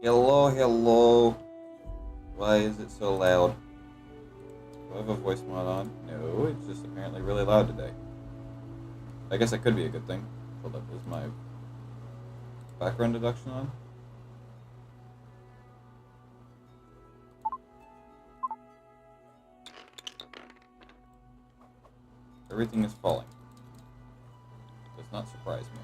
Hello, hello. Why is it so loud? Do I have a voice mod on? No, it's just apparently really loud today. I guess that could be a good thing. Hold up, is my background deduction on? Everything is falling. Does not surprise me.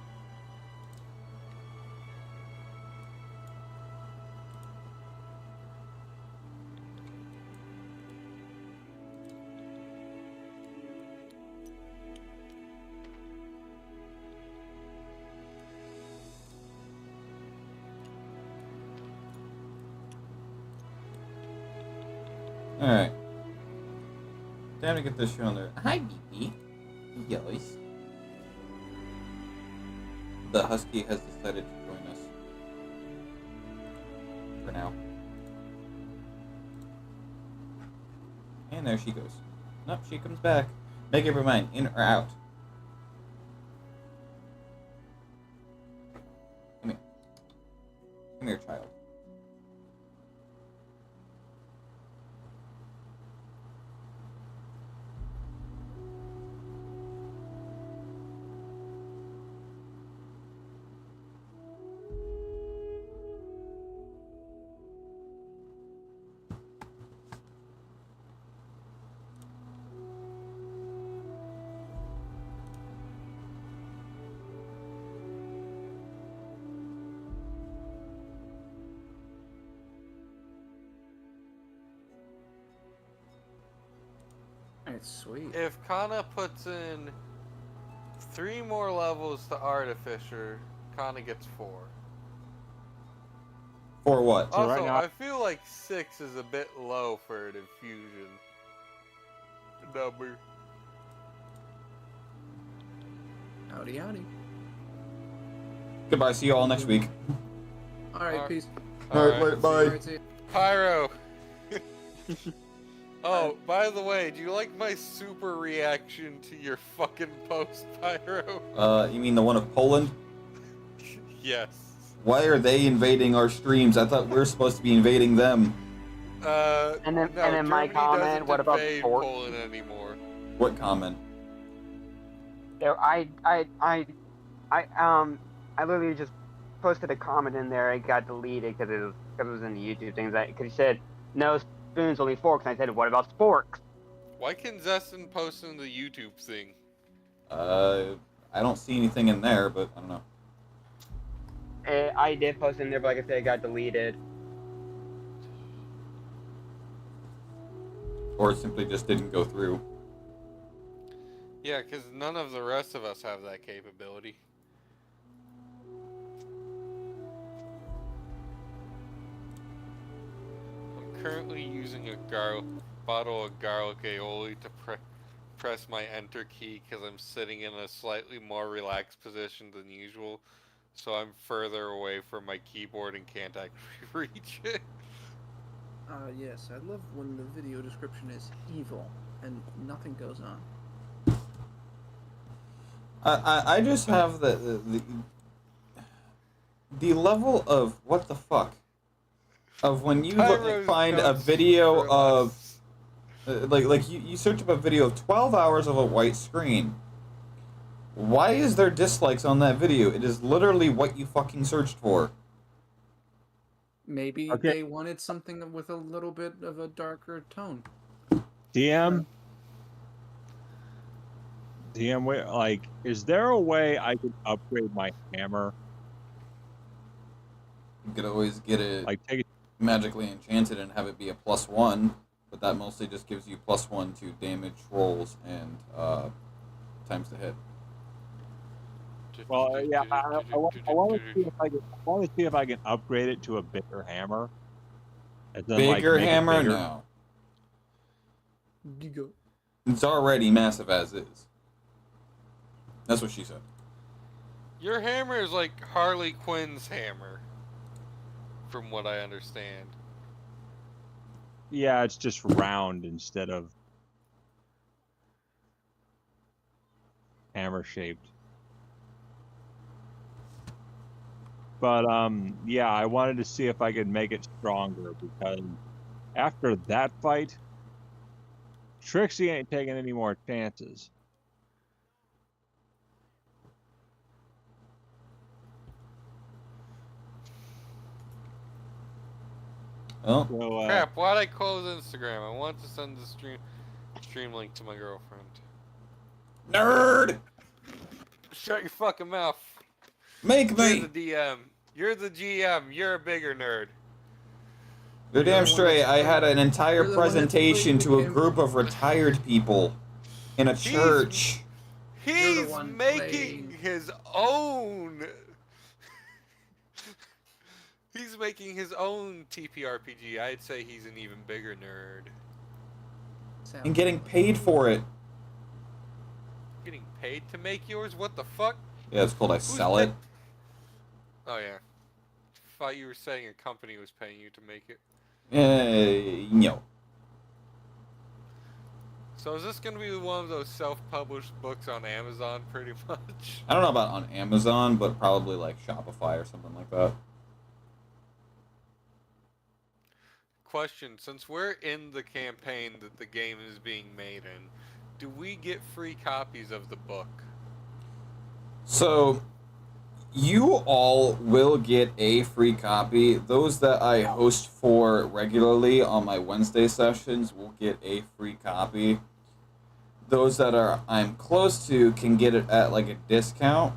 Alright. Time to get this show on there. Hi, BP. Yes. The Husky has decided to join us. For now. And there she goes. Nope, she comes back. Make up your mind, in or out. Come here. Come here, child. Alright, sweet. If Kana puts in 3 more levels to Artificer, Kana gets 4. For what? So Also, right now- I feel like 6 is a bit low for an infusion number. Howdy, howdy. Goodbye, see you all next week. Alright, peace. Alright, bye. Alright, see ya. Pyro! Oh, by the way, do you like my super reaction to your fucking post, Pyro? You mean the one of Poland? Yes. Why are they invading our streams? I thought we were supposed to be invading them. And then No, my Germany comment, doesn't what about invade sports? Poland anymore. What comment? There, I literally just posted a comment in there. It got deleted because it was in the YouTube things. Because he said no spoons, only forks. And I said, what about sporks? Why can Zestin post in the YouTube thing? I don't see anything in there, but I don't know. I did post in there, but like I said, it got deleted. Or it simply just didn't go through. Yeah, because none of the rest of us have that capability. I'm currently using a bottle of garlic aioli to press my enter key because I'm sitting in a slightly more relaxed position than usual. So I'm further away from my keyboard and can't actually reach it. Yes, I love when the video description is evil and nothing goes on. I just have the level of what the fuck of when you Pyro's find a notes video for of less. like you search up a video of 12 hours of a white screen. Why is there dislikes on that video? It is literally what you fucking searched for. Maybe Okay. they wanted something with a little bit of a darker tone. DM, wait, like, is there a way I could upgrade my hammer? You could always get it Like, take it. magically enchanted and have it be a +1, but that mostly just gives you +1 to damage rolls and times to hit. Well, yeah, I want to see if I can. I want to see if I can upgrade it to a bigger hammer. And then, like, Bigger make it hammer? bigger. No. Gigo. It's already massive as is. That's what she said. Your hammer is like Harley Quinn's hammer, from what I understand. Yeah, it's just round instead of hammer shaped. But yeah, I wanted to see if I could make it stronger because after that fight, Trixie ain't taking any more chances. Well, So, Crap, why'd I close Instagram? I want to send the stream link to my girlfriend. nerd! Shut your fucking mouth. Make You're me! the DM. You're the GM. You're a bigger nerd. You're You're damn the one straight. that's I had playing- an entire you're the one that's presentation playing to a the group game. of retired people in a church. You're the He's one making playing. his own. He's making his own TPRPG. I'd say he's an even bigger nerd. And getting paid for it. Getting paid to make yours? What the fuck? Yeah, it's called I sell it. Oh yeah. Thought you were saying a company was paying you to make it. No. So is this gonna be one of those self-published books on Amazon, pretty much? I don't know about on Amazon, but probably like Shopify or something like that. Question: since we're in the campaign that the game is being made in, do we get free copies of the book? So, you all will get a free copy. Those that I host for regularly on my Wednesday sessions will get a free copy. Those that I'm close to can get it at like a discount.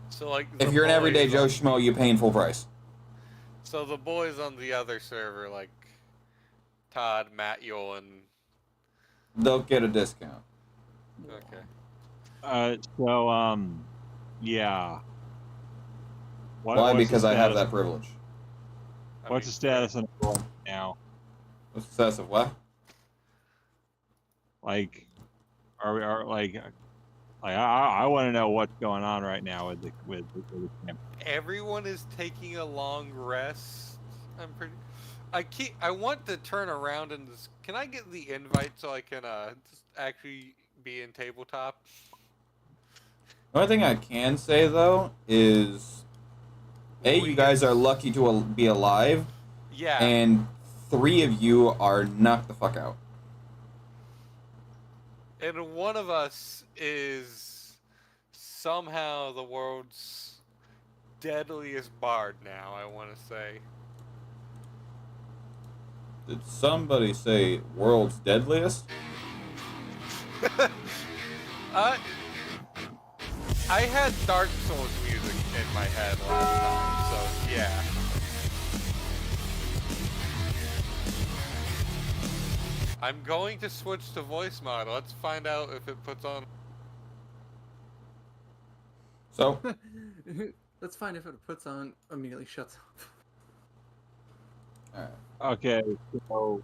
So like, If you're an everyday Joe Schmo, you paying full price. So the boys on the other server, like Todd, Matt, Yule, and They'll get a discount. okay. yeah. Why? Because I have that privilege. What's the status on the book now? What's the status of what? Like, I want to know what's going on right now with the campaign. Everyone is taking a long rest. I'm pretty. I want to turn around and can I get the invite so I can just actually be in tabletop? The only thing I can say though is, you guys are lucky to be alive, Yeah. and 3 of you are knocked the fuck out. And one of us is somehow the world's deadliest bard now, I want to say. Did somebody say world's deadliest? I had Dark Souls music in my head last time, so yeah. I'm going to switch to voice model. Let's find out if it puts on. So, Let's find if it puts on. Immediately shuts off. alright. Okay, so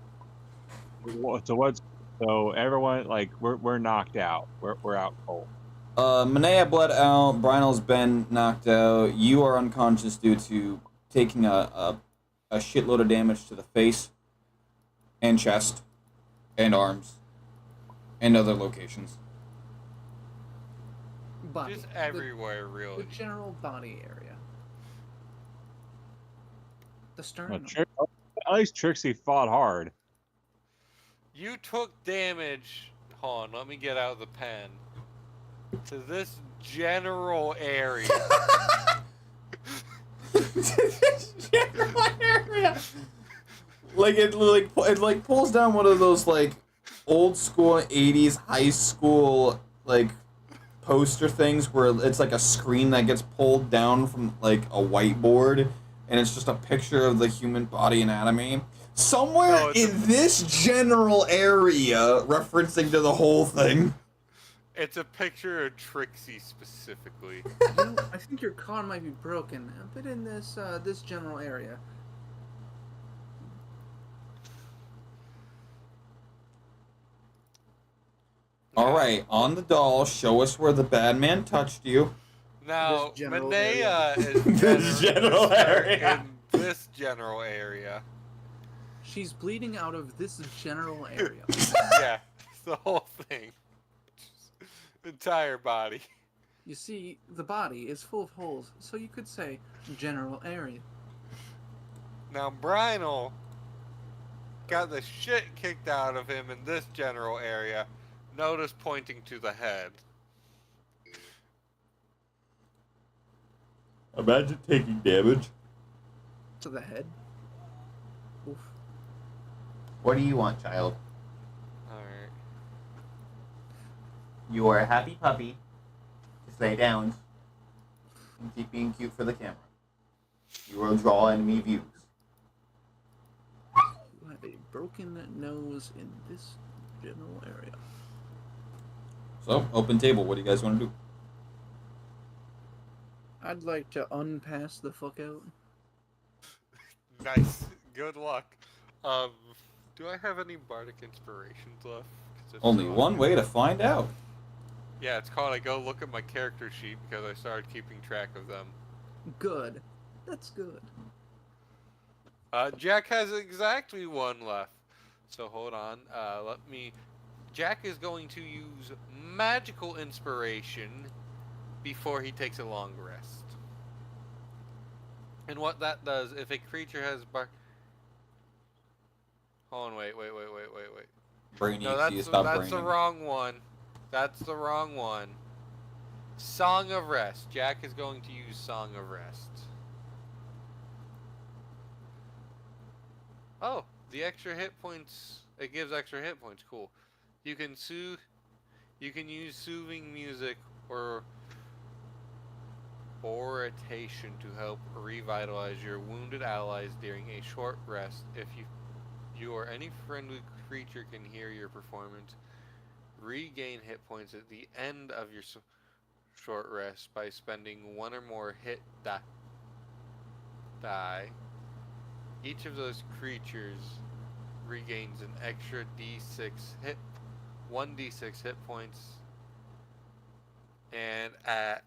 everyone, like, we're knocked out. We're out cold. Manea bled out. Brynell's been knocked out. You are unconscious due to taking a shitload of damage to the face and chest and arms and other locations. Body. Just everywhere, really. The general body area. The Well, sternum. at least Trixie fought hard. You took damage. Hold on, let me get out the pen. To this general area. Like it pulls down one of those like old school 80s high school like poster things where it's like a screen that gets pulled down from like a whiteboard and it's just a picture of the human body anatomy. Somewhere in this general area, referencing to the whole thing. It's a picture of Trixie specifically. I think your car might be broken, but in this this general area. Alright, on the doll, show us where the bad man touched you. Now, This general Manea is This general area. in this general area. She's bleeding out of this general area. Yeah, the whole thing. Entire body. You see, the body is full of holes, so you could say general area. Now, Brynell got the shit kicked out of him in this general area. Notice pointing to the head. Imagine taking damage. To the head. Oof. What do you want, child? Alright. You are a happy puppy. Just lay down and keep being cute for the camera. You will draw enemy views. You have a broken nose in this general area. So, open table. What do you guys want to do? I'd like to unpass the fuck out. Nice. Good luck. Do I have any bardic inspirations left? 'Cause if Only so, one way to find out. Yeah, it's called I go look at my character sheet because I started keeping track of them. Good. That's good. Jack has exactly one left. So hold on. Jack is going to use magical inspiration before he takes a long rest. And what that does, if a creature has hold on, wait. Brainy, No, so you that's stop the braining. wrong one. That's the wrong one. Song of Rest. Jack is going to use Song of Rest. Oh, the extra hit points. It gives extra hit points. Cool. You can use soothing music or oration to help revitalize your wounded allies during a short rest. If you or any friendly creature can hear your performance, regain hit points at the end of your short rest by spending one or more hit die. Each of those creatures regains an extra one d6 hit points, and at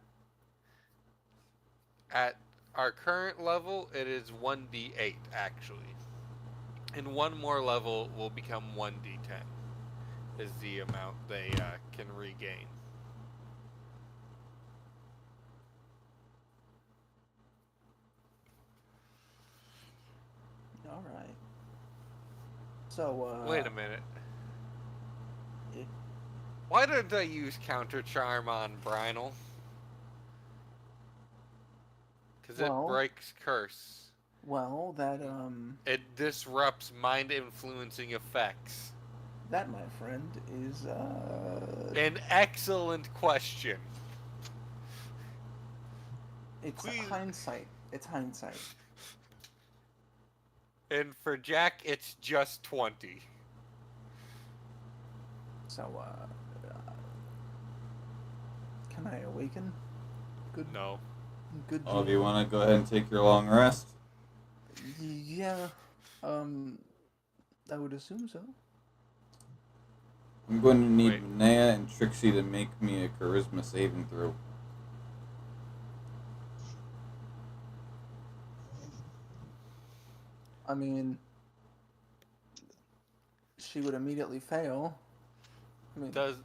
our current level, it is 1d8 actually. And one more level will become 1d10 is the amount they can regain. Alright. So, Wait a minute. Yeah. Why did I use Counter Charm on Brynell? Because it Well- breaks curse. well, that, It disrupts mind influencing effects. that, my friend, is, An excellent question. it's please- hindsight. It's hindsight. And for Jack, it's just 20. So, can I awaken? Good, No. good. Oh, do you want to go ahead and take your long rest? Yeah, I would assume so. I'm going to need Wait. Naya and Trixie to make me a charisma saving throw. I mean, she would immediately fail. I mean, Does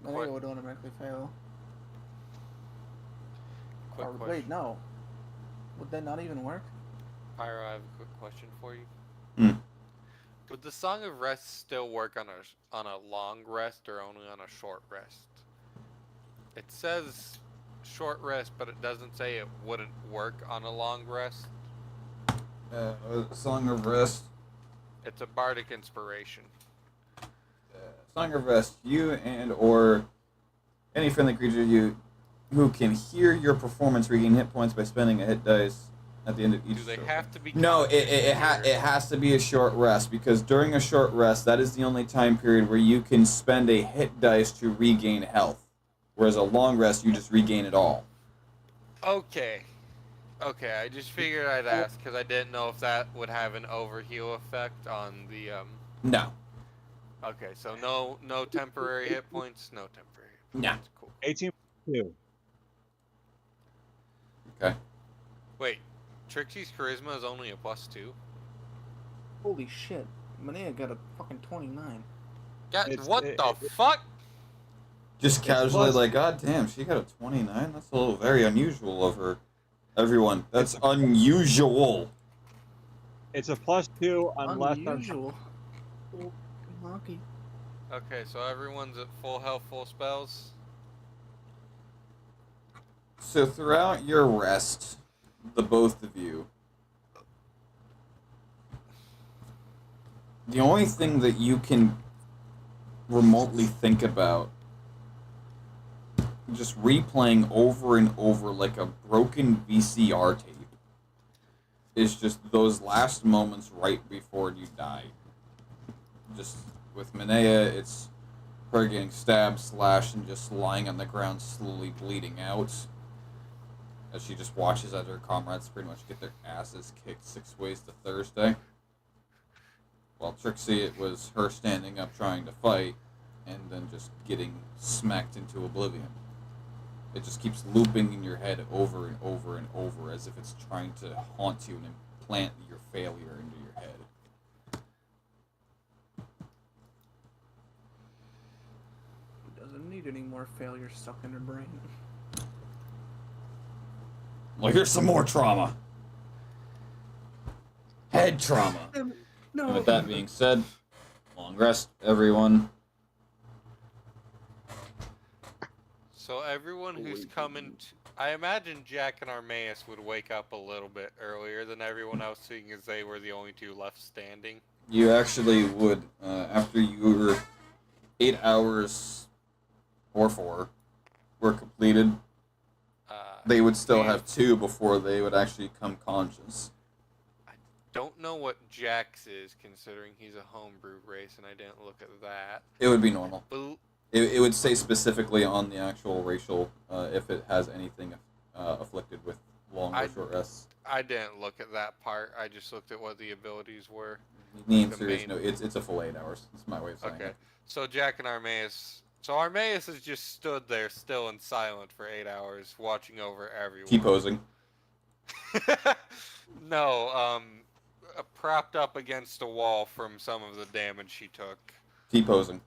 Maneo would automatically fail. quick Or question. wait, no. Would that not even work? Pyro, I have a quick question for you. Hmm. Would the Song of Rest still work on a long rest or only on a short rest? It says short rest, but it doesn't say it wouldn't work on a long rest. Song of Rest. It's a bardic inspiration. Song of Rest. You and or any friendly creature who can hear your performance regain hit points by spending a hit dice at the end of each. Do they short have rest. to be? No, conscious it here? has to be a short rest because during a short rest, that is the only time period where you can spend a hit dice to regain health. Whereas a long rest, you just regain it all. Okay. Okay, I just figured I'd ask because I didn't know if that would have an overheal effect on the No. Okay, so no temporary hit points, no temporary hit No. points. Cool. 18.2. Okay. Wait, Trixie's charisma is only a +2? Holy shit. Manea got a fucking 29. God, It's- what it- the it- fuck? Just casually plus- like, God damn, she got a 29? That's a little very unusual of her. Everyone, that's unusual. It's a +2 unless Unusual. Oh, hockey. Okay, so everyone's at full health, full spells. So throughout your rest, the both of you, the only thing that you can remotely think about, just replaying over and over like a broken VCR tape, is just those last moments right before you die. Just with Minea, it's her getting stabbed, slashed, and just lying on the ground slowly bleeding out. As she just watches as her comrades pretty much get their asses kicked 6 ways to Thursday. While Trixie, it was her standing up trying to fight, and then just getting smacked into oblivion. It just keeps looping in your head over and over and over as if it's trying to haunt you and implant your failure into your head. Doesn't need any more failure stuck in her brain. Well, here's some more trauma. Head trauma. No. And with that being said, long rest, everyone. So everyone who's coming, I imagine Jack and Armaeus would wake up a little bit earlier than everyone else, seeing as they were the only two left standing. You actually would, after your 8 hours or 4 were completed, they would still have 2 before they would actually come conscious. Don't know what Jack's is, considering he's a homebrew race, and I didn't look at that. It would be normal. But It would say specifically on the actual racial if it has anything afflicted with long or short rests. I didn't look at that part. I just looked at what the abilities were. The answer is no. It's a full 8 hours. That's my way of saying Okay. it. So Jack and Armaeus. So Armaeus has just stood there still and silent for 8 hours, watching over everyone. T-posing. No, propped up against a wall from some of the damage he took. T-posing.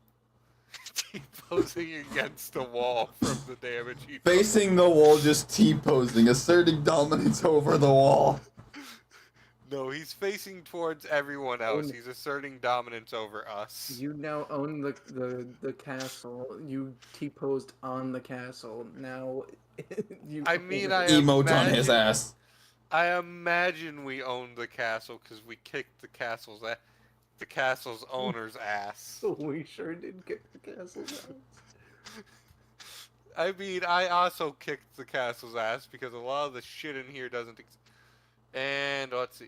T-posing against the wall from the damage he took. Facing the wall, just T-posing, asserting dominance over the wall. No, he's facing towards everyone else. He's asserting dominance over us. You now own the castle. You T-posed on the castle. Now you. I mean, I Emote on his ass. I imagine we own the castle because we kicked the castle's owner's ass. We sure did kick the castle's ass. I mean, I also kicked the castle's ass because a lot of the shit in here doesn't. And let's see,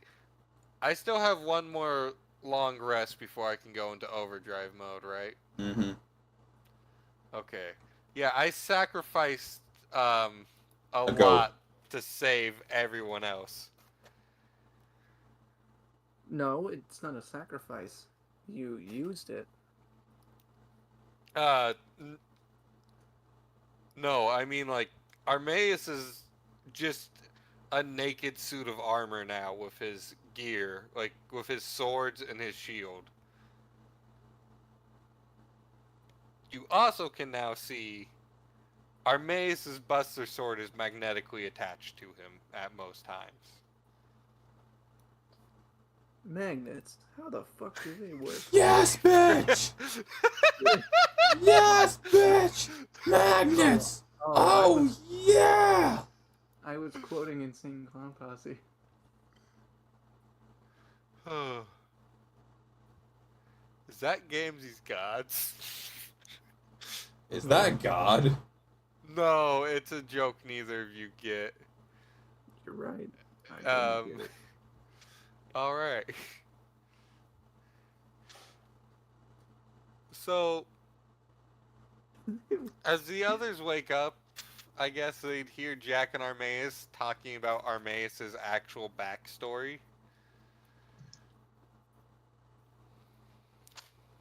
I still have one more long rest before I can go into overdrive mode, right? Mm-hmm. Okay. Yeah, I sacrificed a goat. lot to save everyone else. No, it's not a sacrifice. You used it. No, I mean, like, Armaeus is just a naked suit of armor now with his gear, like, with his swords and his shield. You also can now see Armaeus' Buster Sword is magnetically attached to him at most times. Magnets? How the fuck do they work? Yes, bitch! Yes, bitch! Magnets! Oh, yeah! I was quoting Insane Clown Posse. Is that Gamesy's Gods? Is that God? No, it's a joke neither of you get. You're right. I didn't get it. Alright. So, as the others wake up, I guess they'd hear Jack and Armaeus talking about Armaeus' actual backstory.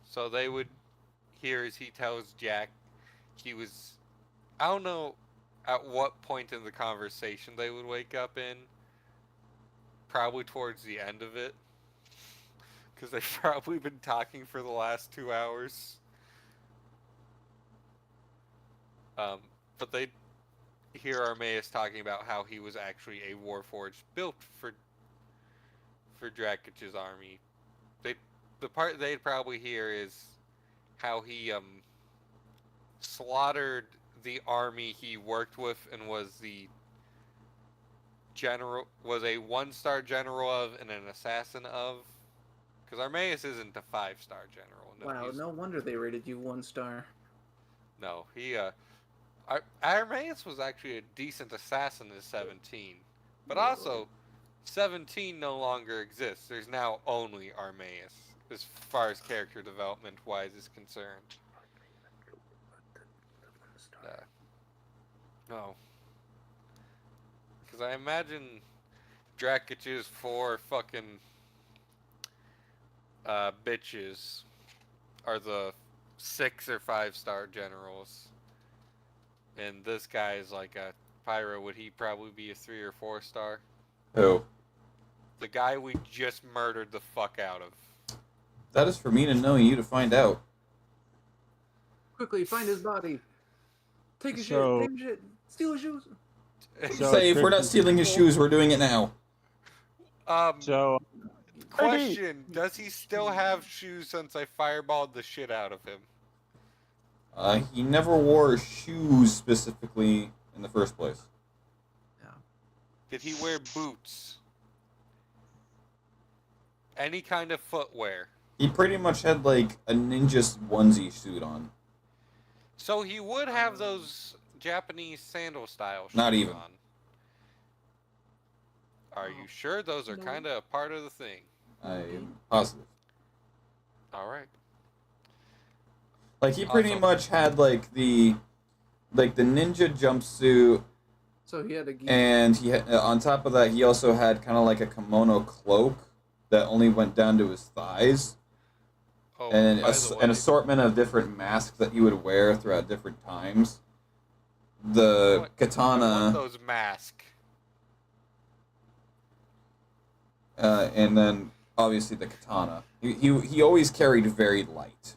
So they would hear as he tells Jack he was... I don't know at what point in the conversation they would wake up in. Probably towards the end of it. Because they've probably been talking for the last 2 hours. But they hear Armaeus talking about how he was actually a warforged built for Drakich's army. The part they'd probably hear is how he slaughtered the army he worked with and was a 1-star general of and an assassin of. Because Armaeus isn't a 5-star general. No, Wow, no wonder they rated you 1 star. No, Armaeus was actually a decent assassin in 17. But also, 17 no longer exists. There's now only Armaeus, as far as character development wise is concerned. No. Because I imagine Drakich's 4 fucking bitches are the 6 or 5-star generals. And this guy is like a Pyro. Would he probably be a 3 or 4-star? Who? The guy we just murdered the fuck out of. That is for me to know, you to find out. Quickly, find his body. Take his So- shit. Take his shit. Steal his shoes. So Say, if we're not Trixie- stealing his shoes, we're doing it now. So Question, does he still have shoes since I fireballed the shit out of him? He never wore shoes specifically in the first place. Did he wear boots? Any kind of footwear? He pretty much had, like, a ninja onesie suit on. So he would have those Japanese sandal style shoes Not even. on. Are you sure those are No. kind of a part of the thing? I'm positive. Alright. Like, he pretty Also- much had, like, the ninja jumpsuit, So he had a geek. and he had, on top of that, he also had kind of like a kimono cloak that only went down to his thighs, Oh, and by the an way, assortment of different masks that he would wear throughout different times. The I want katana, those masks. and then obviously the katana. He always carried very light.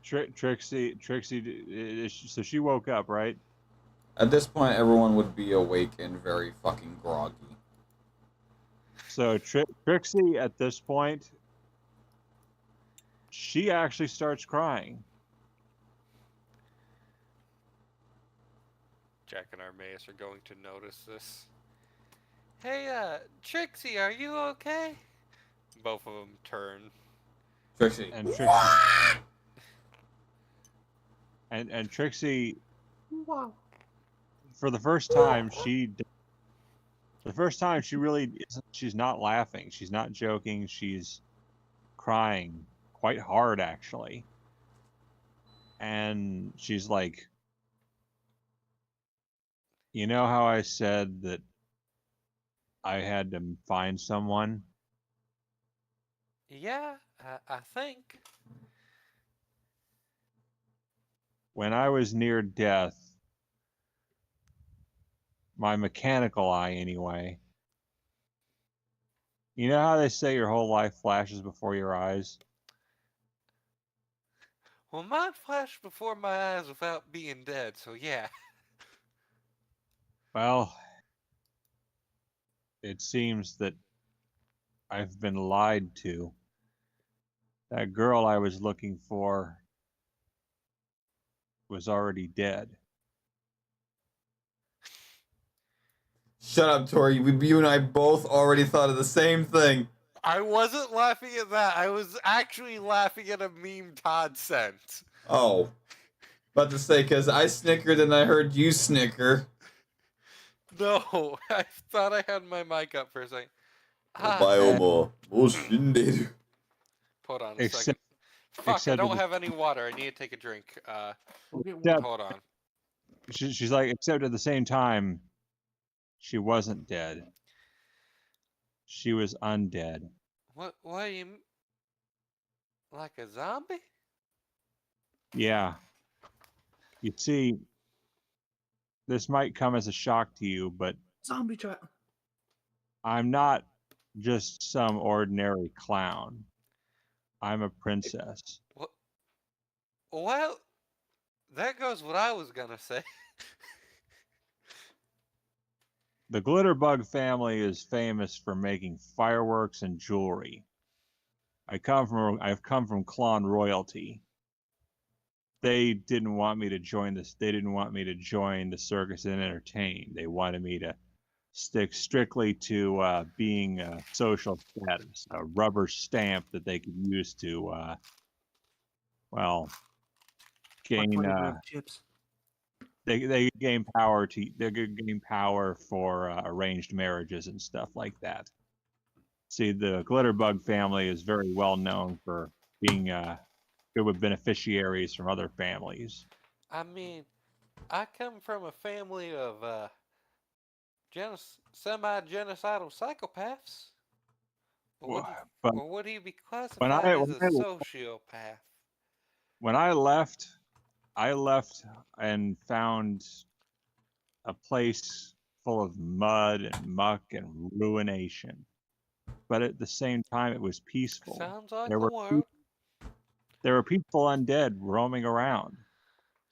Trixie, so she woke up, right? At this point, everyone would be awake and very fucking groggy. So Trixie, at this point, she actually starts crying. Jack and Armaeus are going to notice this. Hey, Trixie, are you okay? Both of them turn. Trixie. And Trixie, and Trixie, Wow. for the first time, she really isn't, she's not laughing. She's not joking. She's crying quite hard, actually. And she's like, you know how I said that I had to find someone? Yeah, I think. When I was near death, my mechanical eye anyway, you know how they say your whole life flashes before your eyes? Well, mine flashed before my eyes without being dead, so yeah. Well, it seems that I've been lied to. That girl I was looking for was already dead. Shut up, Tori. You and I both already thought of the same thing. I wasn't laughing at that. I was actually laughing at a meme Todd sent. Oh. About to say, because I snickered and I heard you snicker. No, I thought I had my mic up for a second. Hold Hold on a Except- second. Fuck, I except don't it- have any water. I need to take a drink. Except- Hold on. She's like, except at the same time, she wasn't dead. She was undead. What do you mean? Like a zombie? Yeah. You see, this might come as a shock to you, but Zombie child. I'm not just some ordinary clown. I'm a princess. Well, there goes what I was gonna say. The Glitterbug family is famous for making fireworks and jewelry. I've come from Clon royalty. They didn't want me to join this. They didn't want me to join the circus and entertain. They wanted me to stick strictly to being social status, a rubber stamp that they could use to, well, gain. Chips. They gain power to. They could gain power for arranged marriages and stuff like that. See, the Glitterbug family is very well known for being good with beneficiaries from other families. I mean, I come from a family of semi-genocidal psychopaths. But Or would he be when classified I as a sociopath? when I left and found a place full of mud and muck and ruination. But at the same time, it was peaceful. Sounds like There the were world. there were people undead roaming around.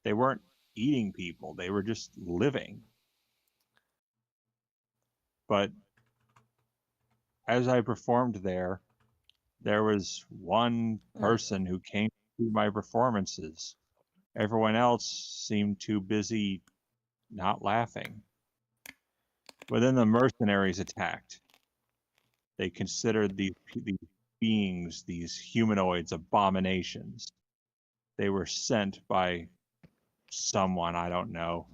They weren't eating people; they were just living. But as I performed there was one person who came to my performances. Everyone else seemed too busy not laughing. But then the mercenaries attacked. They considered these beings, these humanoids, abominations. They were sent by someone, I don't know,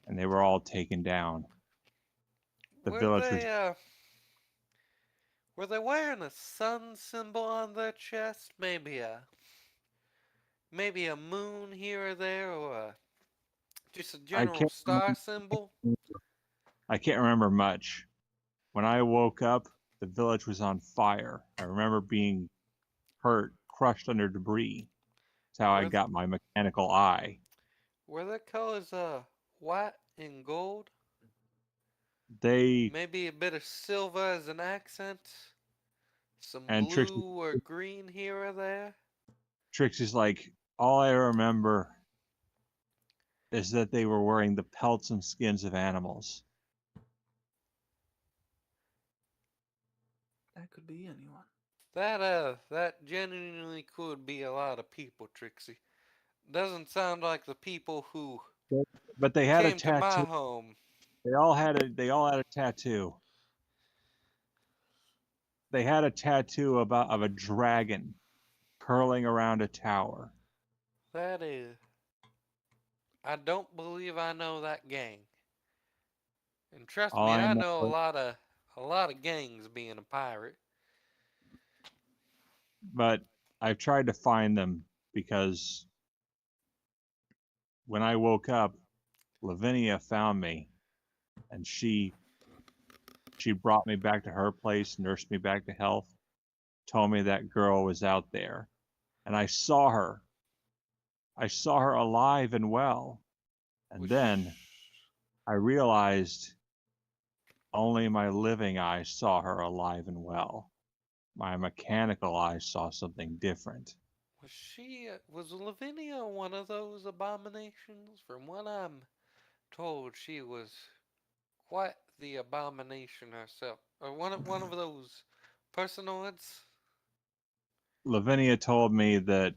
and they were all taken down. The village was Were they wearing a sun symbol on their chest? Maybe a moon here or there, or just a general star symbol? I can't remember much. When I woke up, the village was on fire. I remember being hurt, crushed under debris. That's how I got my mechanical eye. Were their colors white and gold? They Maybe a bit of silver as an accent? Some and blue or green here or there? Trixie's like, all I remember is that they were wearing the pelts and skins of animals. That could be anyone. That genuinely could be a lot of people, Trixie. Doesn't sound like the people who But they had came a to my tattoo. home. They all had a tattoo. They had a tattoo of a dragon curling around a tower. That is. I don't believe I know that gang. And trust All me, I I know, know a lot of gangs being a pirate. but I've tried to find them because when I woke up, Lavinia found me, and she brought me back to her place, nursed me back to health, told me that girl was out there, and I saw her. I saw her alive and well, and then I realized only my living eyes saw her alive and well. My mechanical eyes saw something different. Was Lavinia one of those abominations? From what I'm told, she was quite the abomination herself. Or one of those personoids. Lavinia told me that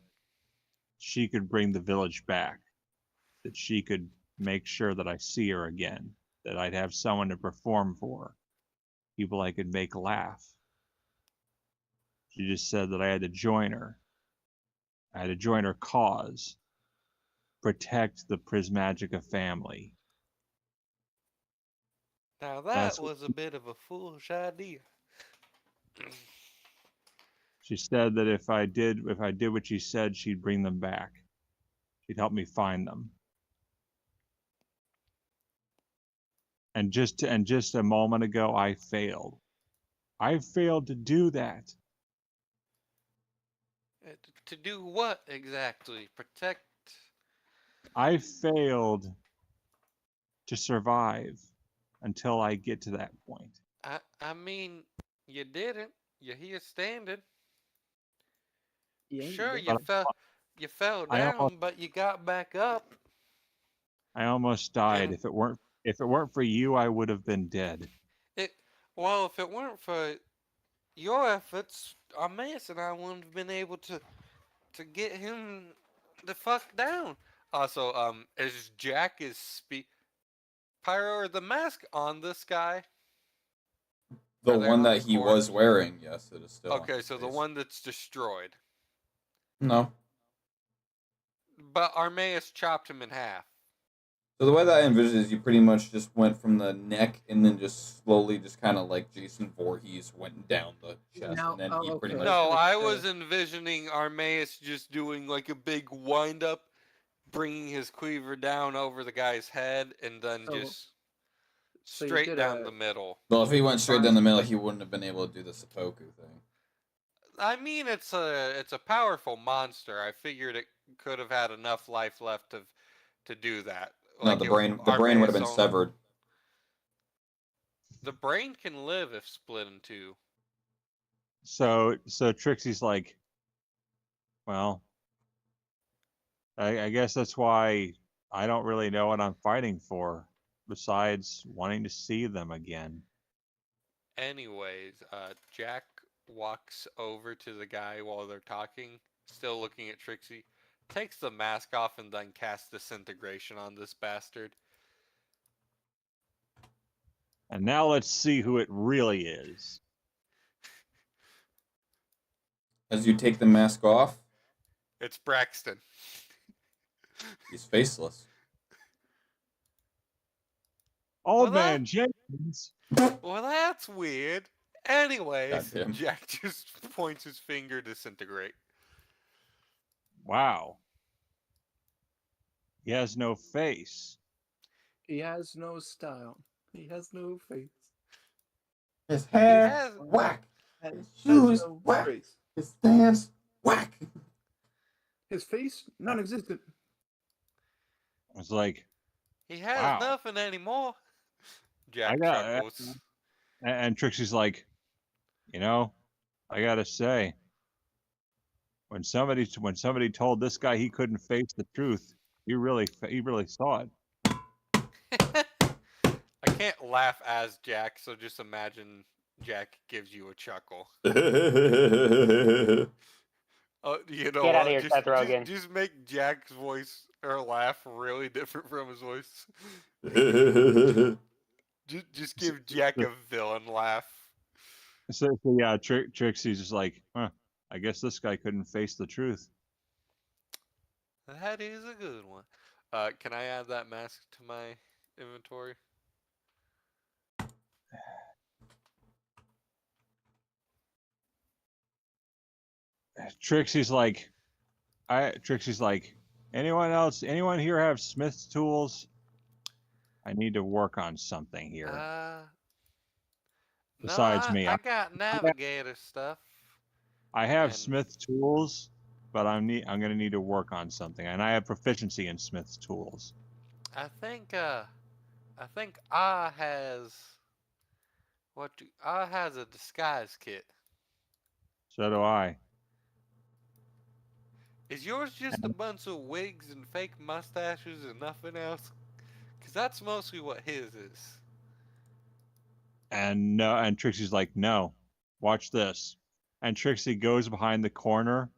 she could bring the village back, that she could make sure that I see her again, that I'd have someone to perform for, people I could make laugh. She just said that I had to join her. I had to join her cause, protect the Prismagica family. Now that was a bit of a foolish idea. She said that if I did what she said, she'd bring them back. She'd help me find them. And just a moment ago, I failed. I failed to do that. To do what exactly? Protect? I failed to survive until I get to that point. I mean, you didn't. You're here standing. You ain't Sure, dead. you fell I almost down, but you got back up. I almost died. And If it weren't for you, I would have been dead. it, well, if it weren't for your efforts, Armaeus and I wouldn't have been able to get him the fuck down. Also, as Jack is Pyro, are the mask on this guy? The Are they one on that his he corpse? was wearing, yes, it is still on Okay, his so the face. one that's destroyed. No. But Armaeus chopped him in half. So the way that I envision is you pretty much just went from the neck and then just slowly just kind of like Jason Voorhees went down the chest Now- and then oh, he pretty okay. much... No, gonna I say- was envisioning Armaeus just doing like a big wind up, bringing his cleaver down over the guy's head, and then So- just so you straight did down a- the middle. Well, if he went straight down the middle, he wouldn't have been able to do the seppuku thing. I mean, it's a powerful monster. I figured it could have had enough life left to do that. No, Like the brain would have Armaeus been severed. The brain can live if split in two. So Trixie's like, well, I guess that's why I don't really know what I'm fighting for, besides wanting to see them again. Anyways, Jack walks over to the guy while they're talking, still looking at Trixie, takes the mask off, and then casts disintegration on this bastard. And now let's see who it really is. As you take the mask off, It's Braxton. he's faceless. Old Well, man Jenkins. Well, that's weird. Anyways, Goddamn. Jack just points his finger, disintegrate. Wow. He has no face. He has no style. He has no face. His He hair, has whack. Has His shoes, no whack. face. His stance, whack. His face, non-existent. It's like, He has Wow. nothing anymore. Jack I got- chuckles. and Trixie's like, you know, I gotta say, when somebody told this guy he couldn't face the truth, he really saw it. I can't laugh as Jack, so just imagine Jack gives you a chuckle. You know Get what? outta here, Seth Rogen. Just make Jack's voice or laugh really different from his voice. Just give Jack a villain laugh. So yeah, Trixie's just like, huh, I guess this guy couldn't face the truth. That is a good one. Can I add that mask to my inventory? Trixie's like, anyone here have Smith's tools? I need to work on something here. Besides no, me, I got navigator stuff. I have and- Smith's tools, but I'm gonna need to work on something, and I have proficiency in Smith's tools. I think Ah has Ah has a disguise kit. So do I. Is yours just a bunch of wigs and fake mustaches and nothing else? Cause that's mostly what his is. And no, and Trixie's like, no, watch this. And Trixie goes behind the corner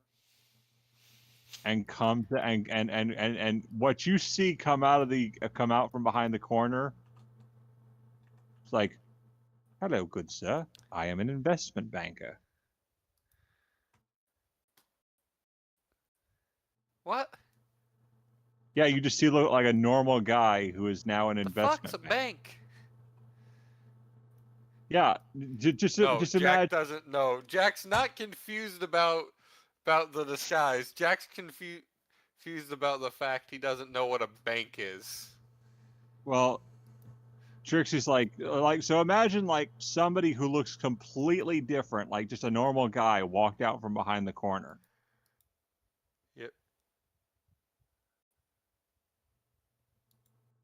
and comes and what you see come out from behind the corner. It's like, hello, good sir. I am an investment banker. What? Yeah, you just see look like a normal guy who is now an The investment fuck's a banker. bank? Yeah, just No, imagine. Jack doesn't know. Jack's not confused about the disguise. Jack's confused about the fact he doesn't know what a bank is. Well, Trixie's like so. Imagine like somebody who looks completely different, like just a normal guy, walked out from behind the corner. Yep.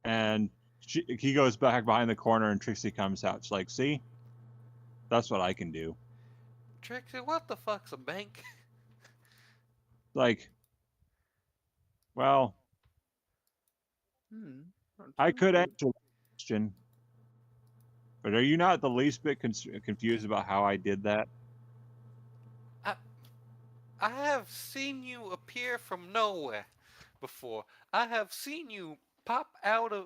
And he goes back behind the corner, and Trixie comes out. She's like, "See, That's what I can do. Trixie, what the fuck's a bank? Like, well, Not I too could good. answer the question, but are you not the least bit confused about how I did that? I have seen you appear from nowhere before. I have seen you pop out of.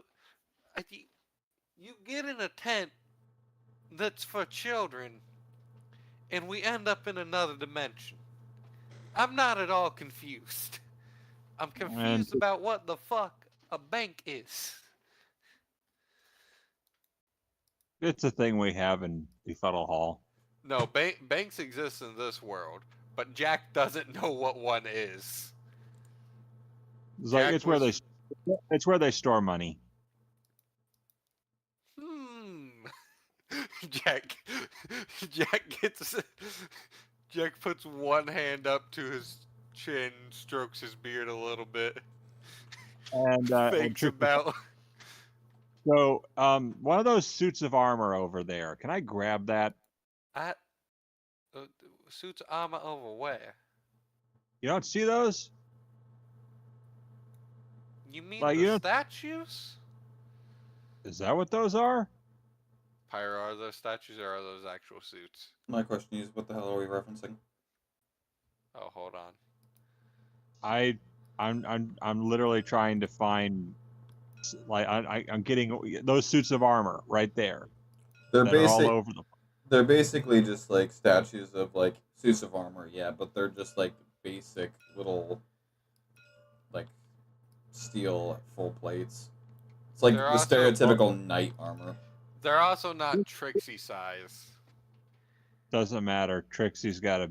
You get in a tent that's for children, and we end up in another dimension. I'm not at all confused. I'm And confused about what the fuck a bank is. it's a thing we have in Befuddle Hall. No, banks exist in this world, but Jack doesn't know what one is. It's like Jack it's where they store money. Jack Jack gets Jack puts one hand up to his chin, strokes his beard a little bit, And thinks about. So, one of those suits of armor over there. Can I grab that? I suits armor over where? You don't see those? You mean Like, the you don't- statues? Is that what those are? Pyro, are those statues or are those actual suits? My question is, what the hell are we referencing? Oh, hold on. I'm literally trying to find, like, I'm getting those suits of armor right there. They're that are all basic. over the. They're basically just like statues of like suits of armor, yeah, but they're just like basic little like steel full plates. It's like They're the also- stereotypical knight armor. They're also not Trixie size. Doesn't matter. Trixie's got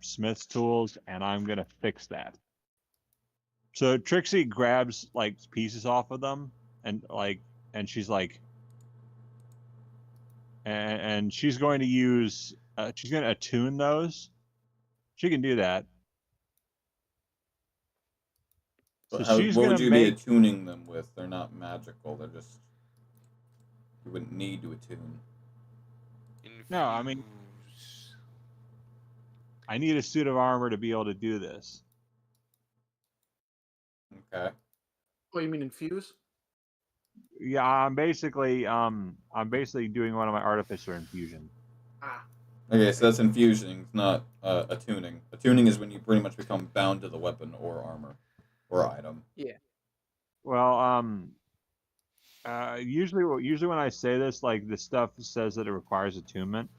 Smith's tools, and I'm gonna fix that. So Trixie grabs like pieces off of them, and she's like, and she's going to use, she's going to attune those. She can do that. But So she's what gonna would you make. be attuning them with? They're not magical. They're just you wouldn't need to attune. No, I mean, Infuse. I need a suit of armor to be able to do this. Okay. Oh, you mean infuse? Yeah, I'm basically doing one of my artificer infusion. Ah, Okay, so that's infusing, it's not attuning. Attuning is when you pretty much become bound to the weapon or armor or item. yeah. Well, usually when I say this, like, the stuff says that it requires attunement.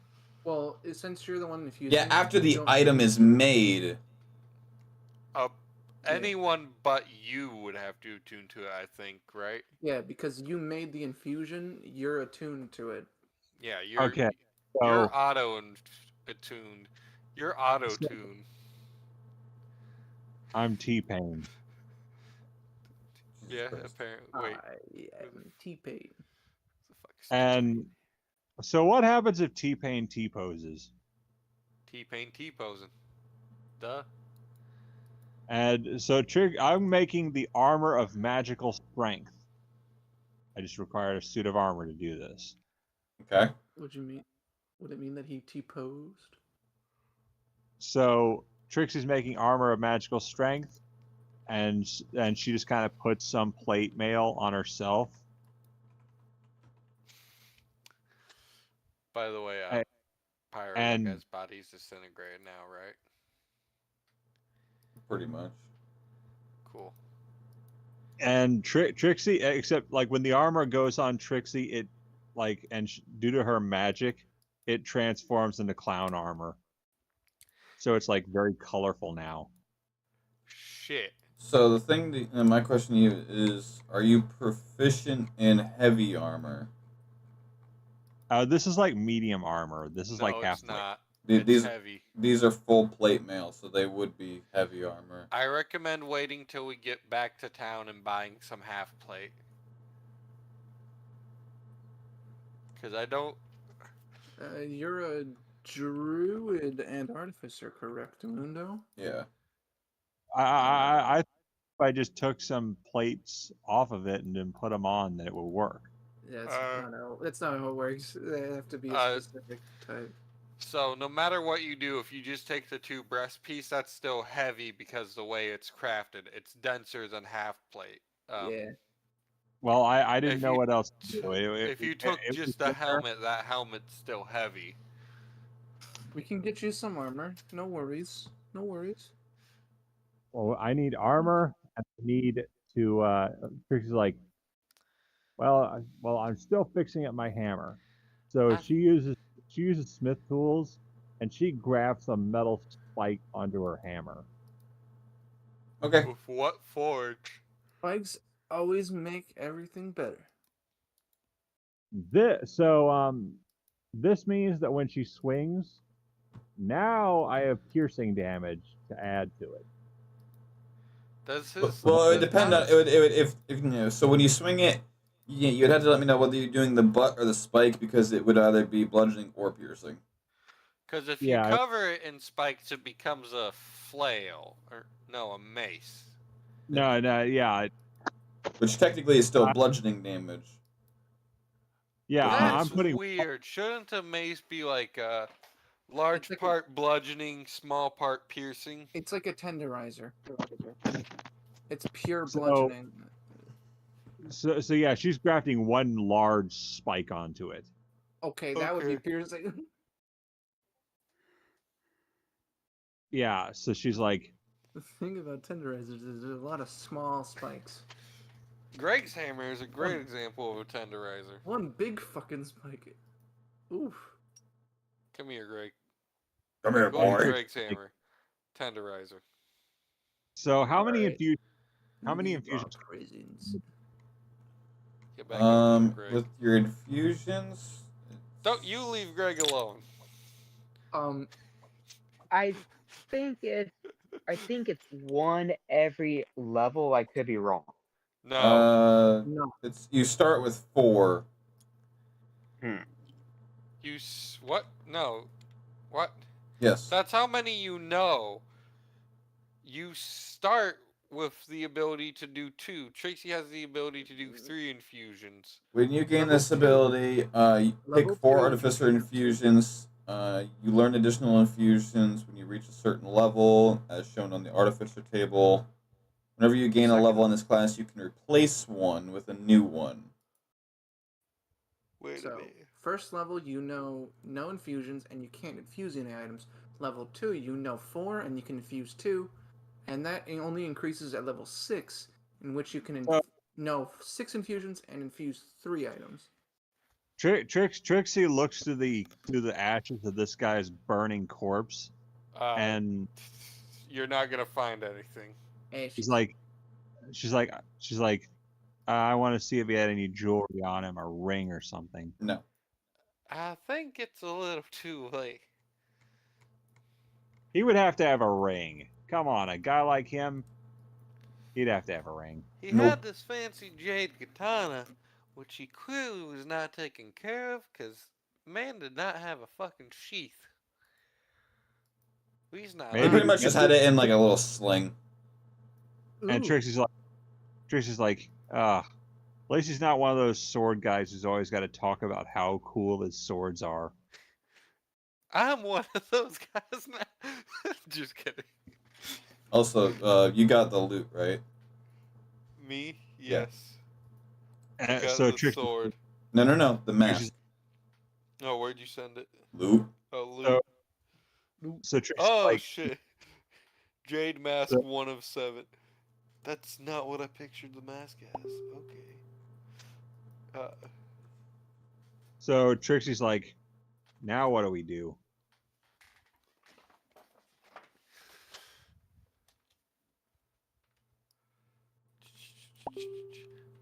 Well, since you're the one infusing, Yeah, after you the don't- item is made. Anyone but you would have to attune to it, I think, right? Yeah, because you made the infusion, you're attuned to it. Yeah, you're Okay, you're so auto attuned. You're auto tuned. I'm T-Pain. Yeah, Christ. apparently. Wait, I am T-Pain. the fuck is And so what happens if T-Pain T-poses? T-Pain T-posing? Duh. And so I'm making the armor of magical strength. I just required a suit of armor to do this. Okay. Would you mean? Would it mean that he T-posed? So Trixie's making armor of magical strength, and she just kind of puts some plate mail on herself. By the way, I- Pyro and- guy's body's disintegrated now, right? Pretty much. Cool. And Trixie, except like when the armor goes on Trixie, it like due to her magic, it transforms into clown armor. So it's like very colorful now. Shit. So the thing, my question to you is, are you proficient in heavy armor? This is like medium armor. This is No, like it's halfway. not. Th- It's heavy. These are full plate mail, so they would be heavy armor. I recommend waiting till we get back to town and buying some half plate. Because I don't. You're a druid and artificer, correct, Mundo? Yeah. I if I just took some plates off of it and then put them on, that it would work. Yeah, Uh, that's not how it works. They have to be a uh, specific type. So no matter what you do, if you just take the 2 breast piece, that's still heavy because the way it's crafted, it's denser than half plate. Yeah. Well, I didn't If know you what else to do. if you took It was just a there. helmet, that helmet's still heavy. We can get you some armor. No worries. No worries. Well, I need armor. And I need to. Trixie's like, well, I'm still fixing up my hammer. So I, she uses smith tools, and she grafts a metal spike onto her hammer. Okay. with what forge? Spikes always make everything better. This means that when she swings, now I have piercing damage to add to it. Does Well, his well, it would does depend on it would if you know. So when you swing it, you'd have to let me know whether you're doing the butt or the spike because it would either be bludgeoning or piercing. Because if you Yeah, cover it in spikes, it becomes a flail or no, a mace. no, yeah, Which technically is still uh, bludgeoning damage. yeah. With I'm That's mace. putting. weird. Shouldn't a mace be like a It's large like part bludgeoning, small part piercing? it's like a tenderizer. It's pure So, bludgeoning. so yeah, she's grafting one large spike onto it. Okay, that would be Okay. piercing. Yeah, so she's like, The thing about tenderizers is there's a lot of small spikes. Greg's hammer is a great One- example of a tenderizer. One big fucking spike. Oof. Come here, Greg. Come here, Go to boy. Greg's hammer. Tenderizer. so how many Alright. how many Leave infusions? prisons. Get back in there, Greg. With your infusions. Don't you leave Greg alone. I think it's one every level. I could be wrong. No. No. It's you start with 4. What? No. What? Yes. That's how many you know. You start with the ability to do 2. Tracy has the ability to do 3 infusions. When you gain Level this 2. ability, you pick Level 4 2 artificer infusions. infusions. You learn additional infusions when you reach a certain level, as shown on the artificer table. Whenever you gain a level in this class, you can replace one with a new one. Wait a So, minute. first level, you know no infusions and you can't infuse any items. Level 2, you know 4 and you can infuse 2. And that only increases at level 6, in which you can know 6 infusions and infuse 3 items. Trixie looks to the ashes of this guy's burning corpse, and You're not gonna find anything. she's like, I want to see if he had any jewelry on him, a ring or something. No. I think it's a little too late. He would have to have a ring. Come on, a guy like him, he'd have to have a ring. He Nope. had this fancy jade katana, which he clearly was not taking care of, because man did not have a fucking sheath. He's not. He Maybe pretty much just had it in like a little sling. And Ooh. Trixie's like, at least he's not one of those sword guys who's always got to talk about how cool his swords are. I'm one of those guys now. Just kidding. Also, you got the loot, right? Me? Yeah. Yes. I got So the Trixie, sword. No. The mask. Oh, where'd you send it? Loot. Oh, loot. so Trixie's Oh, like, shit. Jade mask So- 1 of 7. That's not what I pictured the mask as. Okay. so Trixie's like, now what do we do?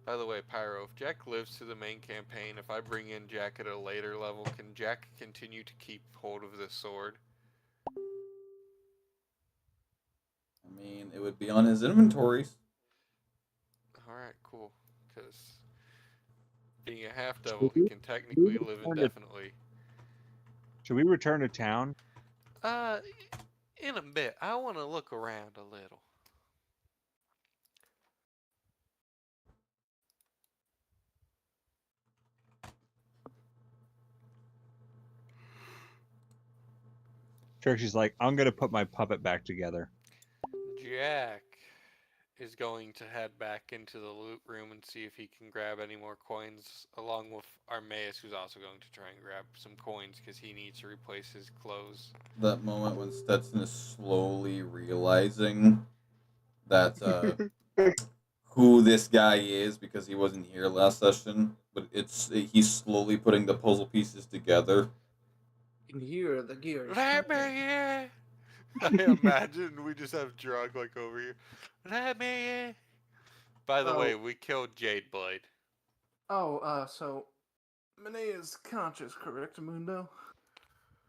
By the way, Pyro, if Jack lives to the main campaign, if I bring in Jack at a later level, can Jack continue to keep hold of this sword? I mean, it would be on his inventories. Alright, cool. Because being a half devil, he can technically live indefinitely. Should we return to town? In a bit. I want to look around a little. Trixie's like, I'm gonna put my puppet back together. Jack is going to head back into the loot room and see if he can grab any more coins, along with Armaeus, who's also going to try and grab some coins because he needs to replace his clothes. That moment when Stetson is slowly realizing that who this guy is because he wasn't here last session, but he's slowly putting the puzzle pieces together. You can hear the gears. Let me turning. in. I imagine we just have Drug like over here. Let me in. By the way, we killed Jade Blade. Oh, so Monet is conscious, correct, Mundo?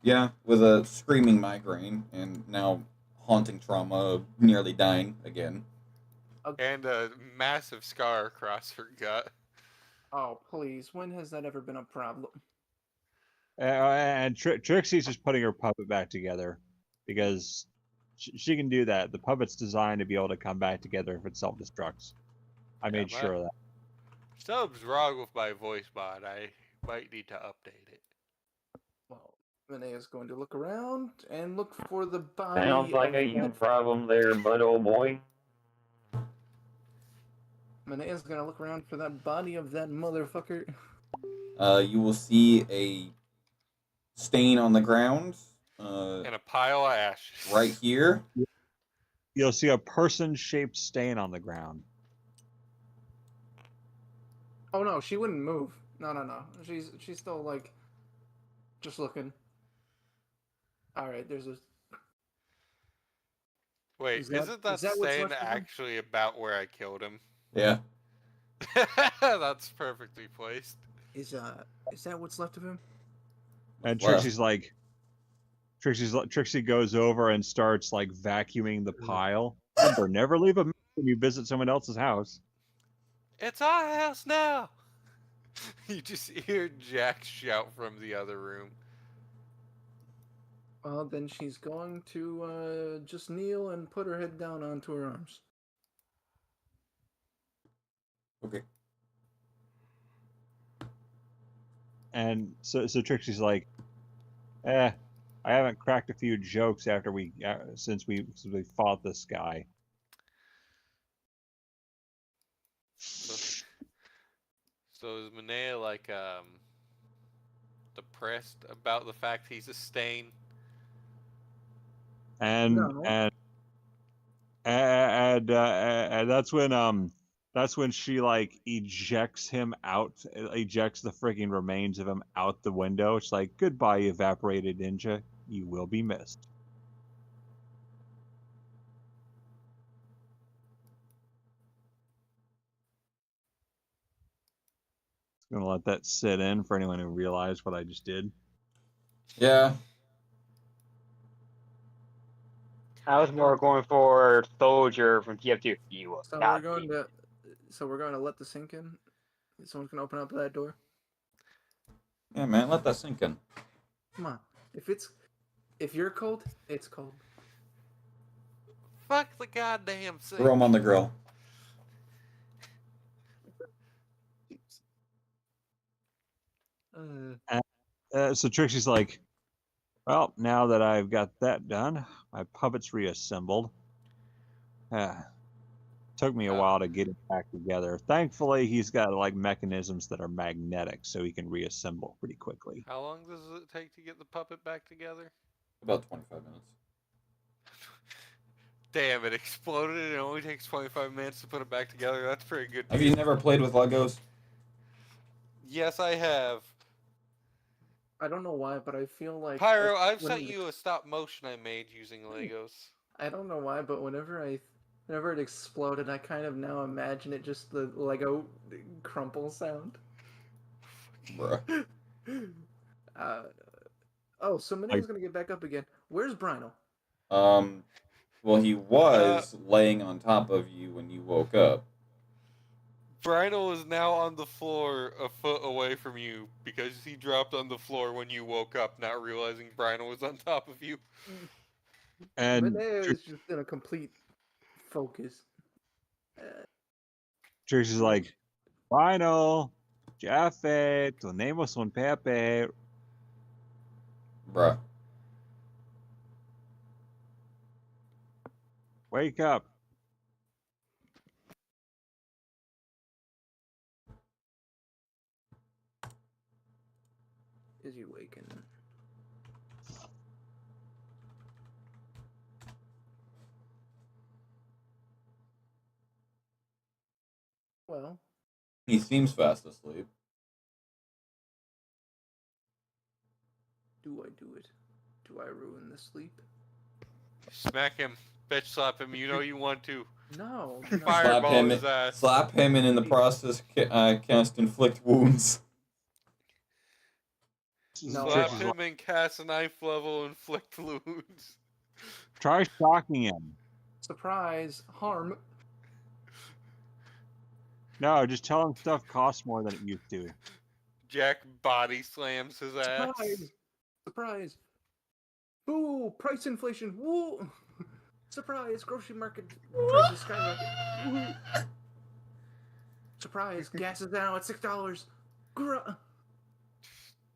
Yeah, with a screaming migraine and now haunting trauma of nearly dying again. And a massive scar across her gut. Oh, please. When has that ever been a problem? And Trixie's just putting her puppet back together because she can do that. The puppet's designed to be able to come back together if it self-destructs. I made sure of that. Something's wrong with my voice mod. I might need to update it. Well, Monet is going to look around and look for the body. Sounds like a you problem there, bud, old boy. Monet is going to look around for that body of that motherfucker. You will see a stain on the ground. And a pile of ashes. Right here. You'll see a person-shaped stain on the ground. Oh no, she wouldn't move. No. She's still like just looking. All right, there's a. Wait, Is that isn't that what's stain left of him? actually about where I killed him? Yeah. That's perfectly placed. Is that what's left of him? And Left. Trixie goes over and starts like vacuuming the pile. Remember, never leave a mess when you visit someone else's house. It's our house now! You just hear Jack shout from the other room. Well, then she's going to just kneel and put her head down onto her arms. Okay. And so Trixie's like, I haven't cracked a few jokes since we fought this guy. So is Manea like depressed about the fact he's a stain? And No. and that's when she like ejects the freaking remains of him out the window. It's like, goodbye, evaporated ninja. You will be missed. Gonna let that sit in for anyone who realized what I just did. Yeah. I was more going for Soldier from TF2. You So got we're me. going to let this sink in. Someone's gonna open up that door. Yeah, man, let that sink in. Come on. If you're cold, it's cold. Fuck the goddamn thing. Throw him on the grill. So Trixie's like, well, now that I've got that done, my puppet's reassembled. Took me a while to get it back together. Thankfully, he's got like mechanisms that are magnetic, so he can reassemble pretty quickly. How long does it take to get the puppet back together? About 25 minutes. Damn, it exploded and it only takes 25 minutes to put it back together. That's pretty good. Have you never played with Legos? Yes, I have. I don't know why, but I feel like Pyro, I've when sent it- you a stop motion I made using Legos. I don't know why, but whenever it exploded, I kind of now imagine it just the Lego crumple sound. Bruh. So Monea's gonna get back up again. Where's Brynell? Well, he was laying on top of you when you woke up. Brynell is now on the floor a foot away from you because he dropped on the floor when you woke up, not realizing Brynell was on top of you. And Monet is just in a complete focus. Trixie's like, Final, Jaffe, tenemos un Pepe. Bruh. wake up. Is he waking? Well, He seems fast asleep. do I do it? Do I ruin the sleep? Smack him. Bitch slap him. You know you want to. No. Fireball his ass. Slap him, and in the process, cast inflict wounds. No. Slap him and cast a knife level inflict wounds. Try shocking him. Surprise! Harm. No, just tell him stuff costs more than it used to. Jack body slams his ass. Surprise! Surprise! Ooh, price inflation! Woo! Surprise! Grocery market prices skyrocket! Woo. Surprise! Gas is now at $6. Your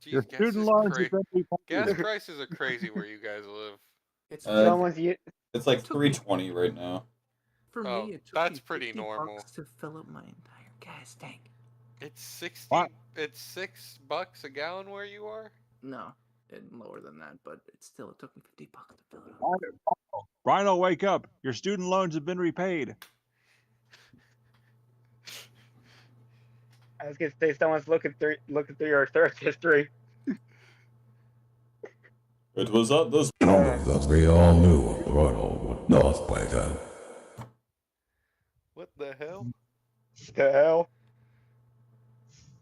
Jeez, gas student is loans crazy. have been Gas repaid. prices are crazy where you guys live. It's Someone's It's like $3.20 right now. for Oh, me. It took that's me pretty 50 normal. bucks to fill up my entire gas tank. It's 60. What? It's $6 a gallon where you are. No, lower than that, but it took me 50 bucks to fill it up. Brynell, wake up. Your student loans have been repaid. I was gonna say someone's looking through your search history. It was at this moment that we all knew Brynell would not wake up. What the hell? The hell?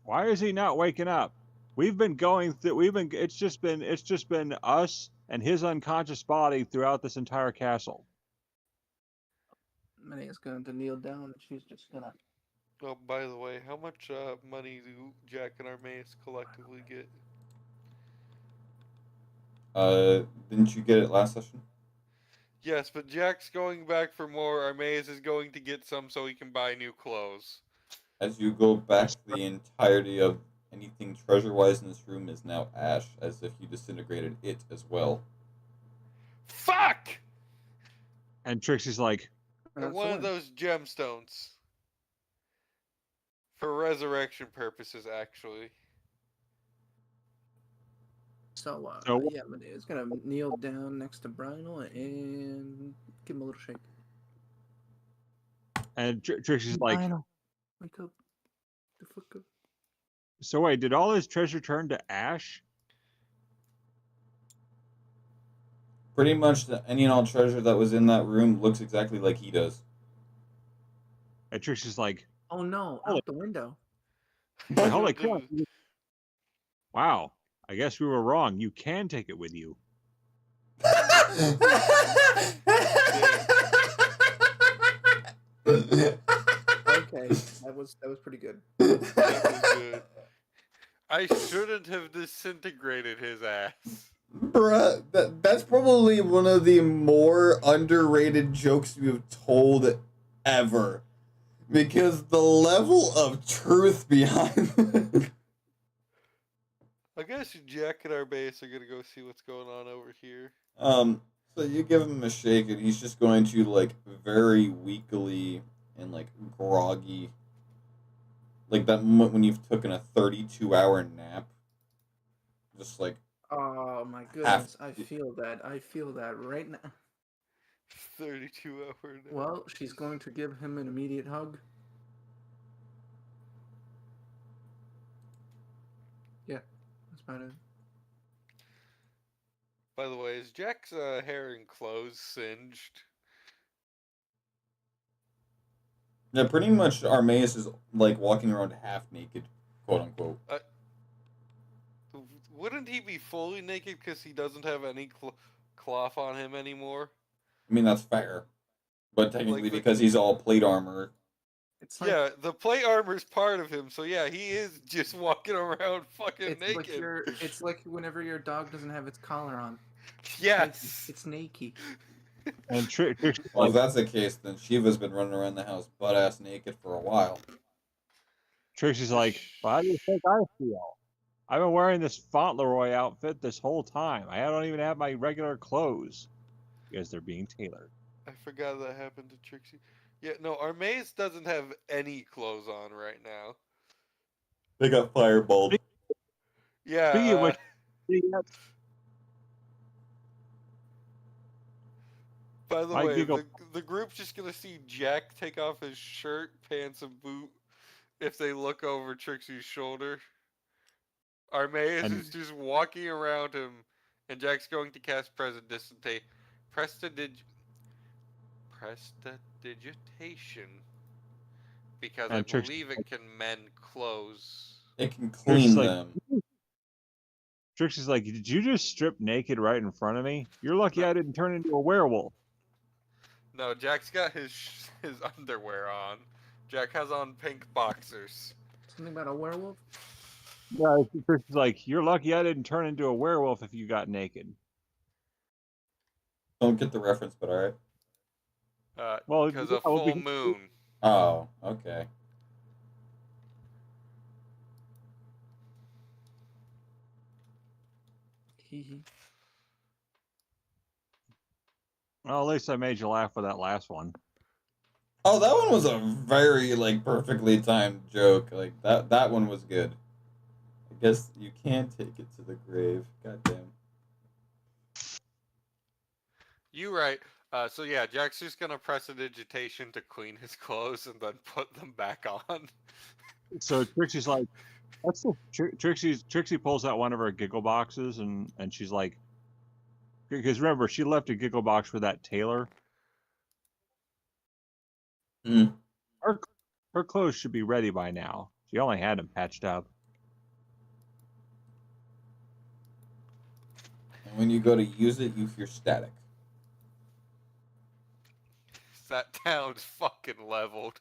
Why is he not waking up? We've been going through. It's just been us and his unconscious body throughout this entire castle. Manea's going to kneel down and she's just gonna. Oh, by the way, how much money do Jack and Armaeus collectively get? Didn't you get it last session? Yes, but Jack's going back for more. Armaeus is going to get some so he can buy new clothes. As you go back, the entirety of anything treasure-wise in this room is now ash, as if you disintegrated it as well. Fuck! And Trixie's like, And one of those gemstones. For resurrection purposes, actually. So, So- yeah, Manea's gonna kneel down next to Brynell and give him a little shake. and Trixie's like, Brynell, wake up. The fuck up. so wait, did all his treasure turn to ash? Pretty much any and all treasure that was in that room looks exactly like he does. And Trixie's like, Oh no, Holy- out the window. holy crap. Wow, I guess we were wrong. You can take it with you. Okay, that was pretty good. That was good. I shouldn't have disintegrated his ass. Bruh, that's probably one of the more underrated jokes you've told ever. Because the level of truth behind it. I guess Jack and Armaeus are gonna go see what's going on over here. So you give him a shake and he's just going to, like, very weakly and, like, groggy. Like that moment when you've taken a 32-hour nap. Just, like, Oh my goodness, I feel that. I feel that right now. 32-hour nap. Well, she's going to give him an immediate hug. Yeah, that's about it. By the way, is Jack's hair and clothes singed? yeah, pretty much Armaeus is, like, walking around half naked, quote unquote. Wouldn't he be fully naked because he doesn't have any cloth on him anymore? I mean, that's fair. But technically, Like, because he's all plate armor. It's like, Yeah, the plate armor's part of him, so yeah, he is just walking around fucking it's naked. like it's like whenever your dog doesn't have its collar on. Yes. It's naked. And Trixie's Well, like, if that's the case, then Shiva's been running around the house butt-ass naked for a while. Trixie's like, well, how do you think I feel? I've been wearing this Fauntleroy outfit this whole time. I don't even have my regular clothes because they're being tailored. I forgot that happened to Trixie. Yeah, no, our maze doesn't have any clothes on right now. They got fireballed. Yeah. Speaking of which, By the my way, giggle. the group's just gonna see Jack take off his shirt, pants, and boot if they look over Trixie's shoulder. Our maze And- is just walking around him, and Jack's going to cast Prestidigitation, because I And Trixie- believe it can mend clothes. It can Trixie's clean like, them. Trixie's like, did you just strip naked right in front of me? You're lucky No. I didn't turn into a werewolf. No, Jack's got his underwear on. Jack has on pink boxers. Something about a werewolf? Yeah, Trixie's like, you're lucky I didn't turn into a werewolf if you got naked. Don't get the reference, but alright. Well, Because a oh, full moon. Oh, okay. Well, at least I made you laugh with that last one. Oh, that one was a very, like, perfectly timed joke. Like, that one was good. I guess you can take it to the grave. Goddamn. You right. So yeah, Jack's just gonna prestidigitation to clean his clothes and then put them back on. So Trixie's like, what's the Trixie pulls out one of her giggle boxes and she's like, because remember she left a giggle box for that tailor. Mm. Her clothes should be ready by now. She only had them patched up. And when you go to use it, you hear static. That town's fucking leveled.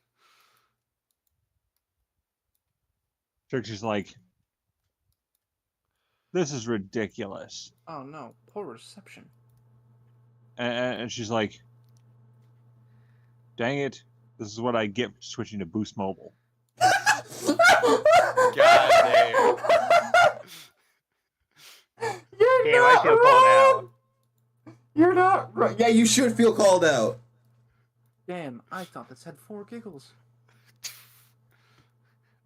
Trixie's like, this is ridiculous. Oh no, poor reception. And she's like, dang it, this is what I get for switching to Boost Mobile. God damn. Damn, I feel called out. You're not right. Yeah, you should feel called out. Damn, I thought this had 4 giggles.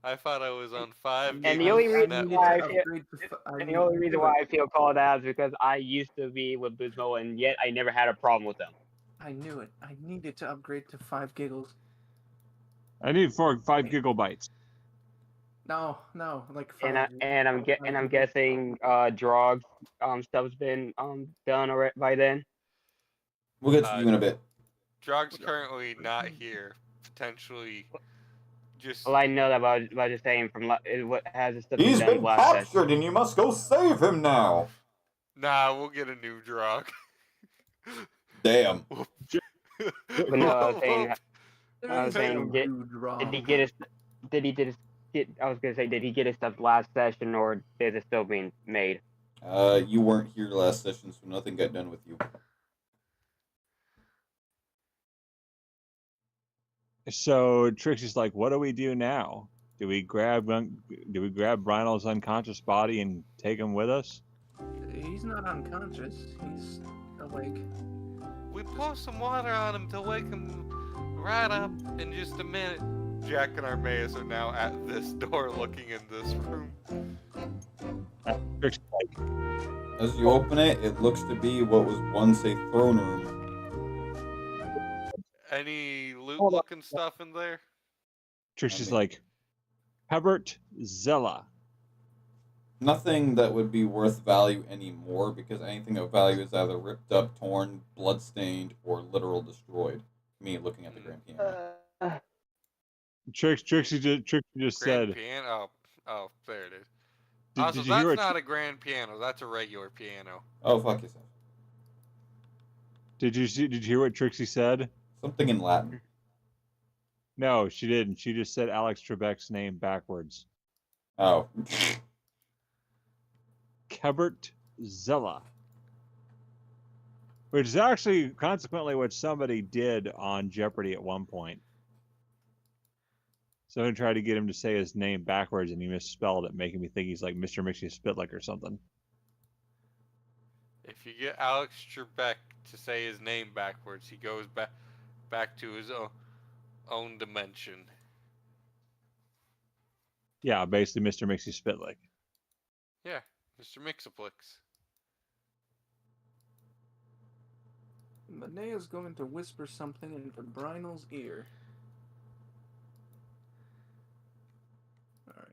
I thought I was on 5 And the giggles only reason network. why I feel, Upgrade to and the only reason why I feel called out is because I used to be with Boozmo, and yet I never had a problem with them. I knew it. I needed to upgrade to 5 giggles. I need 5 gigabytes. No, like 5. And I'm guessing Drog's stuff's been done already by then. We'll get to you in a bit. Drog's currently not here. Potentially just... Well, I know that about just saying from what has this stuff been He's done been last session. captured, and you must go save him now. Nah, we'll get a new Drog. Damn. But no, I was saying, did he get his? I was gonna say, did he get his stuff last session, or is it still being made? You weren't here last session, so nothing got done with you. So Trixie's like, what do we do now? Do we grab Brynell's unconscious body and take him with us? He's not unconscious. He's awake. We pour some water on him to wake him right up in just a minute. Jack and Armaeus are now at this door looking in this room. Trixie's like, As you open it, it looks to be what was once a throne room. Any loot-looking stuff in there? Trixie's like, Hebert Zella. Nothing that would be worth value anymore, because anything of value is either ripped up, torn, bloodstained, or literal destroyed. Me looking at the grand piano. Trixie just Grand said. piano? Oh, there it is. Did Also, you hear that's what? not a grand piano. That's a regular piano. Oh, fuck yourself. Did you hear what Trixie said? Something in Latin. No, she didn't. She just said Alex Trebek's name backwards. Oh. Hebert Zella. Which is actually consequently what somebody did on Jeopardy at one point. Someone tried to get him to say his name backwards and he misspelled it, making me think he's like Mr. Mixie Spitlick or something. If you get Alex Trebek to say his name backwards. He goes back to his own dimension. Yeah, basically Mr. Mixie Spitlick. Yeah, Mr. Mixaplix. Linnea's going to whisper something into Brynell's ear. Alright.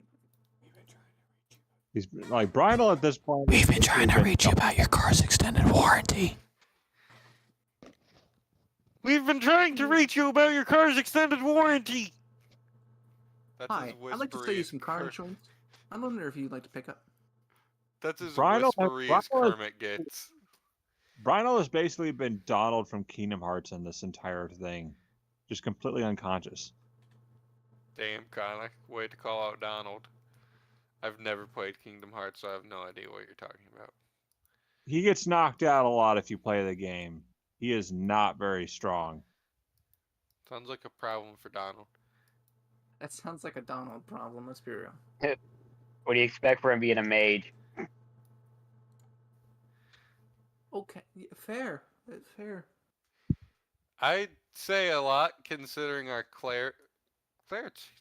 He's like, Brynell at this point. We've been trying to reach you about your car's extended warranty. We've been trying to reach you about your car's extended warranty. That's Hi, I'd like to sell you some car insurance. I wonder if you'd like to pick up. That's as Brynell- whispery as Brynell- Kermit gets. Brynell has basically been Donald from Kingdom Hearts in this entire thing. Just completely unconscious. Damn, Connor. Way to call out Donald. I've never played Kingdom Hearts, so I have no idea what you're talking about. He gets knocked out a lot if you play the game. He is not very strong. Sounds like a problem for Donald. That sounds like a Donald problem, let's be real. What do you expect for him being a mage? Okay, yeah, fair. That's fair. I'd say a lot considering our Claire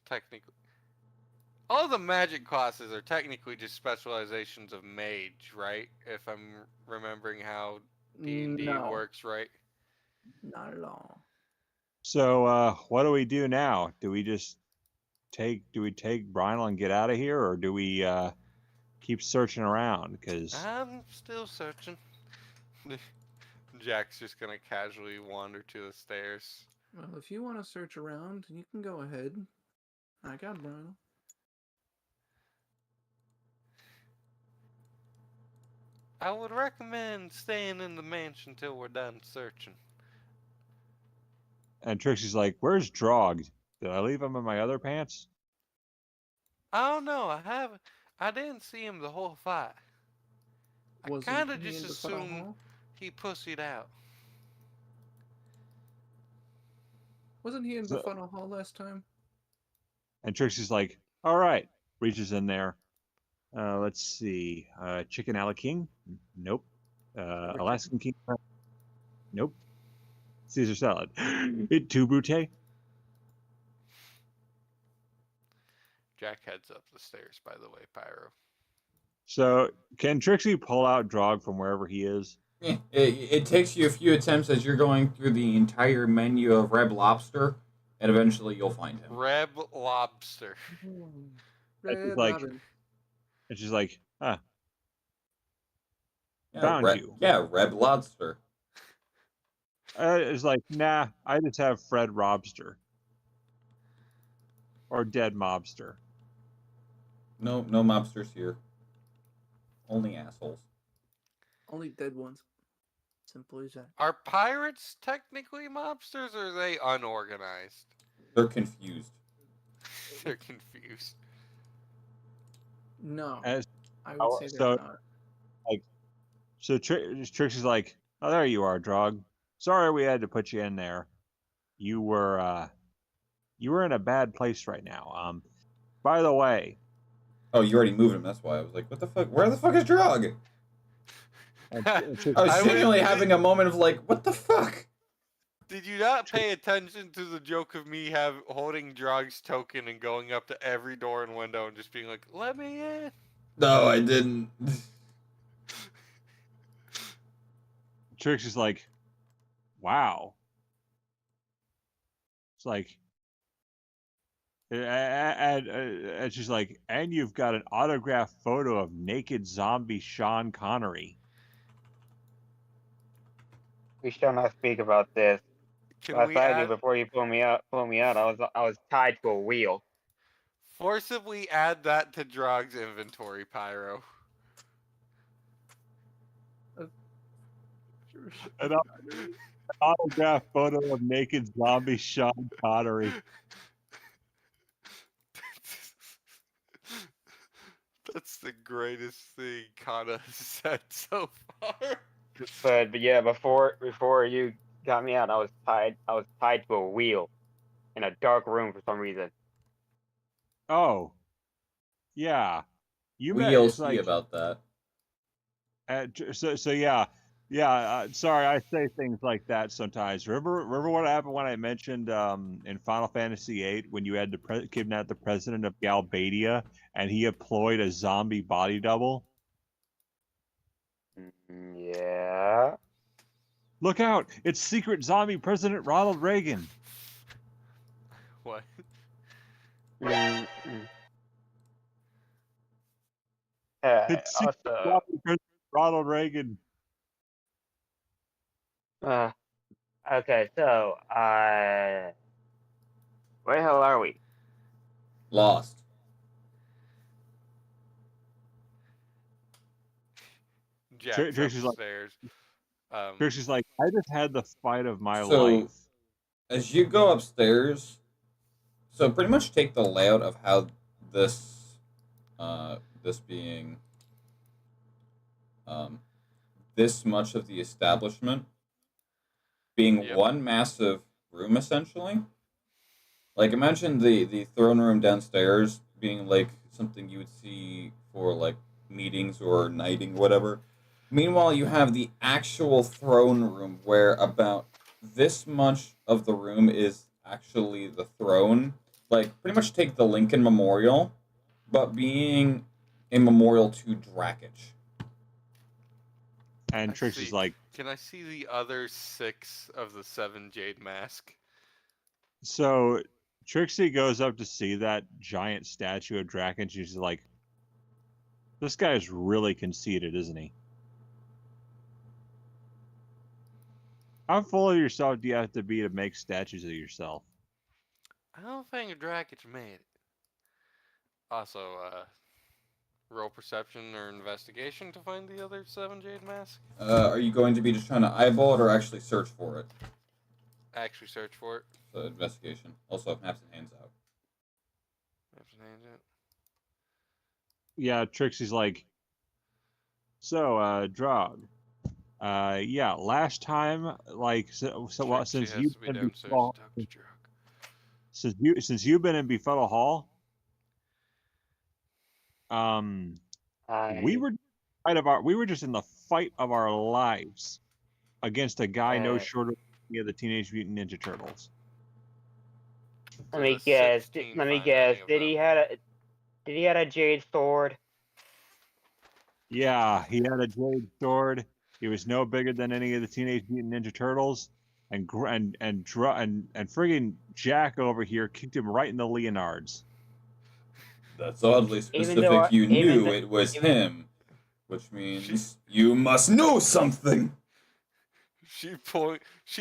technically. All the magic classes are technically just specializations of mage, right? If I'm remembering how D&D No, works, right? not at all. So what do we do now? Do we take Brynell and get out of here, or do we keep searching around? Because I'm still searching. Jack's just gonna casually wander to the stairs. Well, if you want to search around, you can go ahead. I got Brynell. I would recommend staying in the mansion till we're done searching. and Trixie's like, "Where's Drog? Did I leave him in my other pants?" I don't know. I didn't see him the whole fight. I Wasn't kind of he in just the funnel assumed hall? he pussied out. Wasn't he in the So- funnel hall last time? And Trixie's like, "All right," reaches in there. Let's see. Chicken a la king? Nope. Alaskan king? Nope. Caesar salad. It two brute? Jack heads up the stairs, by the way, Pyro. So can Trixie pull out Drog from wherever he is? It takes you a few attempts as you're going through the entire menu of Reb Lobster, and eventually you'll find him. Reb Lobster. Red like- Robin. And she's like, Yeah, found you. Yeah, Reb Lobster. It's like, nah, I just have Fred Robster. Or Dead Mobster. No mobsters here. Only assholes. Only dead ones. Simple as that. Are pirates technically mobsters, or are they unorganized? They're confused. They're confused. No, As- I would say they're so- not. So Trixie's like, "Oh, there you are, Drog. Sorry we had to put you in there. You were in a bad place right now. By the way," Oh, you already moved him. That's why I was like, "What the fuck? Where the fuck is Drog?" and I Trixie- was I genuinely would- having a moment of like, "What the fuck?" Did you not pay attention to the joke of me holding Drog's token and going up to every door and window and just being like, "Let me in"? No, I didn't. Trixie's like, "Wow." It's like, and she's like, "And you've got an autographed photo of naked zombie Sean Connery." We shall not speak about this. Can Last we I knew, add, before you pull me out, I was tied to a wheel. forcibly add that to Drog's inventory, Pyro? An autographed photo of naked zombie Sean Connery. That's the greatest thing Kana has said so far. But yeah, before you got me out, I was tied to a wheel in a dark room for some reason. Oh, yeah. You We'll it's see like, about that. so yeah, Yeah, sorry, I say things like that sometimes. Remember what happened when I mentioned in Final Fantasy VIII when you had to kidnap the president of Galbadia and he employed a zombie body double? Yeah. Look out! It's secret zombie President Ronald Reagan. What? Mm-mm. It's secret Also, zombie President Ronald Reagan. okay, so, where the hell are we? Lost. Jack's Trixie's like, upstairs. Trixie's like, I just had the fight of my So, life. as you go upstairs, so pretty much take the layout of how this, this being, this much of the establishment being Yep. one massive room, essentially. Like, imagine the throne room downstairs being like something you would see for like meetings or knighting, whatever. Meanwhile, you have the actual throne room where about this much of the room is actually the throne. Like, pretty much take the Lincoln Memorial, but being a memorial to Drakich. And I Trixie's see. like, Can I see the other 6 of the 7 Jade Mask? so Trixie goes up to see that giant statue of Draken. She's like, this guy is really conceited, isn't he? How full of yourself do you have to be to make statues of yourself? I don't think Drakich made it. Also, roll perception or investigation to find the other 7 Jade Mask. Are you going to be just trying to eyeball it or actually search for it? Actually search for it. So, investigation. Also, maps and hands out. Yeah, Trixie's like, so, Drog. Yeah, last time, like, well, Trixie since has you've to be been downstairs Befuddle, to talk to Drog. since you've been in Befuddle Hall, we were just in the fight of our lives against a guy no shorter than any of the Teenage Mutant Ninja Turtles. Let me guess. Did he had a jade sword? Yeah, he had a jade sword. He was no bigger than any of the Teenage Mutant Ninja Turtles, and friggin' Jack over here kicked him right in the Leonards. That's oddly specific. You knew it was him, which means you must know something. She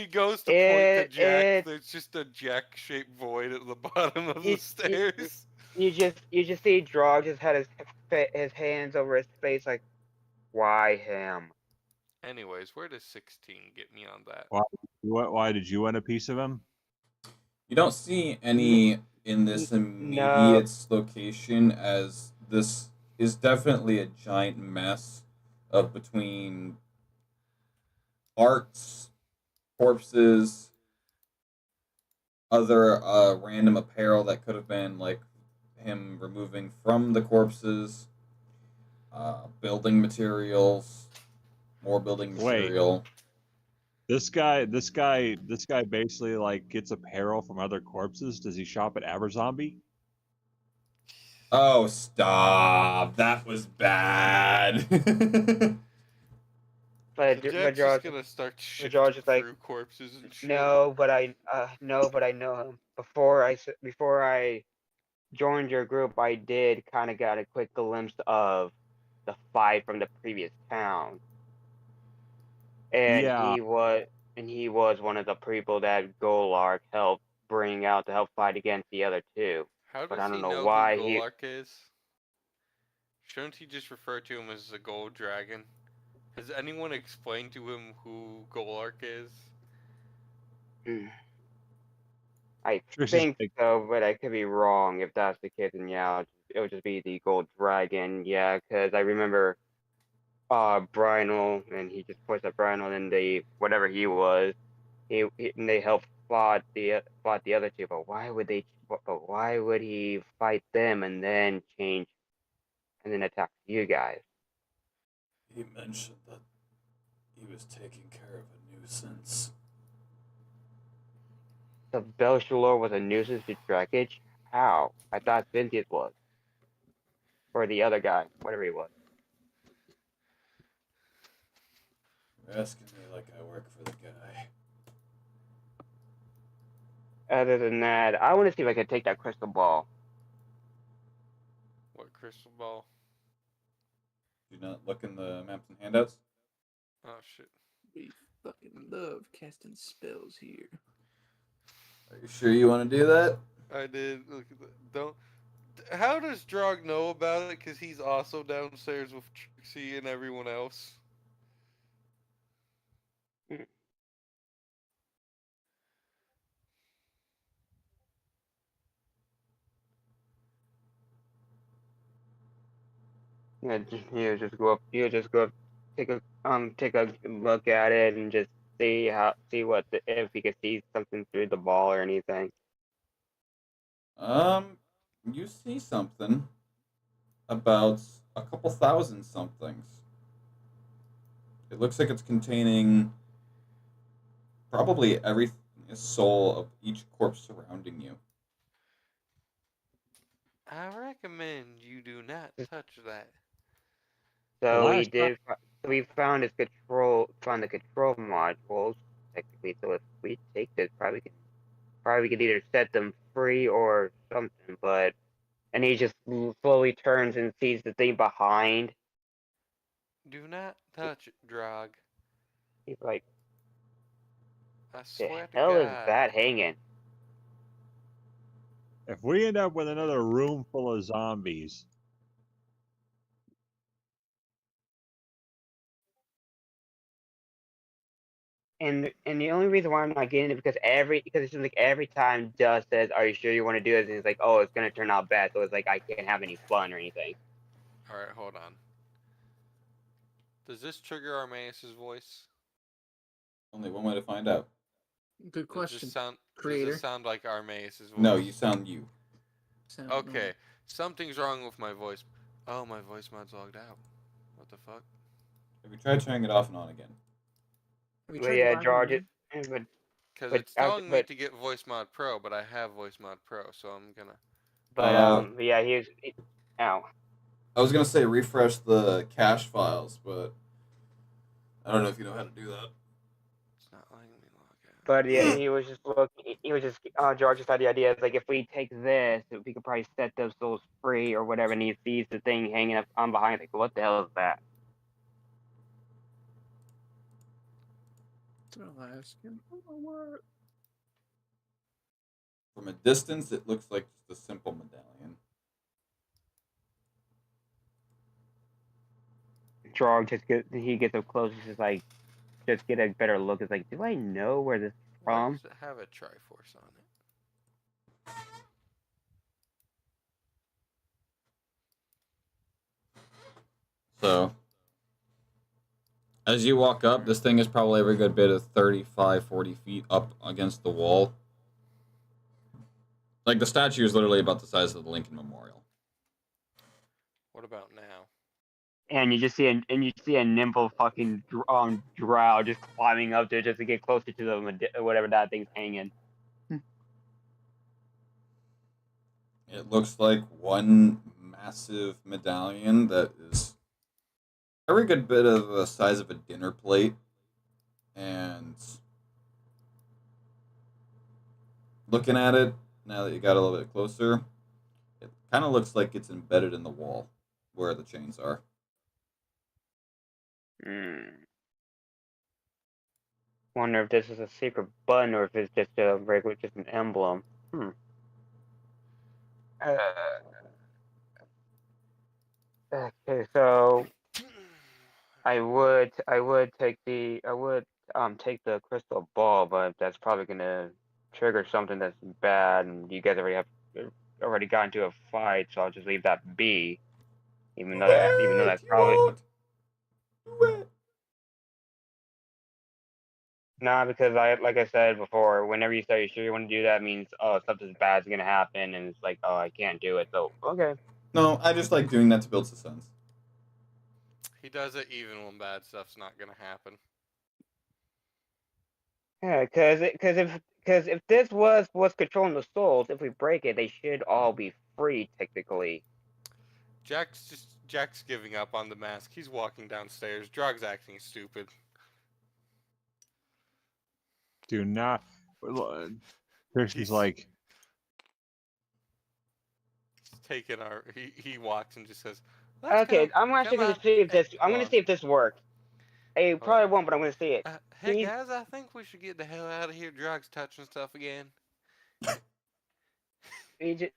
goes to point to Jack. There's just a Jack-shaped void at the bottom of the stairs. You just see Drog just had his hands over his face like, why him? Anyways, where does 16 get me on that? Why did you want a piece of him? You don't see any in this immediate location, as this is definitely a giant mess of between arts, corpses, other random apparel that could have been like him removing from the corpses, building materials, more building material. Wait. This guy basically like gets apparel from other corpses. Does he shop at Aberzombie? Oh, stop! That was bad. But Jack's just gonna start shifting like, through corpses and shit. no, but I know him. Before I joined your group, I did kind of got a quick glimpse of the fight from the previous town, and Yeah. he was one of the people that Golark helped bring out to help fight against the other two. How but does I don't he know know why who Golark is? Shouldn't he just refer to him as the Gold Dragon? Has anyone explained to him who Golark is? I think so, but I could be wrong. If that's the case, then yeah, it would just be the Gold Dragon. Yeah, because I remember Brynell, and he just points at Brynell, and whatever he was, and they helped fought the other two. But why would he fight them and then change and then attack you guys? He mentioned he was taking care of a nuisance. The Belshalor was a nuisance to Drakkage? How? I thought Cynthia's was. Or the other guy, whatever he was. You're asking me like I work for the guy. Other than that, I want to see if I can take that crystal ball. What crystal ball? Do not look in the maps and handouts. Oh shit. We fucking love casting spells here. Are you sure you want to do that? I did. Look at that. Don't. How does Drog know about it? Because he's also downstairs with Trixie and everyone else. Yeah, you just go up. You just go up, take a look at it, and just see if you can see something through the ball or anything. You see something about a couple thousand somethings. It looks like it's containing probably every soul of each corpse surrounding you. I recommend you do not touch that. So Last we found the control modules technically. So if we take this, probably we could either set them free or something. And he just slowly turns and sees the thing behind. Do not touch it, Drog. He's like, I "The swear to hell is God. that hanging?" If we end up with another room full of zombies, And the only reason why I'm not getting it because it seems like every time Dust says, "Are you sure you want to do this?" and he's like, "Oh, it's gonna turn out bad," so it's like I can't have any fun or anything. Alright, hold on. Does this trigger Armaeus' voice? Only one way to find out. Good question. Does Creator. this sound like Armaeus' voice? No, you sound you. Sound Okay, something's wrong with my voice. Oh, my voice mod's logged out. What the fuck? Have you tried turning it off and on again? Have you But tried yeah, logging George, in? Because But it's telling me but- to get Voice Mod Pro, but I have Voice Mod Pro, so I'm gonna. but yeah, ow. I was gonna say refresh the cache files, but I don't know if you know how to do that. It's not letting me log out. But yeah, he was just looking. He was just George just had the idea. It's like if we take this, we could probably set those souls free or whatever. And he sees the thing hanging up on behind. Like, what the hell is that? I'll ask him. From a distance, it looks like just a simple medallion. George he gets up close. He's just like, just get a better look. It's like, do I know where this is Why from? does it have a Triforce on it? So, as you walk up, this thing is probably every good bit of 35, 40 feet up against the wall. Like, the statue is literally about the size of the Lincoln Memorial. What about now? And you just see a nimble fucking drow just climbing up there just to get closer to the whatever that thing's hanging. It looks like one massive medallion that is every good bit of the size of a dinner plate, and looking at it now that you got a little bit closer, it kind of looks like it's embedded in the wall where the chains are. Wonder if this is a secret button or if it's just a regular, just an emblem. Okay, so I would take the crystal ball, but that's probably gonna trigger something that's bad, and you guys already got into a fight, so I'll just leave that be. Even though that's probably nah, because like I said before, whenever you say you're sure you want to do that, means something bad's gonna happen, and it's like I can't do it. So okay. No, I just like doing that to build suspense. He does it even when bad stuff's not gonna happen. Yeah, because if this was what's controlling the souls, if we break it, they should all be free technically. Jack's giving up on the mask. He's walking downstairs. Drog's acting stupid. Do not. Christian's He's like, taking our. He walks and just says, "Let's Okay, go. I'm actually Come gonna on. see if Hey, this. I'm hold gonna on. see if this works. It Hold on. probably won't, but I'm gonna see it. Hey He- guys, I think we should get the hell out of here. Drog's touching stuff again." You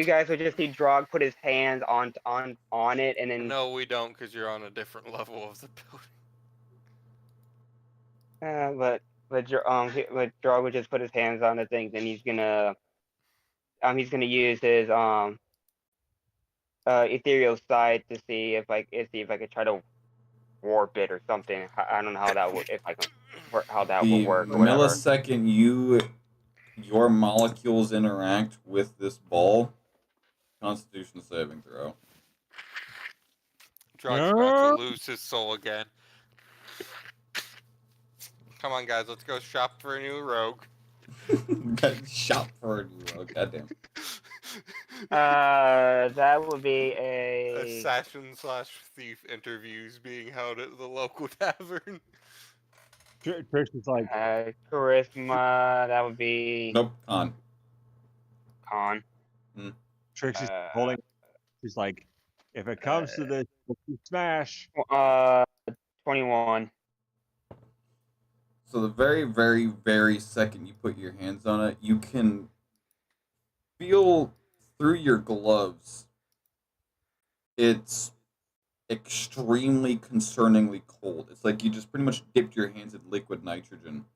guys would just see Drog put his hands on it, and then No, we don't, because you're on a different level of the building. but Drog would just put his hands on the things, and he's gonna use his ethereal side to see if I could try to warp it or something. I don't know how that would if I can how that would The work or whatever. millisecond your molecules interact with this ball, Constitution saving throw. Drog's about to lose his soul again. Come on, guys, let's go shop for a new rogue. Shop for a new rogue, goddamn. That would be Assassin/thief interviews being held at the local tavern. Christian's like, charisma. That would be Nope, con. Trixie's holding. She's like, if it comes to this, you smash. 21. So the very, very, very second you put your hands on it, you can feel through your gloves. It's extremely concerningly cold. It's like you just pretty much dipped your hands in liquid nitrogen.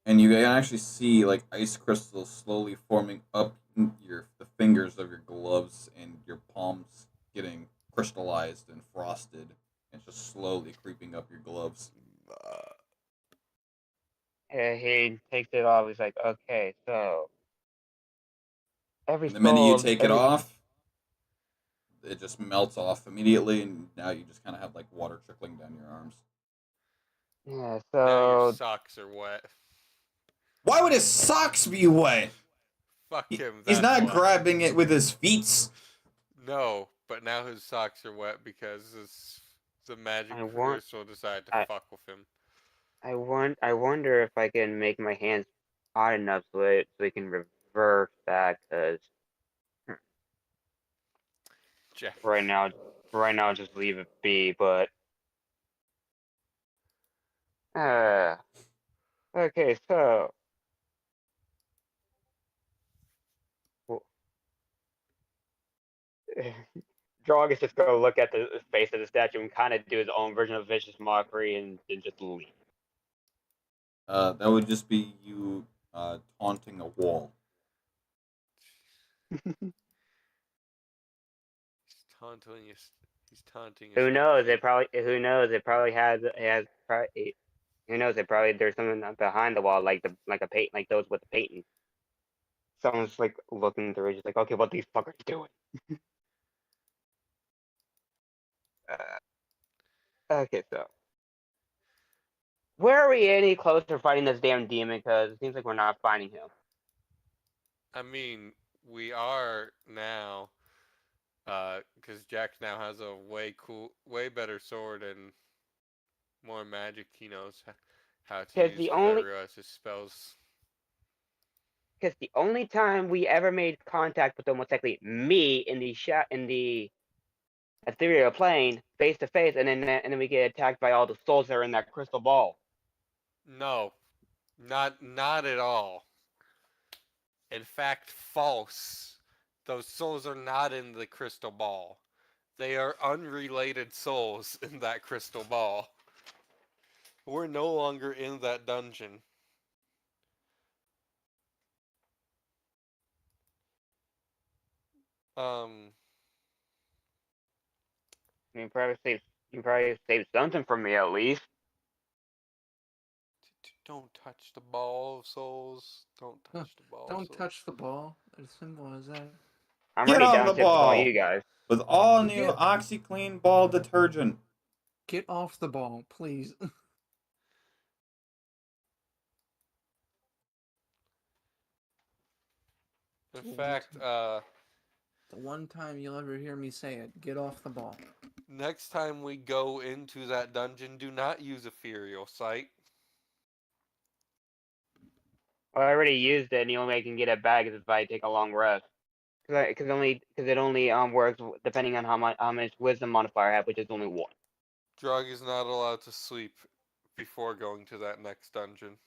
And you can actually see like ice crystals slowly forming up the fingers of your gloves, and your palms getting crystallized and frosted. And it's just slowly creeping up your gloves. He takes it off. He's like, okay, so And the minute you take it off, it just melts off immediately, and now you just kind of have like water trickling down your arms. Yeah, Now your so socks are wet. Why would his socks be wet? Fuck him. He's that's not why. grabbing it with his feet. No, but now his socks are wet because the magic crystal decided to fuck with him. I wonder if I can make my hands hot enough so we can reverse that, because Jack. right now just leave it be. But okay, so Drog is just gonna look at the face of the statue and kind of do his own version of vicious mockery and just leave. That would just be you taunting a wall. He's taunting us. He's taunting us. Who knows? It probably has who knows? It probably there's something behind the wall, like a paint, like those with the painting. Someone's like looking through it, just like, okay, what these fuckers doing? Okay, so where are we any closer fighting this damn demon? Because it seems like we're not finding him. I mean, we are now, because Jack now has a way better sword and more magic. He knows how to use his spells. Because the only time we ever made contact with them was actually me in the ethereal plane, face to face, and then we get attacked by all the souls that are in that crystal ball. No, not at all. In fact, false. Those souls are not in the crystal ball. They are unrelated souls in that crystal ball. We're no longer in that dungeon. You probably save something from me at least. Don't touch the ball of souls. Don't touch the ball. Don't touch the ball. As simple as that. I'm Get already on the downstairs with all ball. you guys. With all new OxyClean ball detergent. Get off the ball, please. In fact, The one time you'll ever hear me say it, get off the ball. next time we go into that dungeon, do not use ethereal sight. Well, I already used it, and the only way I can get it back is if I take a long rest. Because it only works depending on how much wisdom modifier I have, which is only 1. Drug is not allowed to sleep before going to that next dungeon.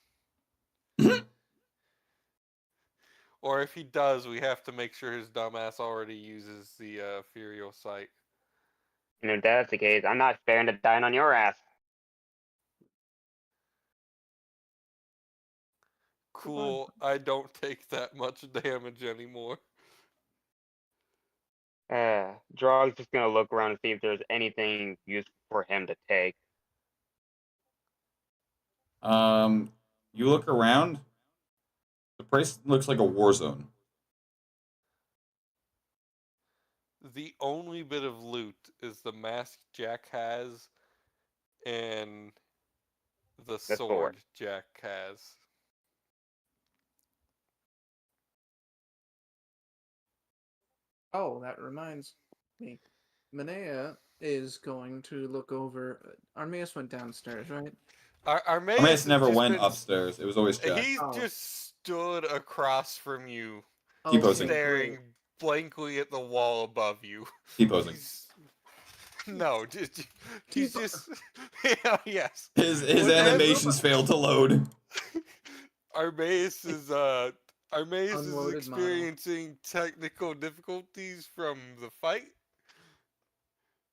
Or if he does, we have to make sure his dumbass already uses the ethereal sight. And if that's the case, I'm not sparing to dying on your ass. Cool, I don't take that much damage anymore. Drog's just gonna look around and see if there's anything useful for him to take. You look around. The place looks like a war zone. The only bit of loot is the mask Jack has and the sword Jack has. Oh, that reminds me. Manea is going to look over. Armeus went downstairs, right? Armeus never went upstairs. It was always Jack. He's just stood across from you, T-posing. staring blankly at the wall above you. T-posing. No, he's just yes. His animations failed to load. Armeus is experiencing technical difficulties from the fight.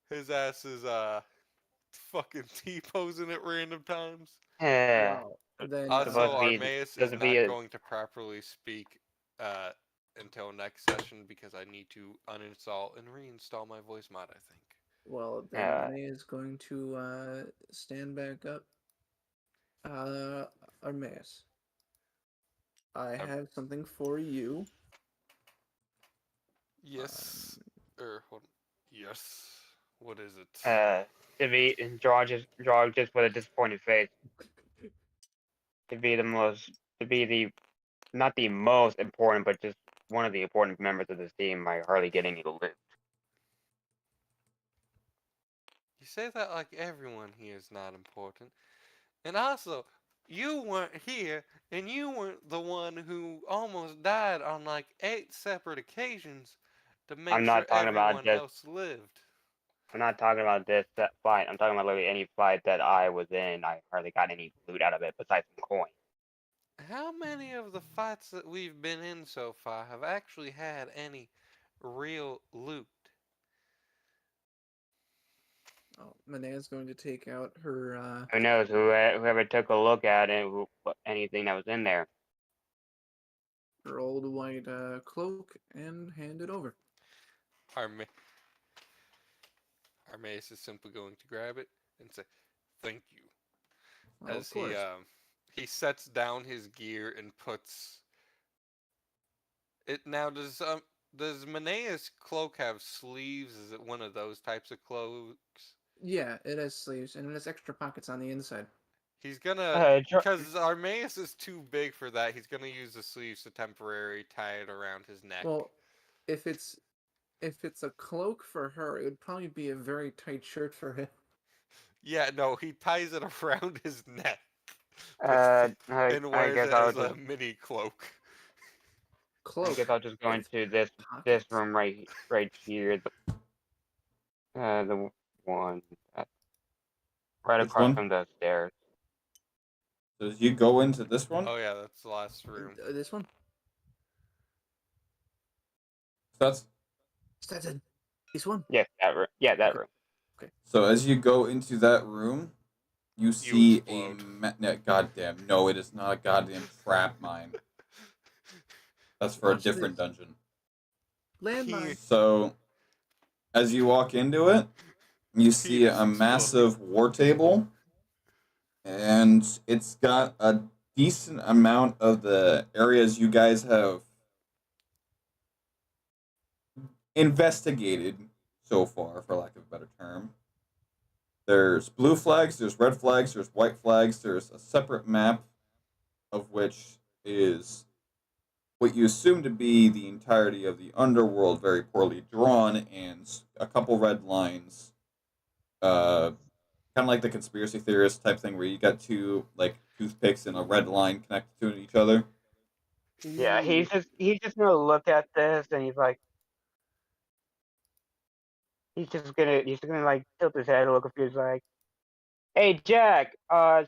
His ass is fucking T-posing at random times. Wow. Then, Also, Armeus is not going to properly speak until next session because I need to uninstall and reinstall my voice mod, I think. Well, then Manea is going to stand back up. Armeus, I have something for you. Yes. Hold on. Not What is it? To be draw just with a disappointed face. To be not the most important, but just one of the important members of this team by hardly getting any lift. You say that like everyone here is not important. And also, you weren't here, and you weren't the one who almost died on like 8 separate occasions to make sure everyone else lived. I'm not talking about this fight. I'm talking about literally any fight that I was in. I hardly got any loot out of it besides some coin. How many of the fights that we've been in so far have actually had any real loot? Oh, Manea's going to take out her. Who knows? Whoever took a look at it, anything that was in there. Her old white cloak and hand it over. Armeus is simply going to grab it and say, "Thank you." Well, as he sets down his gear and puts it. Now, does Manea's cloak have sleeves? Is it one of those types of cloaks? Yeah, it has sleeves and it has extra pockets on the inside. He's gonna, because Armeus is too big for that. He's gonna use the sleeves to temporarily tie it around his neck. Well, if it's a cloak for her, it would probably be a very tight shirt for him. Yeah, no, he ties it around his neck. And wears it as a mini cloak. I guess I'll just go into this room right here. The one right across from the stairs. So did you go into this one? Oh yeah, that's the last room. This one? That's it. This one? Yes, that room. Yeah, that room. Okay. So as you go into that room, you see goddamn, no, it is not a goddamn trap mine. That's for a different dungeon. Landmine. So, as you walk into it, you see a massive war table, and it's got a decent amount of the areas you guys have investigated so far, for lack of a better term. There's blue flags, there's red flags, there's white flags, there's a separate map of which is what you assume to be the entirety of the underworld, very poorly drawn, and a couple red lines. Kind of like the conspiracy theorist type thing, where you got two like toothpicks and a red line connected to each other. Yeah, Ooh. he's just gonna look at this and he's just gonna like tilt his head a little confused, like, "Hey Jack,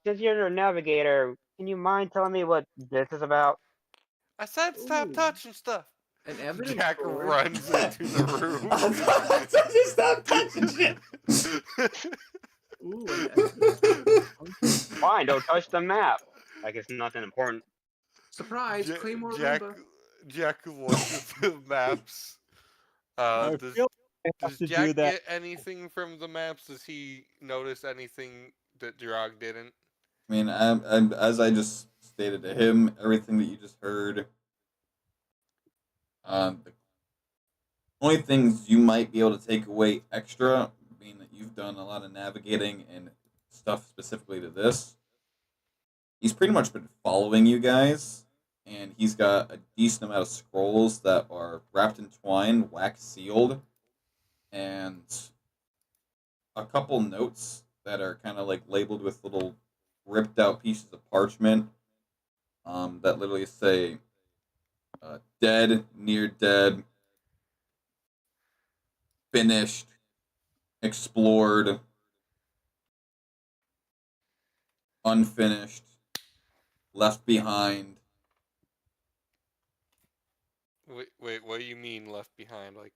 since you're a navigator, can you mind telling me what this is about?" I said stop Ooh. touching stuff. An evidence Jack board. runs into the room. I told you stop touching shit. Ooh, an evidence board. Okay. Fine, don't touch the map. Like it's nothing important. Surprise, Claymore Jack Roomba. looks at the maps. I Does feel like I have does to do Jack that. get anything from the maps? Does he notice anything that Jirog didn't? I mean, as I just stated to him, everything that you just heard. The only things you might be able to take away extra, being that you've done a lot of navigating and stuff specifically to this, he's pretty much been following you guys, and he's got a decent amount of scrolls that are wrapped in twine, wax sealed, and a couple notes that are kind of like labeled with little ripped out pieces of parchment that literally say dead, near dead, finished, explored, unfinished, left behind. Wait, what do you mean left behind? Like,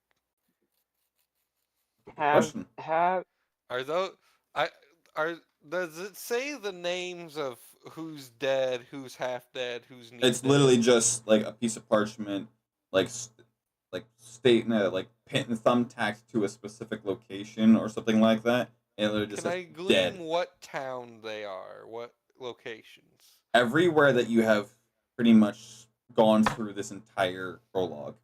Have Question. have are those I are does it say the names of who's dead, who's half dead, who's near It's dead? literally just like a piece of parchment, like stating like pin thumbtacked to a specific location or something like that. And it literally just Can says I glean dead. what town they are? What locations? Everywhere that you have pretty much gone through this entire prologue.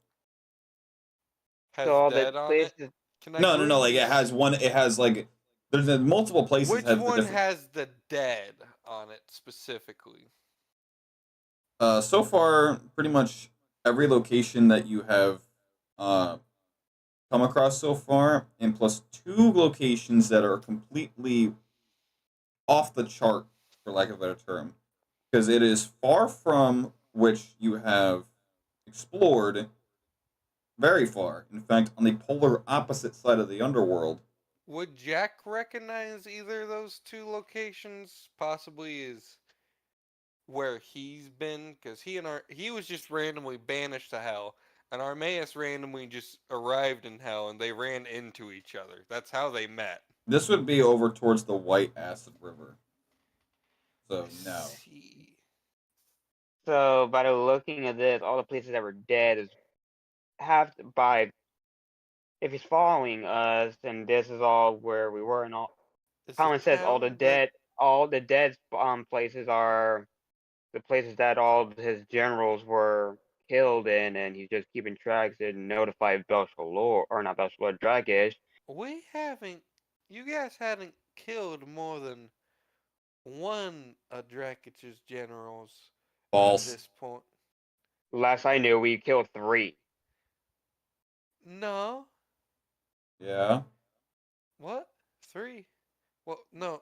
Has so all the dead on it? places. Can I No, no, no. glean Like it has one. It has like there's multiple places which have the one different. has the dead on it specifically? So far, pretty much every location that you have uh, come across so far, and plus two locations that are completely off the chart, for lack of a better term, because it is far from which you have explored, very far. In fact, on the polar opposite side of the underworld. Would Jack recognize either of those two locations? Possibly is where he's been, because he was just randomly banished to hell, and Armaeus randomly just arrived in hell, and they ran into each other. That's how they met. This would be over towards the White Acid River. So no. See. So by the looking at this, all the places that were dead is have to, by if he's following us, and this is all where we were, and all Is the common says town that all the dead places are the places that all of his generals were killed in, and he's just keeping tracks and notified Belshalor, or not Belshalor, Dragish. we haven't, you guys hadn't killed more than one of Drakich's generals at False. this point. Last I knew, we killed 3. No. Yeah. What? 3? Well, no.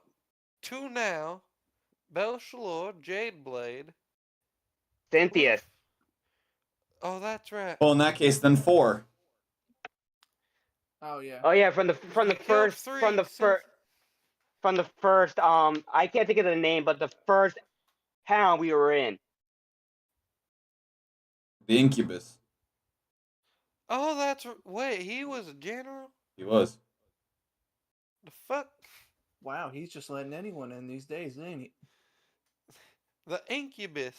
2 now. Belshalor, Jadeblade. Cynthia. Oh, that's right. Well, in that case, then 4. Oh yeah. Oh yeah, from the We killed first 3 from the since first from the first I can't think of the name, but the first town we were in. The Incubus. Oh, that's wait, he was a general? He was. The fuck? Wow, he's just letting anyone in these days, ain't he? The Incubus.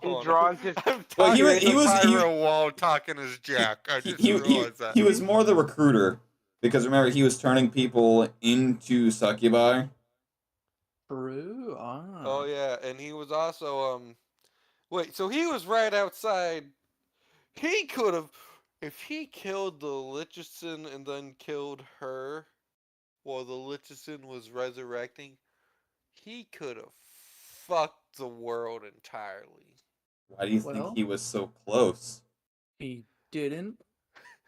And Hold on. Drog just I'm Well, talking he to was Pyro while talking as Jack. I he, just he, he, realized that. he was more the recruiter because remember he was turning people into succubi. True. Oh yeah, and he was also wait, so he was right outside. He could have, if he killed the Lichison and then killed her while the Lichison was resurrecting, he could have fucked the world entirely. Why do you think Well- he was so close? He didn't,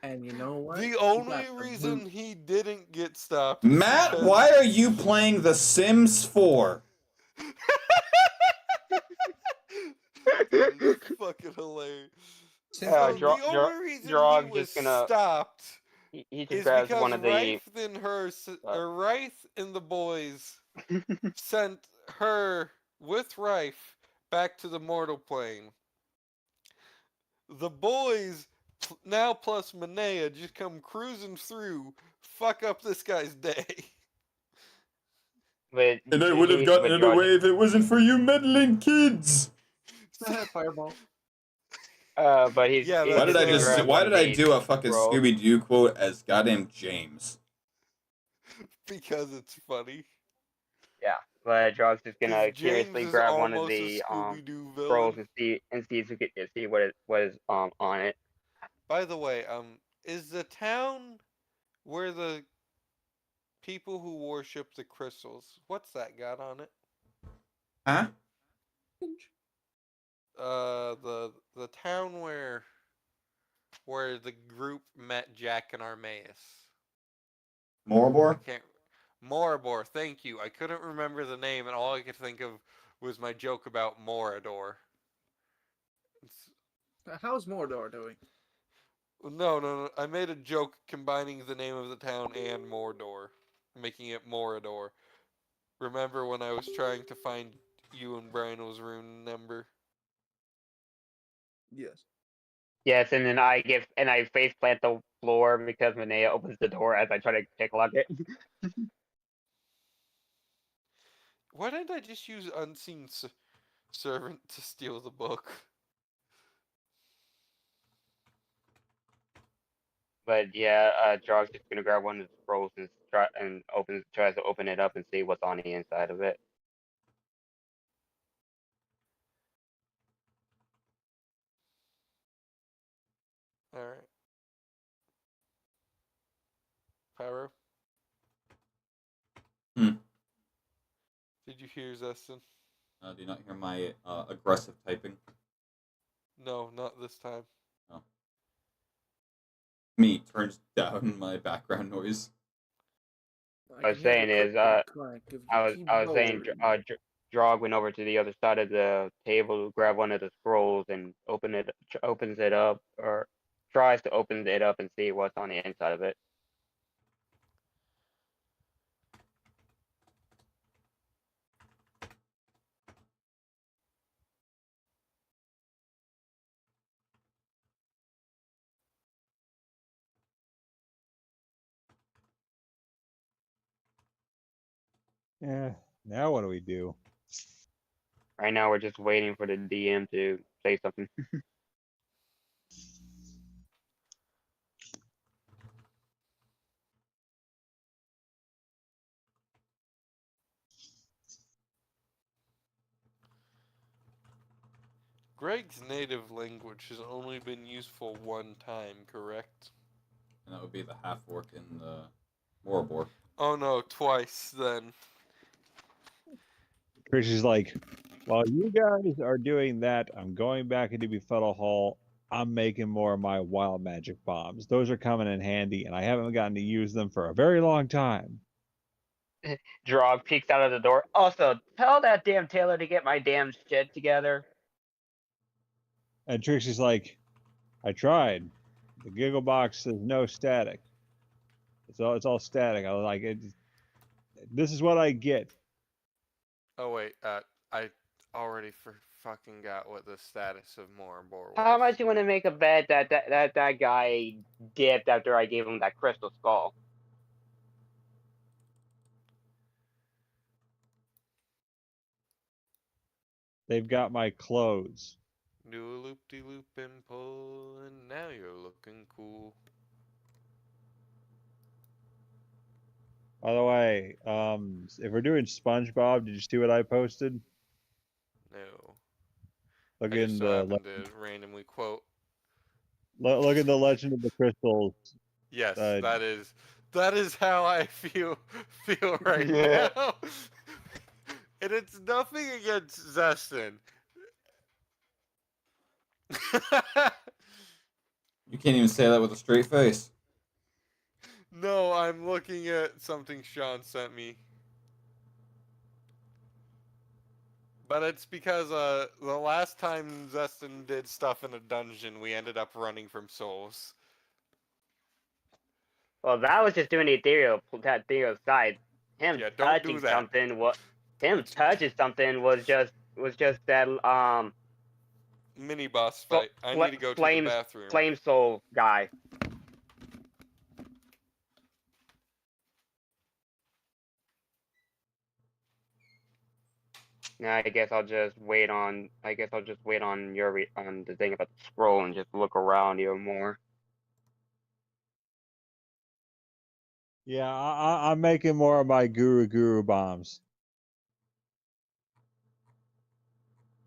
and you know what? The He only got the reason boot. he didn't get stopped is Matt, because... why are you playing The Sims 4? That is fucking hilarious. Simply, The only reason he Drog was just gonna. stopped He just is grabs because one of the. Rife and the boys sent her with Rife back to the mortal plane. The boys, now plus Manea, just come cruising through, fuck up this guy's day. But And I would have gotten it away if it wasn't for you meddling kids. fireball. But he's. Yeah, he's Why did just I gonna just? grab Why one did of I the do a fucking scrolls. Scooby Doo quote as goddamn James? Because it's funny. Yeah, but Drog's just 'Cause gonna James curiously is grab one of almost a the Scooby-Doo scrolls villain. and see if he could see what is on it. By the way, is the town where the people who worship the crystals, what's that got on it? Huh? The town where the group met Jack and Armaeus. Moribor? Moribor, thank you. I couldn't remember the name, and all I could think of was my joke about Morador. How's Mordor doing? No. I made a joke combining the name of the town and Mordor, making it Morador. Remember when I was trying to find you and Brynell's rune number? Yes. Yes, and then I face plant the floor because Manea opens the door as I try to pick lock it. Why didn't I just use Unseen Servant to steal the book? But yeah, Drog's just gonna grab one of the scrolls and tries to open it up and see what's on the inside of it. Alright. Pyro? Hmm. Did you hear Zestin? Do you not hear my aggressive typing? No, not this time. Oh. Me turns down my background noise. I was saying is, I was saying, Drog went over to the other side of the table to grab one of the scrolls and opens it up, or tries to open it up and see what's on the inside of it. Yeah. Now what do we do? Right now, we're just waiting for the DM to say something. Greg's native language has only been useful one time, correct? And that would be the half-orc in the Moribor. Oh no, twice then. Trish is like, while you guys are doing that, I'm going back into Befuddle Hall. I'm making more of my wild magic bombs. Those are coming in handy, and I haven't gotten to use them for a very long time. Drog peeks out of the door. Also, tell that damn tailor to get my damn shit together. And Trixie's like, I tried. The giggle box says no static. It's all static. I was like, this is what I get. Oh wait, I already fucking got what the status of Moribor was. How much you want to make a bet that guy dipped after I gave him that crystal skull? They've got my clothes. Do a loop-de-loop and pull, and now you're looking cool. By the way, if we're doing SpongeBob, did you see what I posted? No. Look I in just so the happened to randomly quote. look at the Legend of the Crystals. Yes, that is how I feel right Yeah. now. And it's nothing against Zestin. You can't even say that with a straight face. No, I'm looking at something Sean sent me. But it's because the last time Zestin did stuff in a dungeon, we ended up running from souls. Well, that was just doing the ethereal side. Him Yeah, don't do touching that. something. Him touching something was just that Mini boss fight. I need to go to the bathroom. flame soul guy. Now I guess I'll just wait on. I guess I'll just wait on on the thing about the scroll and just look around even more. Yeah, I'm making more of my guru bombs.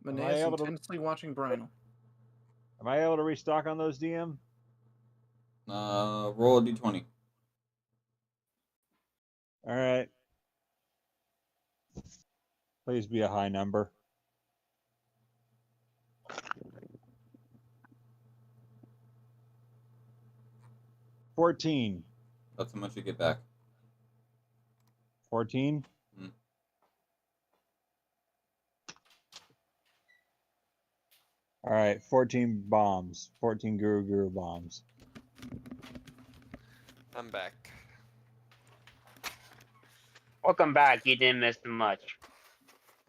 Manea's intensely watching Brynell. Am I able to restock on those, DM? Roll a d20. All right. Please be a high number. $14. That's how much you get back. 14? Mm. All right, 14 bombs. 14 guru bombs. I'm back. Welcome back. You didn't miss much.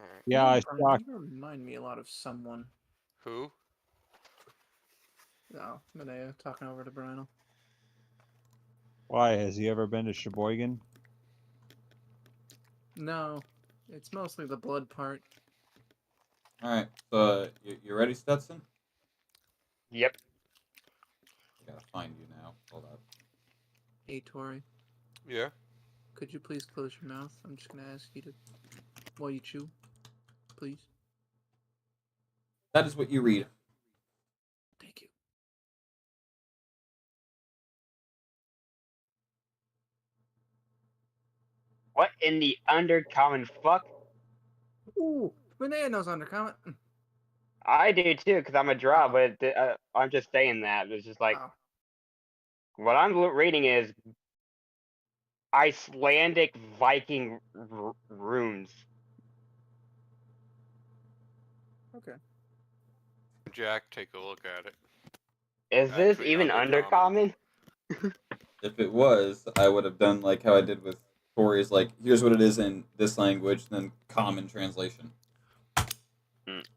All right. Yeah, I stocked. You remind me a lot of someone. Who? Oh, Manea talking over to Brynell. Why, has he ever been to Sheboygan? No, it's mostly the blood part. Alright, so you ready, Stetson? Yep. I gotta find you now. Hold up. Hey, Tori, Yeah. could you please close your mouth? I'm just gonna ask you to, while you chew, please. That is what you read. Thank you. What in the undercommon fuck? Ooh, Manea knows undercomment. I do too, because I'm a draw, Oh. but I'm just saying that. It's just like, Oh. what I'm reading is Icelandic Viking runes. Okay. Jack, take a look at it. Is this Actually, even undercommon? If it was, I would have done like how I did with Tori's, like, here's what it is in this language, then common translation.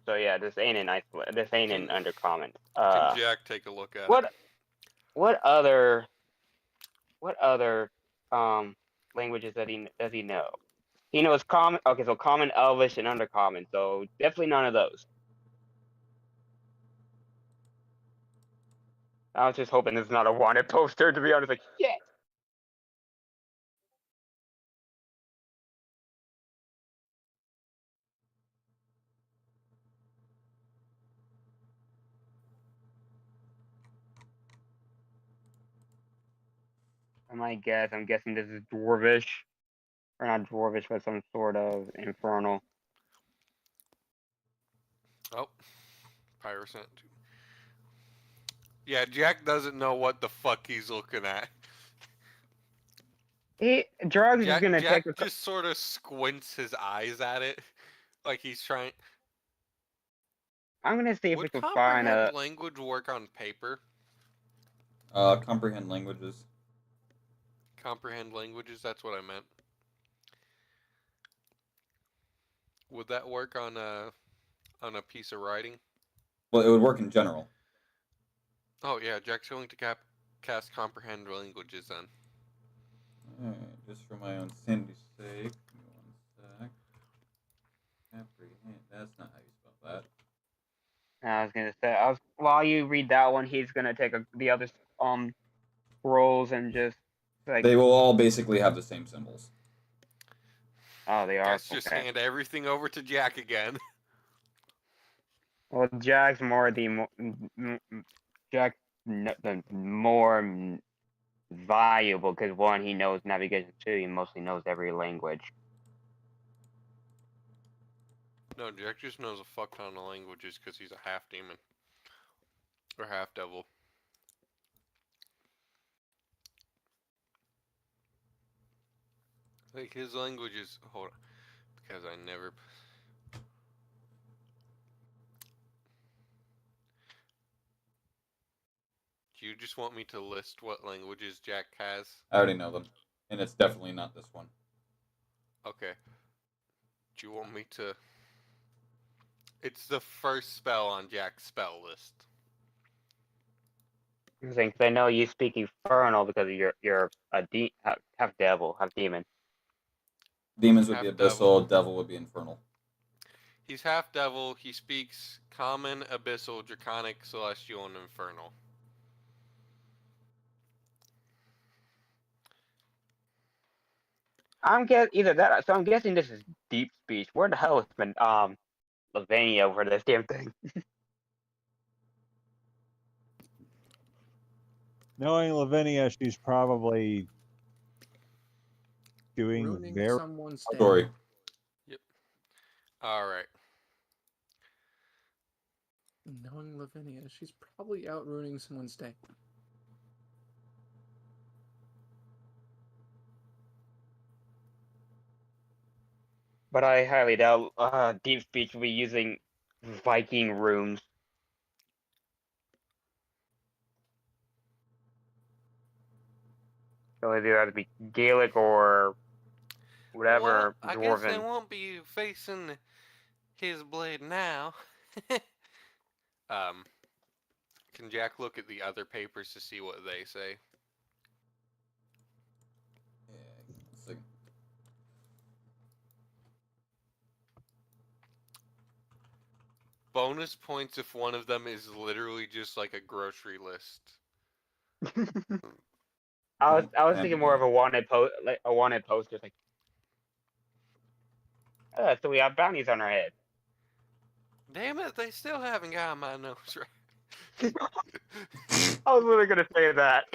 So yeah, this ain't in Iceland. This ain't in undercommon. Can Jack take a look at What it? what other languages does he know? He knows common. Okay, so common, Elvish, and undercommon. So definitely none of those. I was just hoping this is not a wanted poster. To be honest, like yeah. My guess. I'm guessing this is Dwarvish, or not Dwarvish, but some sort of infernal. Oh, Pyrosant. Yeah, Jack doesn't know what the fuck he's looking at. Drugs is gonna Jack take. just sort of squints his eyes at it, like he's trying. I'm gonna see if we Would can find comprehend a. language work on paper? Comprehend languages. Comprehend languages. That's what I meant. Would that work on a piece of writing? Well, it would work in general. Oh yeah, Jack's going to cast comprehend languages then. Alright, just for my own sanity's sake. Give me one sec. Comprehend. That's not how you spell that. I was gonna say, while you read that one, he's gonna take the other scrolls and just like. They will all basically have the same symbols. Oh, they are. Guess just hand everything over to Jack again. Well, Jack's more the more valuable because one, he knows navigation. Two, he mostly knows every language. No, Jack just knows a fuck ton of languages because he's a half demon. Or half devil. Like his language is hold on, because I never. Do you just want me to list what languages Jack has? I already know them, and it's definitely not this one. Okay. Do you want me to? It's the first spell on Jack's spell list. Because I know you speak Infernal because you're a half devil, half demon. Demons would Half be devil. abyssal, devil would be infernal. He's half devil. He speaks common, abyssal, draconic, celestial, and infernal. Either that. So I'm guessing this is deep speech. Where the hell has been Lavania for this damn thing? Knowing Lavinia, she's probably doing Ruining very. someone's day. Story. Yep. All right. Knowing Lavinia, she's probably out ruining someone's day. But I highly doubt deep speech will be using Viking runes. So it'd either have to be Gaelic or whatever Well, I guess they Dwarven. won't be facing his blade now. Can Jack look at the other papers to see what they say? Yeah, let's see. Bonus points if one of them is literally just like a grocery list. I was And thinking more of a wanted post, just like, so we have bounties on our head. Damn it, they still haven't got my nose right. I was literally gonna say that.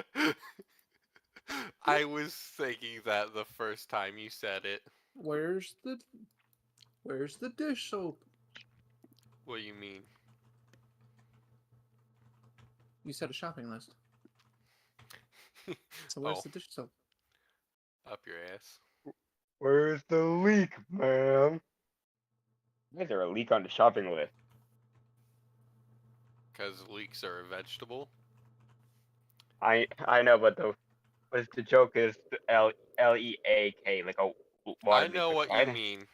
I was thinking that the first time you said it. Where's the dish soap? What do you mean? You said a shopping list. So where's the dish soap? Up your ass. Where's the leak, ma'am? Why is there a leak on the shopping list? Because leeks are a vegetable. I know, but the joke is Leak, like a water I know leak, what right? you mean.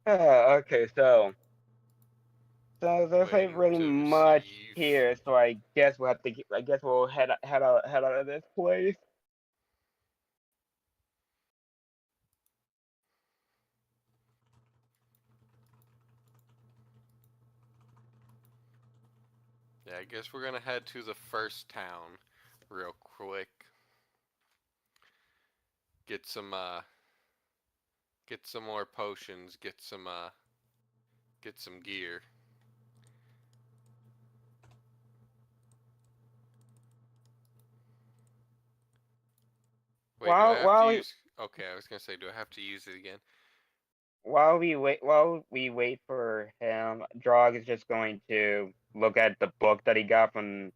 Okay, so there's like Waiting really to much receive. here, so I guess we'll have to. I guess we'll head out of this place. Yeah, I guess we're gonna head to the first town real quick. Get some more potions, get some gear. Wait, do I have to use... Okay, I was gonna say, do I have to use it again? While we wait for him, Drog is just going to look at the book that he got from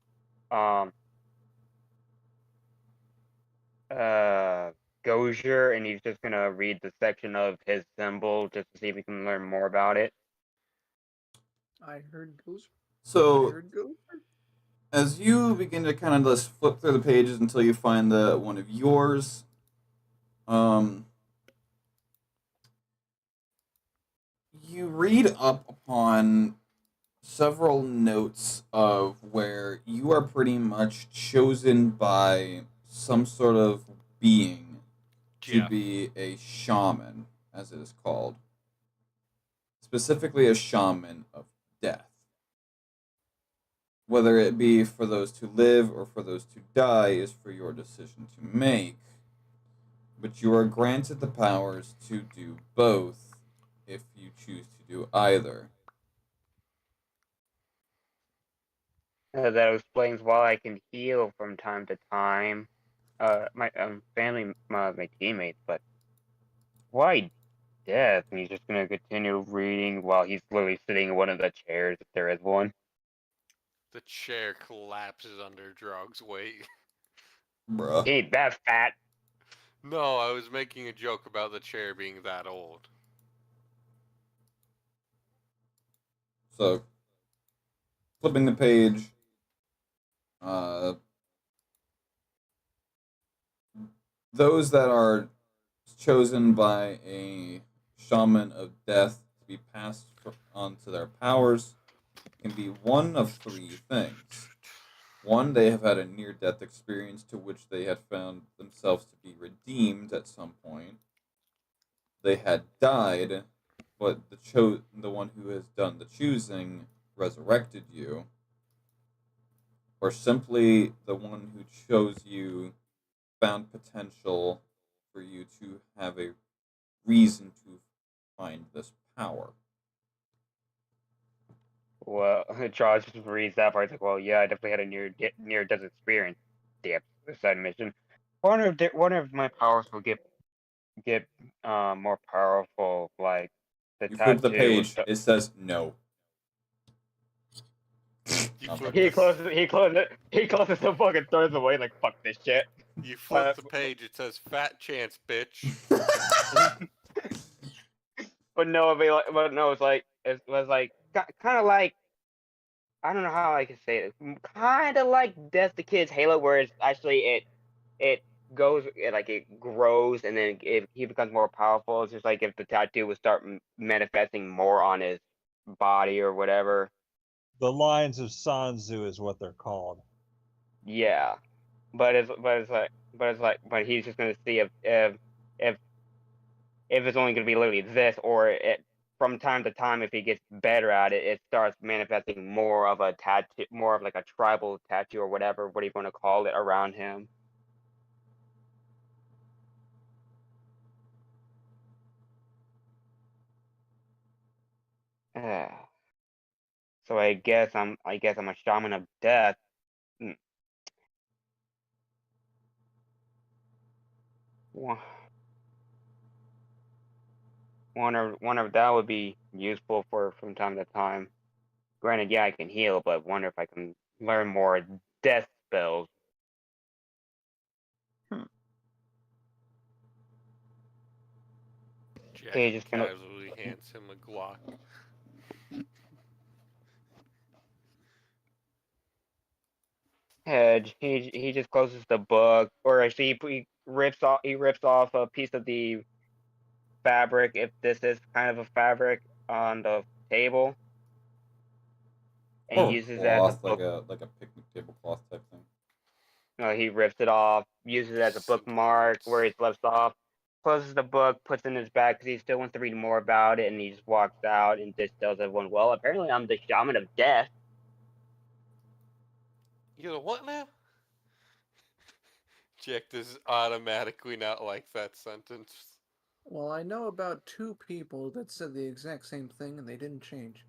Gozier, and he's just gonna read the section of his symbol just to see if he can learn more about it. I heard goes. So, as you begin to kind of just flip through the pages until you find the one of yours, you read up upon several notes of where you are pretty much chosen by some sort of being to be a shaman, as it is called. Specifically a shaman of death. Whether it be for those to live or for those to die is for your decision to make. But you are granted the powers to do both if you choose to do either. That explains why I can heal from time to time. My family, my teammates, but why death, and he's just gonna continue reading while he's literally sitting in one of the chairs, if there is one. The chair collapses under Drog's weight. Bruh. He ain't that fat. No, I was making a joke about the chair being that old. So, flipping the page, those that are chosen by a shaman of death to be passed on to their powers can be one of three things. One, they have had a near-death experience to which they had found themselves to be redeemed at some point. They had died, but the one who has done the choosing resurrected you. Or simply the one who chose you found potential for you to have a reason to find this power. Well, Charles just reads that part. He's like, well, yeah, I definitely had a near death experience. The side mission. One of my powers will get more powerful, like the You flip the tattoo. page, it says no. You I'm flip like, He closes the book and throws it away like fuck this shit. You flip the page, it says fat chance, bitch. But no, it was like kind of like, I don't know how I can say it. Kind of like Death the Kid's Halo, where it's actually it goes it grows, and then if he becomes more powerful, it's just like if the tattoo would start manifesting more on his body or whatever. The lines of Sanzu is what they're called. Yeah, but he's just gonna see if it's only gonna be literally this, or it from time to time, if he gets better at it, it starts manifesting more of a tattoo, more of like a tribal tattoo or whatever, what do you want to call it, around him. So I guess I'm a shaman of death. Hmm. One one of that would be useful for from time to time. Granted, yeah, I can heal, but wonder if I can learn more death spells. Jack He's just gonna casually hands him a Glock. hedge. He just closes the book, or actually he rips off a piece of the fabric, if this is kind of a fabric, on the table, and he or uses it as a cloth, book. like a picnic tablecloth type thing. He rips it off, uses it as a Simple bookmark roots. where he's left off, closes the book, puts it in his bag because he still wants to read more about it, and he just walks out and just tells everyone, "Well, apparently I'm the shaman of death." You know what now? Jack does automatically not like that sentence. Well, I know about 2 people that said the exact same thing and they didn't change.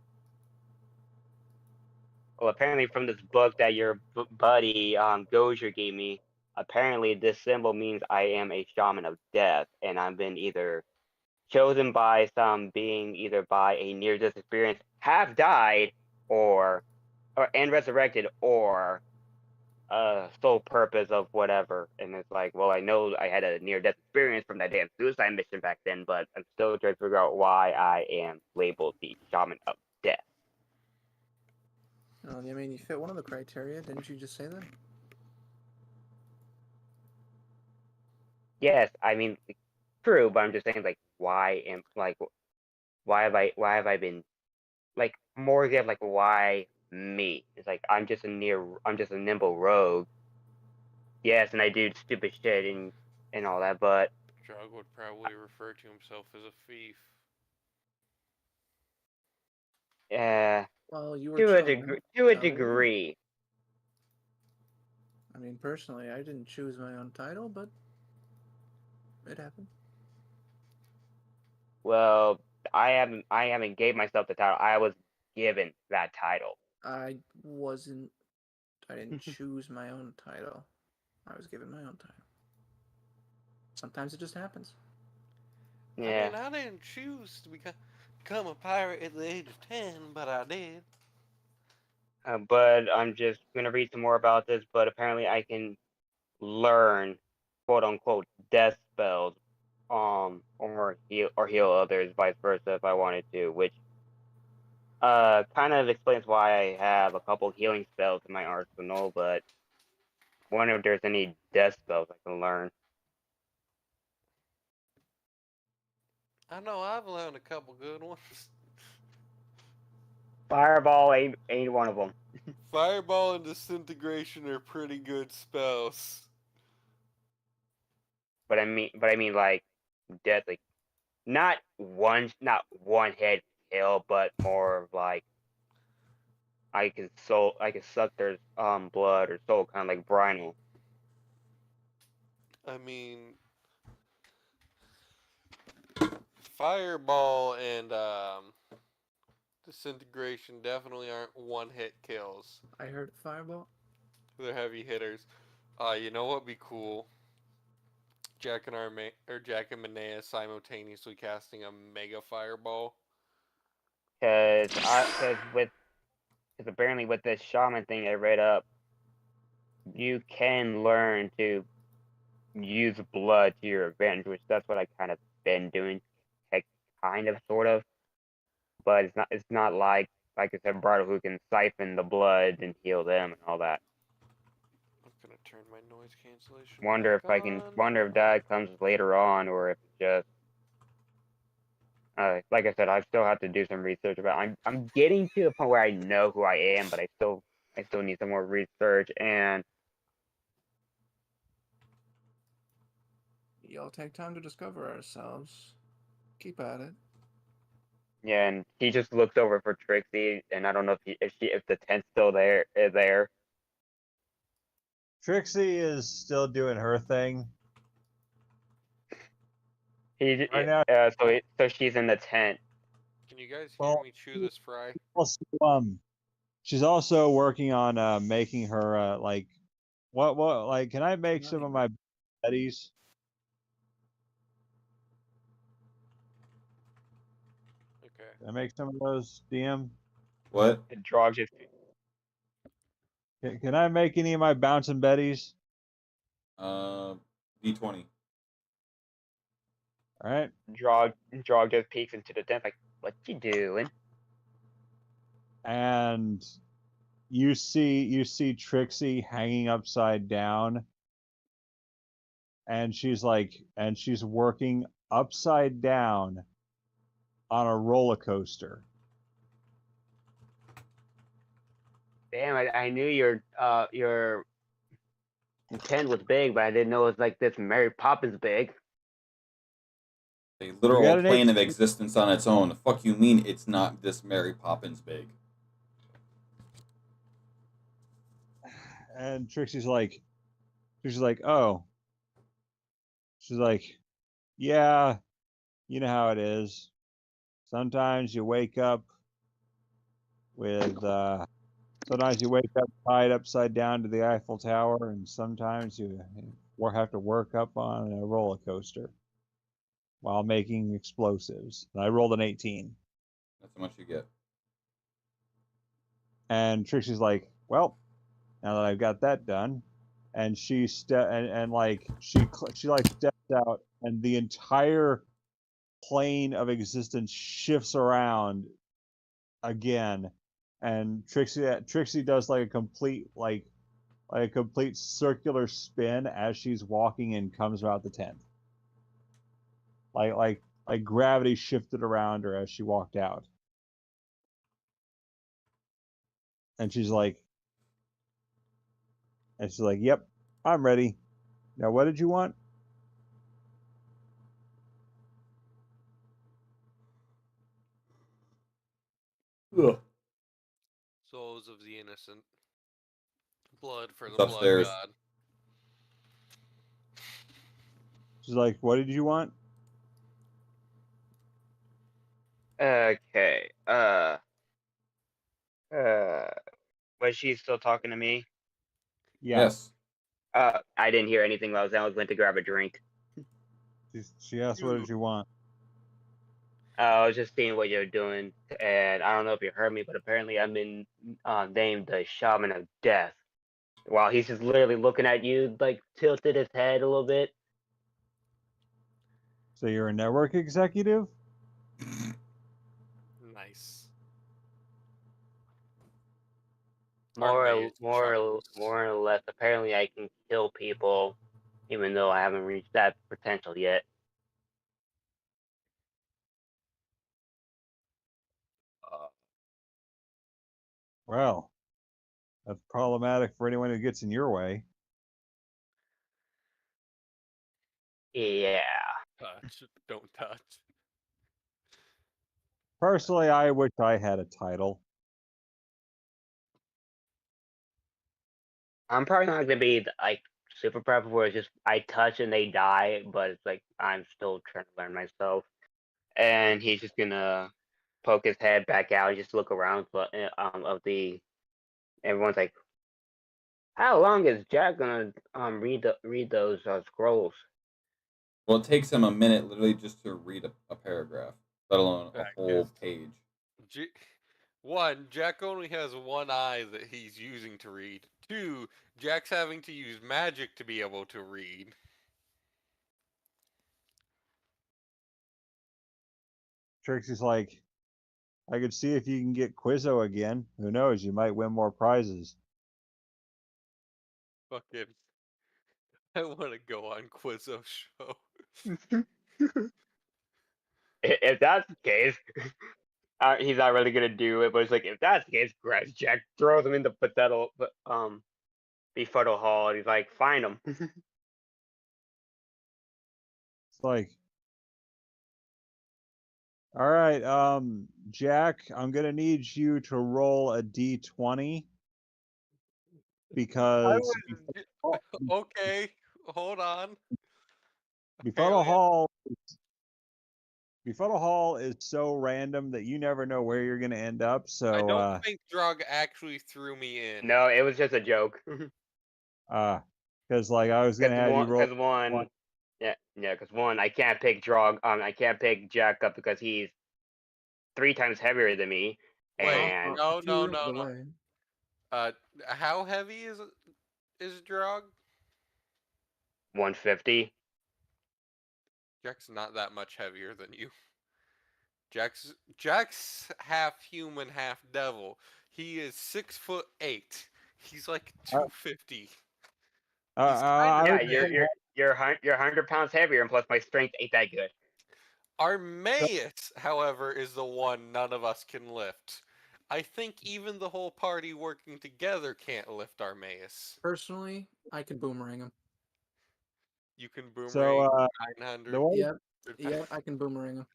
Well, apparently from this book that your buddy Gozer gave me, apparently this symbol means I am a shaman of death, and I've been either chosen by some being, either by a near-death experience, have died, or and resurrected, or sole purpose of whatever. And it's like, well, I know I had a near-death experience from that damn suicide mission back then, but I'm still trying to figure out why I am labeled the shaman of death. I mean, you fit one of the criteria, didn't you just say that? Yes, I mean, true, but I'm just saying, like, why have I been, like, more of like, why me? It's like I'm just a nimble rogue. Yes, and I do stupid shit and all that, but Drog would probably refer to himself as a thief. Well, you were to a chosen. degree, to a So there you go. degree. I mean, personally, I didn't choose my own title, but it happened. Well, I haven't gave myself the title. I was given that title. I didn't choose my own title. I was given my own title. Sometimes it just happens. Yeah. I mean, I didn't choose to become a pirate at the age of 10, but I did. But I'm just gonna read some more about this. But apparently, I can learn, quote unquote, death spells, or heal others, vice versa, if I wanted to. Which kind of explains why I have a couple healing spells in my arsenal. But wonder if there's any death spells I can learn. I know I've learned a couple good ones. Fireball ain't one of them. Fireball and Disintegration are pretty good spells. But I mean like deadly. Not one hit kill, but more of like I can suck their blood or soul, kind of like Brynell. I mean, Fireball and Disintegration definitely aren't one-hit kills. I heard fireball. They're heavy hitters. You know what'd be cool? Jack and Manea simultaneously casting a Mega Fireball. Because apparently with this shaman thing I read up, you can learn to use blood to your advantage, which that's what I kind of been doing, kind of sort of. But it's not like I said, Bridal who can siphon the blood and heal them and all that. I'm gonna turn my noise cancellation. Wonder if that comes later on, or if it's just like I said, I still have to do some research about. I'm getting to the point where I know who I am, but I still need some more research. And Y'all take time to discover ourselves. Keep at it. yeah, and he just looks over for Trixie, and I don't know if the tent's still there. Trixie is still doing her thing. He Right now, so she's in the tent. Can you guys hear me chew this fry? also, she's also working on making her like what can I make some of my betties? Okay. Can I make some of those, DM? What? The Drog just Can I make any of my bouncing betties? D20. All right. Drog just peeks into the tent like, "What you doing?" And you see Trixie hanging upside down, and she's working upside down on a roller coaster. Damn, I knew your tent was big, but I didn't know it was like this Mary Poppins big. A got literal an plane 18. of existence on its own. The fuck you mean it's not this Mary Poppins big? And Trixie's like, oh. She's like, yeah, you know how it is. Sometimes you wake up with, sometimes you wake up tied upside down to the Eiffel Tower, and sometimes you have to work up on a roller coaster while making explosives. And I rolled an 18. That's how much you get. And Trixie's like, well, now that I've got that done, and she steps out, and the entire plane of existence shifts around again, and Trixie does like a complete circular spin as she's walking and comes out the tent. Like gravity shifted around her as she walked out. And she's like, yep, I'm ready. Now, what did you want? Ugh. Souls of the innocent. Blood for the It's upstairs. blood god. She's like, what did you want? Okay. Was she still talking to me? Yeah. Yes. I didn't hear anything while I went to grab a drink. She asked, what did you want? I was just seeing what you're doing, and I don't know if you heard me, but apparently I've been named the Shaman of Death. While he's just literally looking at you, like tilted his head a little bit. So you're a network executive? Nice. Our mayor's chuckles. More or less. Apparently, I can kill people, even though I haven't reached that potential yet. Well, that's problematic for anyone who gets in your way. Yeah. Touch. Don't touch. Personally, I wish I had a title. I'm probably not gonna be like super proud where it's just I touch and they die, but it's like I'm still trying to learn myself. And he's just gonna poke his head back out and just look around. But of the everyone's like, how long is Jack gonna read those scrolls? Well, it takes him a minute, literally, just to read a paragraph, let alone a Fact whole is, page. One, Jack only has one eye that he's using to read. Two, Jack's having to use magic to be able to read. Trixie's like, I could see if you can get Quizzo again. Who knows? You might win more prizes. Fucking, I want to go on Quizzo show. If that's the case, he's not really gonna do it. But it's like if that's the case, grabs Jack, throws him into Befuddle Hall, and he's like, find him. It's like, all right, Jack, I'm gonna need you to roll a d20 because Okay, hold on. Befuddle Hall Befuddle Hall is so random that you never know where you're gonna end up. So I don't think Drug actually threw me in. No, it was just a joke. because like I was gonna have you roll. Because one, yeah, because one, I can't pick I can't pick Jack up because he's 3 times heavier than me, Wait, and no. The way. How heavy is Drug? 150. Jack's not that much heavier than you. Jack's half human, half devil. He is 6'8". He's like 250. Yeah, you're 100 pounds heavier, and plus my strength ain't that good. Armaeus, however, is the one none of us can lift. I think even the whole party working together can't lift Armaeus. Personally, I could boomerang him. You can boomerang So 900. the way Yep, I can boomerang him.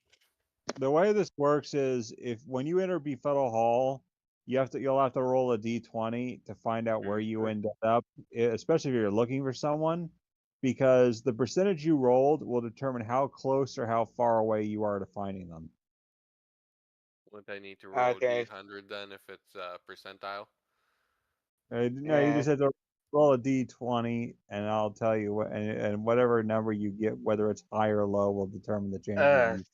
the way this works is if when you enter Befuddle Hall, you'll have to roll a d20 to find out where you end up, especially if you're looking for someone, because the percentage you rolled will determine how close or how far away you are to finding them. Would I need to roll Okay. D100 then if it's percentile? No, you just have to roll a d20, and I'll tell you what, and whatever number you get, whether it's high or low, will determine the chances.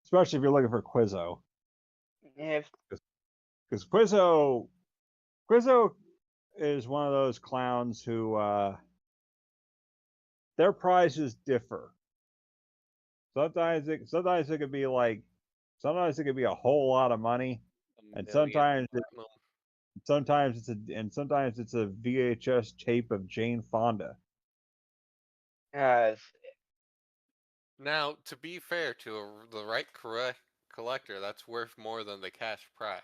Especially if you're looking for Quizzo. If Because Quizzo is one of those clowns who their prices differ. Sometimes it could be like sometimes it could be a whole lot of money, and sometimes it's a VHS tape of Jane Fonda. Now, to be fair to the right correct collector, that's worth more than the cash prize.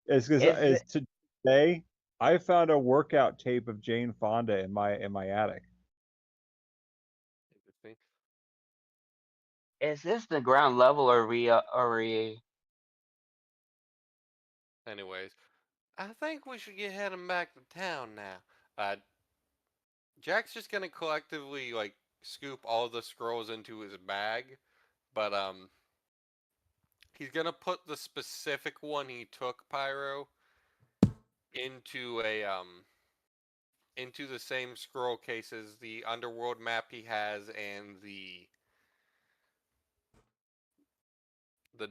It's because today I found a workout tape of Jane Fonda in my attic. Interesting. Is this the ground level, or are we? Anyways, I think we should get heading back to town now. Jack's just gonna collectively scoop all the scrolls into his bag, but he's gonna put the specific one he took, Pyro, into a into the same scroll cases the underworld map he has and the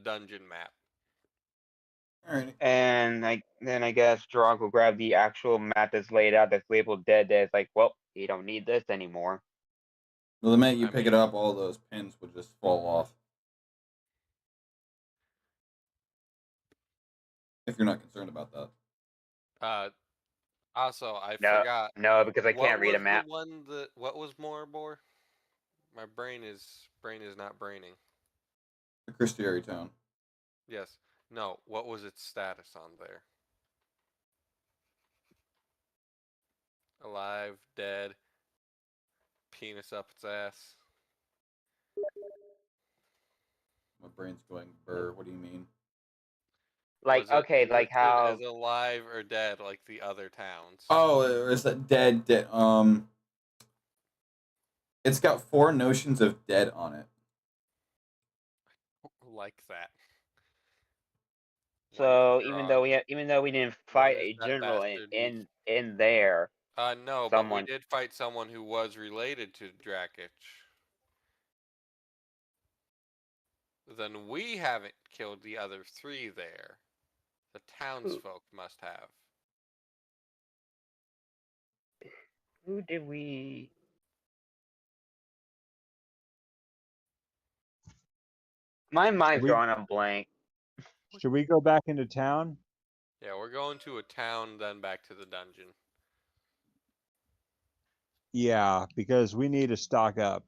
dungeon map. Alrighty. And then I guess Drog will grab the actual map that's laid out that's labeled dead. That's like, well, you don't need this anymore. Well, the minute you I pick mean- it up, all those pins would just fall off. If you're not concerned about that. Also, I No, forgot. no, because I What can't read a was map. the one that? What was Moribor? My brain is not braining. The Christiary Town. Yes. No. What was its status on there? Alive, dead, penis up its ass. My brain's going burr. What do you mean? Like, Was it okay, like listed how as alive or dead like the other towns? Oh, is that dead? It's got 4 notions of dead on it. Like that. so Wonderful Grog. even though we didn't What fight is a that general bastard? in there, No, but we someone did fight someone who was related to Drakich. Then we haven't killed the other 3 there. The townsfolk must have. who did we? My mind's drawing a blank. Should we go back into town? Yeah, we're going to a town, then back to the dungeon. Yeah, because we need to stock up.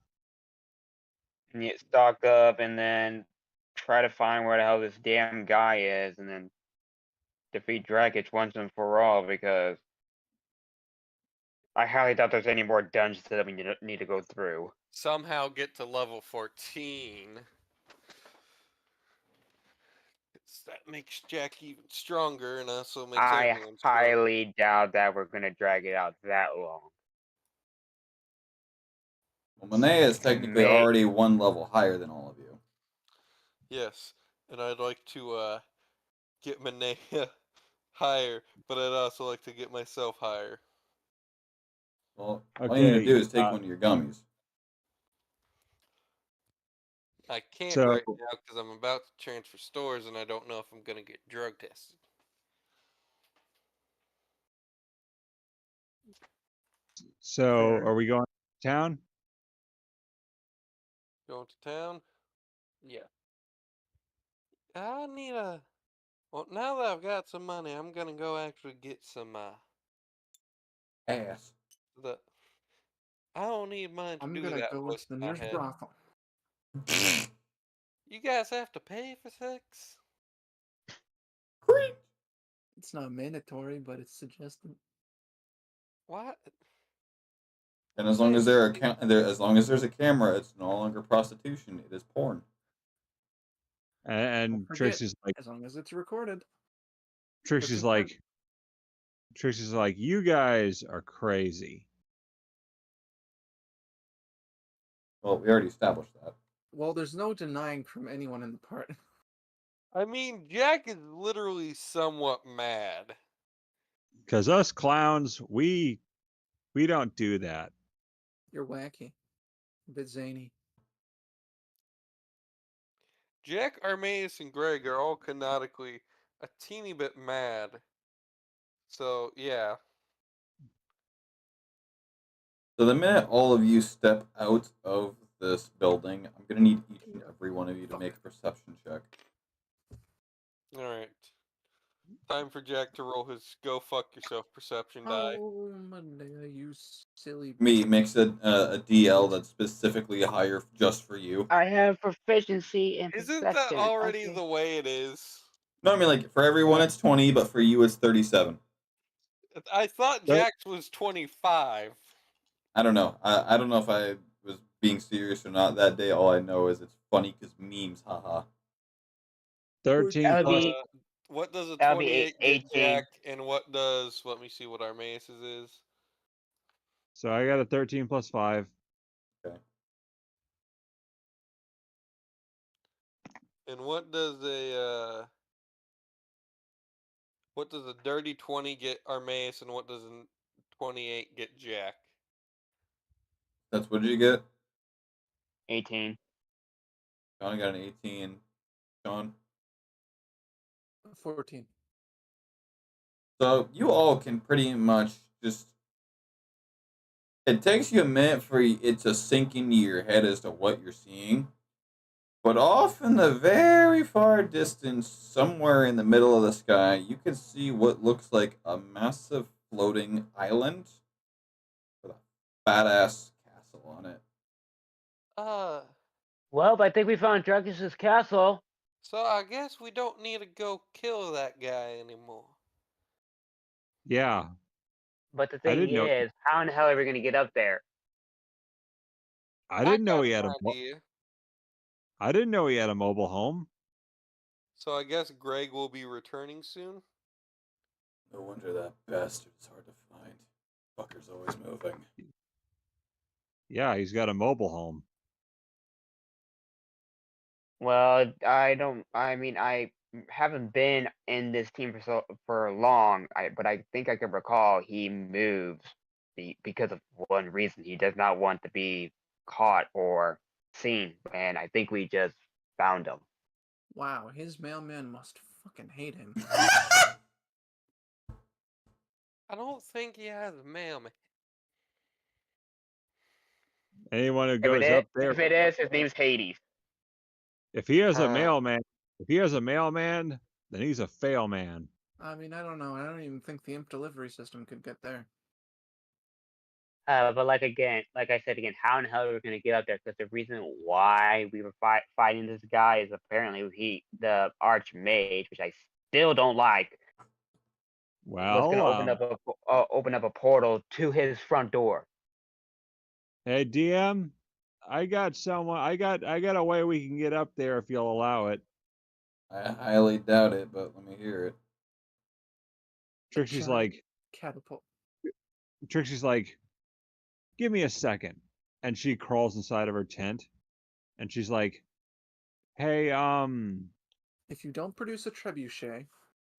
And get stocked up, and then try to find where the hell this damn guy is, and then defeat Dragic once and for all. Because I highly doubt there's any more dungeons that we need to go through. Somehow get to level 14. That makes Jack even stronger and also makes I everyone stronger. highly doubt that we're gonna drag it out that long. Well, Manea is technically already 1 level higher than all of you. Yes, and I'd like to get Manea higher, but I'd also like to get myself higher. Well, all you need to do is take uh, one of your gummies. I can't So- right now because I'm about to transfer stores and I don't know if I'm going to get drug tested. So, are we going to town? Going to town? Yeah. I need a... Well, now that I've got some money, I'm going to go actually get some, Ass. I don't need money to I'm do gonna that, go voice to the in my nearest head. brothel. You guys have to pay for sex? It's not mandatory, but it's suggested. What? And as long as as long as there's a camera, it's no longer prostitution. It is porn. And Don't forget, Trixie's like, as long as it's recorded. Trixie's confirmed. like, Trixie's like, you guys are crazy. Well, we already established that. Well, there's no denying from anyone in the part. I mean, Jack is literally somewhat mad. Because us clowns, we don't do that. You're wacky. A bit zany. Jack, Armaeus, and Greg are all canonically a teeny bit mad. So, yeah. So the minute all of you step out of this building, I'm gonna need each and every one of you to make a perception check. Alright. Time for Jack to roll his go fuck yourself perception die. Oh, Monday, you silly. Me makes a DL that's specifically higher just for you. I have proficiency in Isn't that perception. already Okay. the way it is? No, I mean like for everyone it's 20, but for you it's 37. I thought Jack's was 25. I don't know. I don't know if I was being serious or not that day. All I know is it's funny because memes, haha. 13 That would plus. be What does a That'll be 28 get 18. Jack, and what does, let me see what Armaeus's is. So I got a 13 plus 5. Okay. And what does a dirty 20 get Armaeus, and what does a 28 get Jack. That's what did you get? 18. Sean got an 18. Sean. 14. So you all can pretty much just. It takes you a minute for it to sink into your head as to what you're seeing. But off in the very far distance, somewhere in the middle of the sky, you can see what looks like a massive floating island with a badass castle on it. Well, I think we found Dracus's castle. So I guess we don't need to go kill that guy anymore. Yeah. But the I thing didn't know. is, how in the hell are we going to get up there? I didn't know he got had an a. idea. I didn't know he had a mobile home. So I guess Greg will be returning soon? No wonder that bastard is hard to find. Fucker's always moving. Yeah, he's got a mobile home. Well, I haven't been in this team for long. But I think I can recall he moves because of one reason. He does not want to be caught or seen, and I think we just found him. Wow, his mailman must fucking hate him. I don't think he has a mailman. Anyone who goes up there, If it is, his name's Hades. if he has a mailman, then he's a fail man. I mean, I don't know. I don't even think the imp delivery system could get there. But like I said again, how in the hell are we going to get up there? Because the reason why we were fighting this guy is apparently the archmage, which I still don't like, was going to open up a portal to his front door. Hey DM, I got a way we can get up there if you'll allow it. I highly doubt it, but let me hear it. Trixie's like, catapult. Trixie's like, give me a second, and she crawls inside of her tent, and she's like, hey, If you don't produce a trebuchet,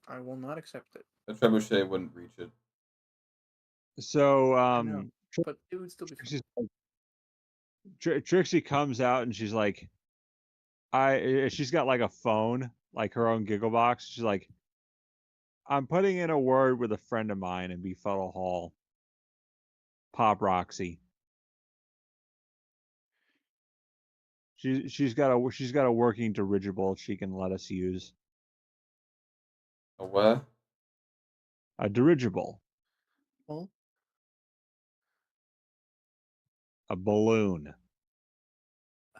I will not accept it. The trebuchet wouldn't reach it. So But it would still be Trixie's like, Trixie comes out and she's like, she's got like a phone, like her own giggle box. She's like, I'm putting in a word with a friend of mine in Befuddle Hall. Pop Roxy. She's got a working dirigible she can let us use. A what? A dirigible. Well, A balloon.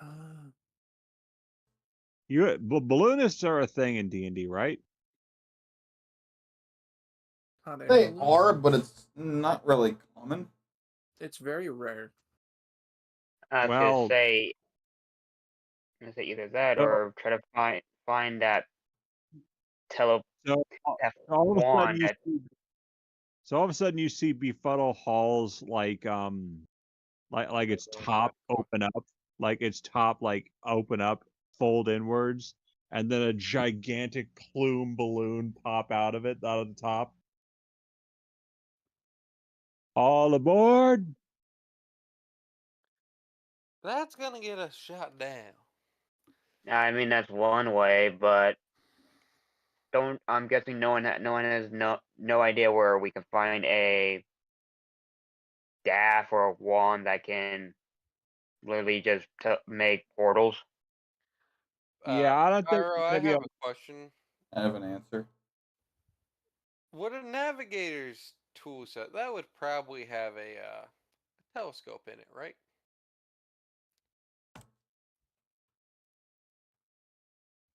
uh, Balloonists are a thing in D&D, right? They are, but it's not really common. It's very rare. I was going to say either that or try to find that So all of a sudden you see Befuddle Hall's like its top open up, like its top like open up, fold inwards, and then a gigantic plume balloon pop out of the top. All aboard! That's gonna get us shot down. I mean, that's one way, but I'm guessing no one has no idea where we can find a staff or a wand that can literally just make portals. Yeah, I don't think. Pyro, I have a question. I have an answer. What a navigator's tool set? That would probably have a telescope in it, right?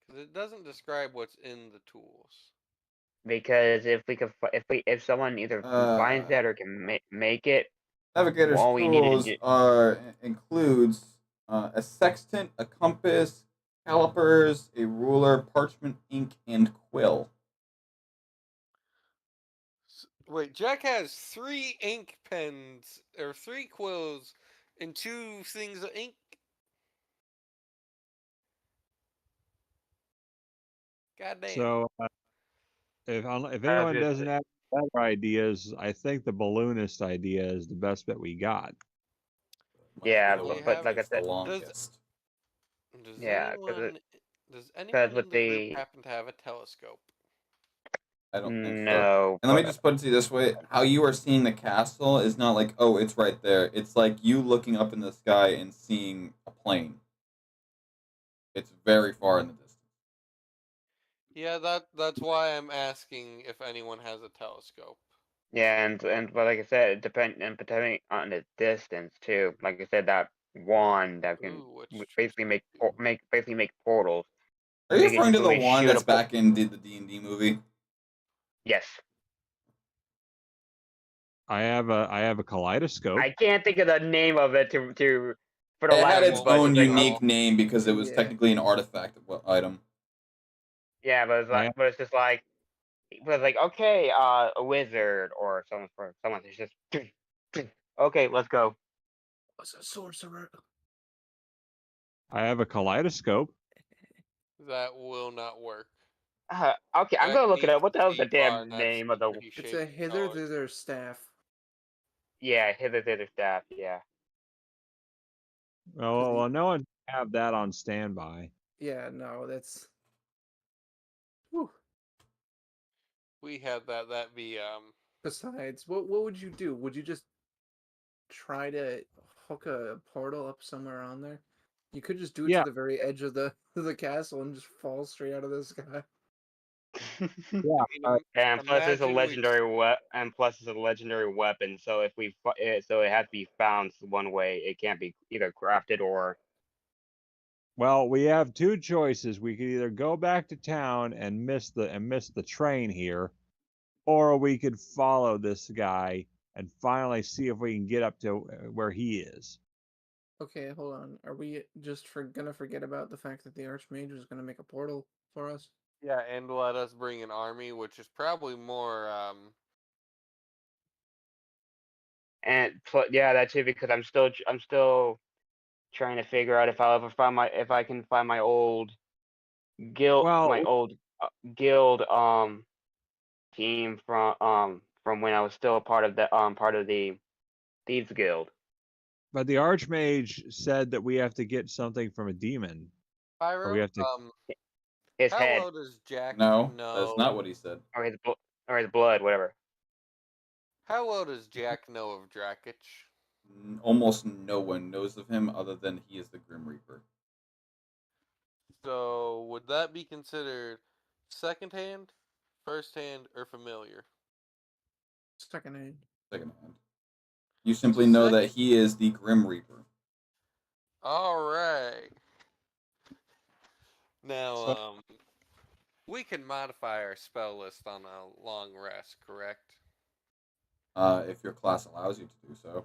Because it doesn't describe what's in the tools. Because if someone either finds that or can make it, Navigator's tools includes a sextant, a compass, calipers, a ruler, parchment, ink, and quill. Wait, Jack has 3 ink pens, or 3 quills, and 2 things of ink? God damn. So if anyone doesn't have better idea is, I think the balloonist idea is the best bet we got. Yeah, We but have- like I It's the said, longest. Yeah, does because anyone with in the group the happen to have a telescope? I don't think so. no, And let me but just put it to you this way: how you are seeing the castle is not like, oh, it's right there. It's like you looking up in the sky and seeing a plane. It's very far in the distance. Yeah, that's why I'm asking if anyone has a telescope. yeah, and but like I said, depending on the distance too. Like I said, that wand that can Ooh, which basically tricks make portals. Are you We can referring just to the literally one shoot that's back in the D&D movie? Yes. I have a kaleidoscope. I can't think of the name of it to for the It life had of its me, but own it's like unique name because it was Yeah. technically an artifact item. yeah, but it's I like have- but it's just like but it's like okay, a wizard or someone who's just okay, let's go. What's a sorcerer? I have a kaleidoscope. that will not work. Okay, I'm Jack gonna look it needs up. What the to hell's see the far damn enough name so of the? when he It's shakes a his hither colors. thither staff. Yeah, hither staff. Yeah. Well, no one have that on standby. Yeah, no, that's. Whew. We have that be Besides, what would you do? Would you just try to hook a portal up somewhere on there? You could just do it Yeah. to the very edge of the castle and just fall straight out of the sky. Yeah. And plus, it's a imagine legendary weapon. So if so it has to be found one way. It can't be either crafted or. Well, we have two choices. We could either go back to town and miss the train here, or we could follow this guy and finally see if we can get up to where he is. Okay, hold on. Are we just gonna forget about the fact that the Archmage was gonna make a portal for us? Yeah, and let us bring an army, which is probably more And yeah, that too, because I'm still trying to figure out if I can find my old guild guild team from when I was still part of the Thieves Guild. But the Archmage said that we have to get something from a demon. Or we Pyro. have to. His How head well does Jack No, know? that's not what he said. or his blood, whatever. How well does Jack know of Drakich? Almost no one knows of him other than he is the Grim Reaper. So would that be considered secondhand, firsthand, or familiar? Secondhand. Secondhand. You simply know that he is the Grim Reaper. All right. Now, we can modify our spell list on a long rest, correct? If your class allows you to do so.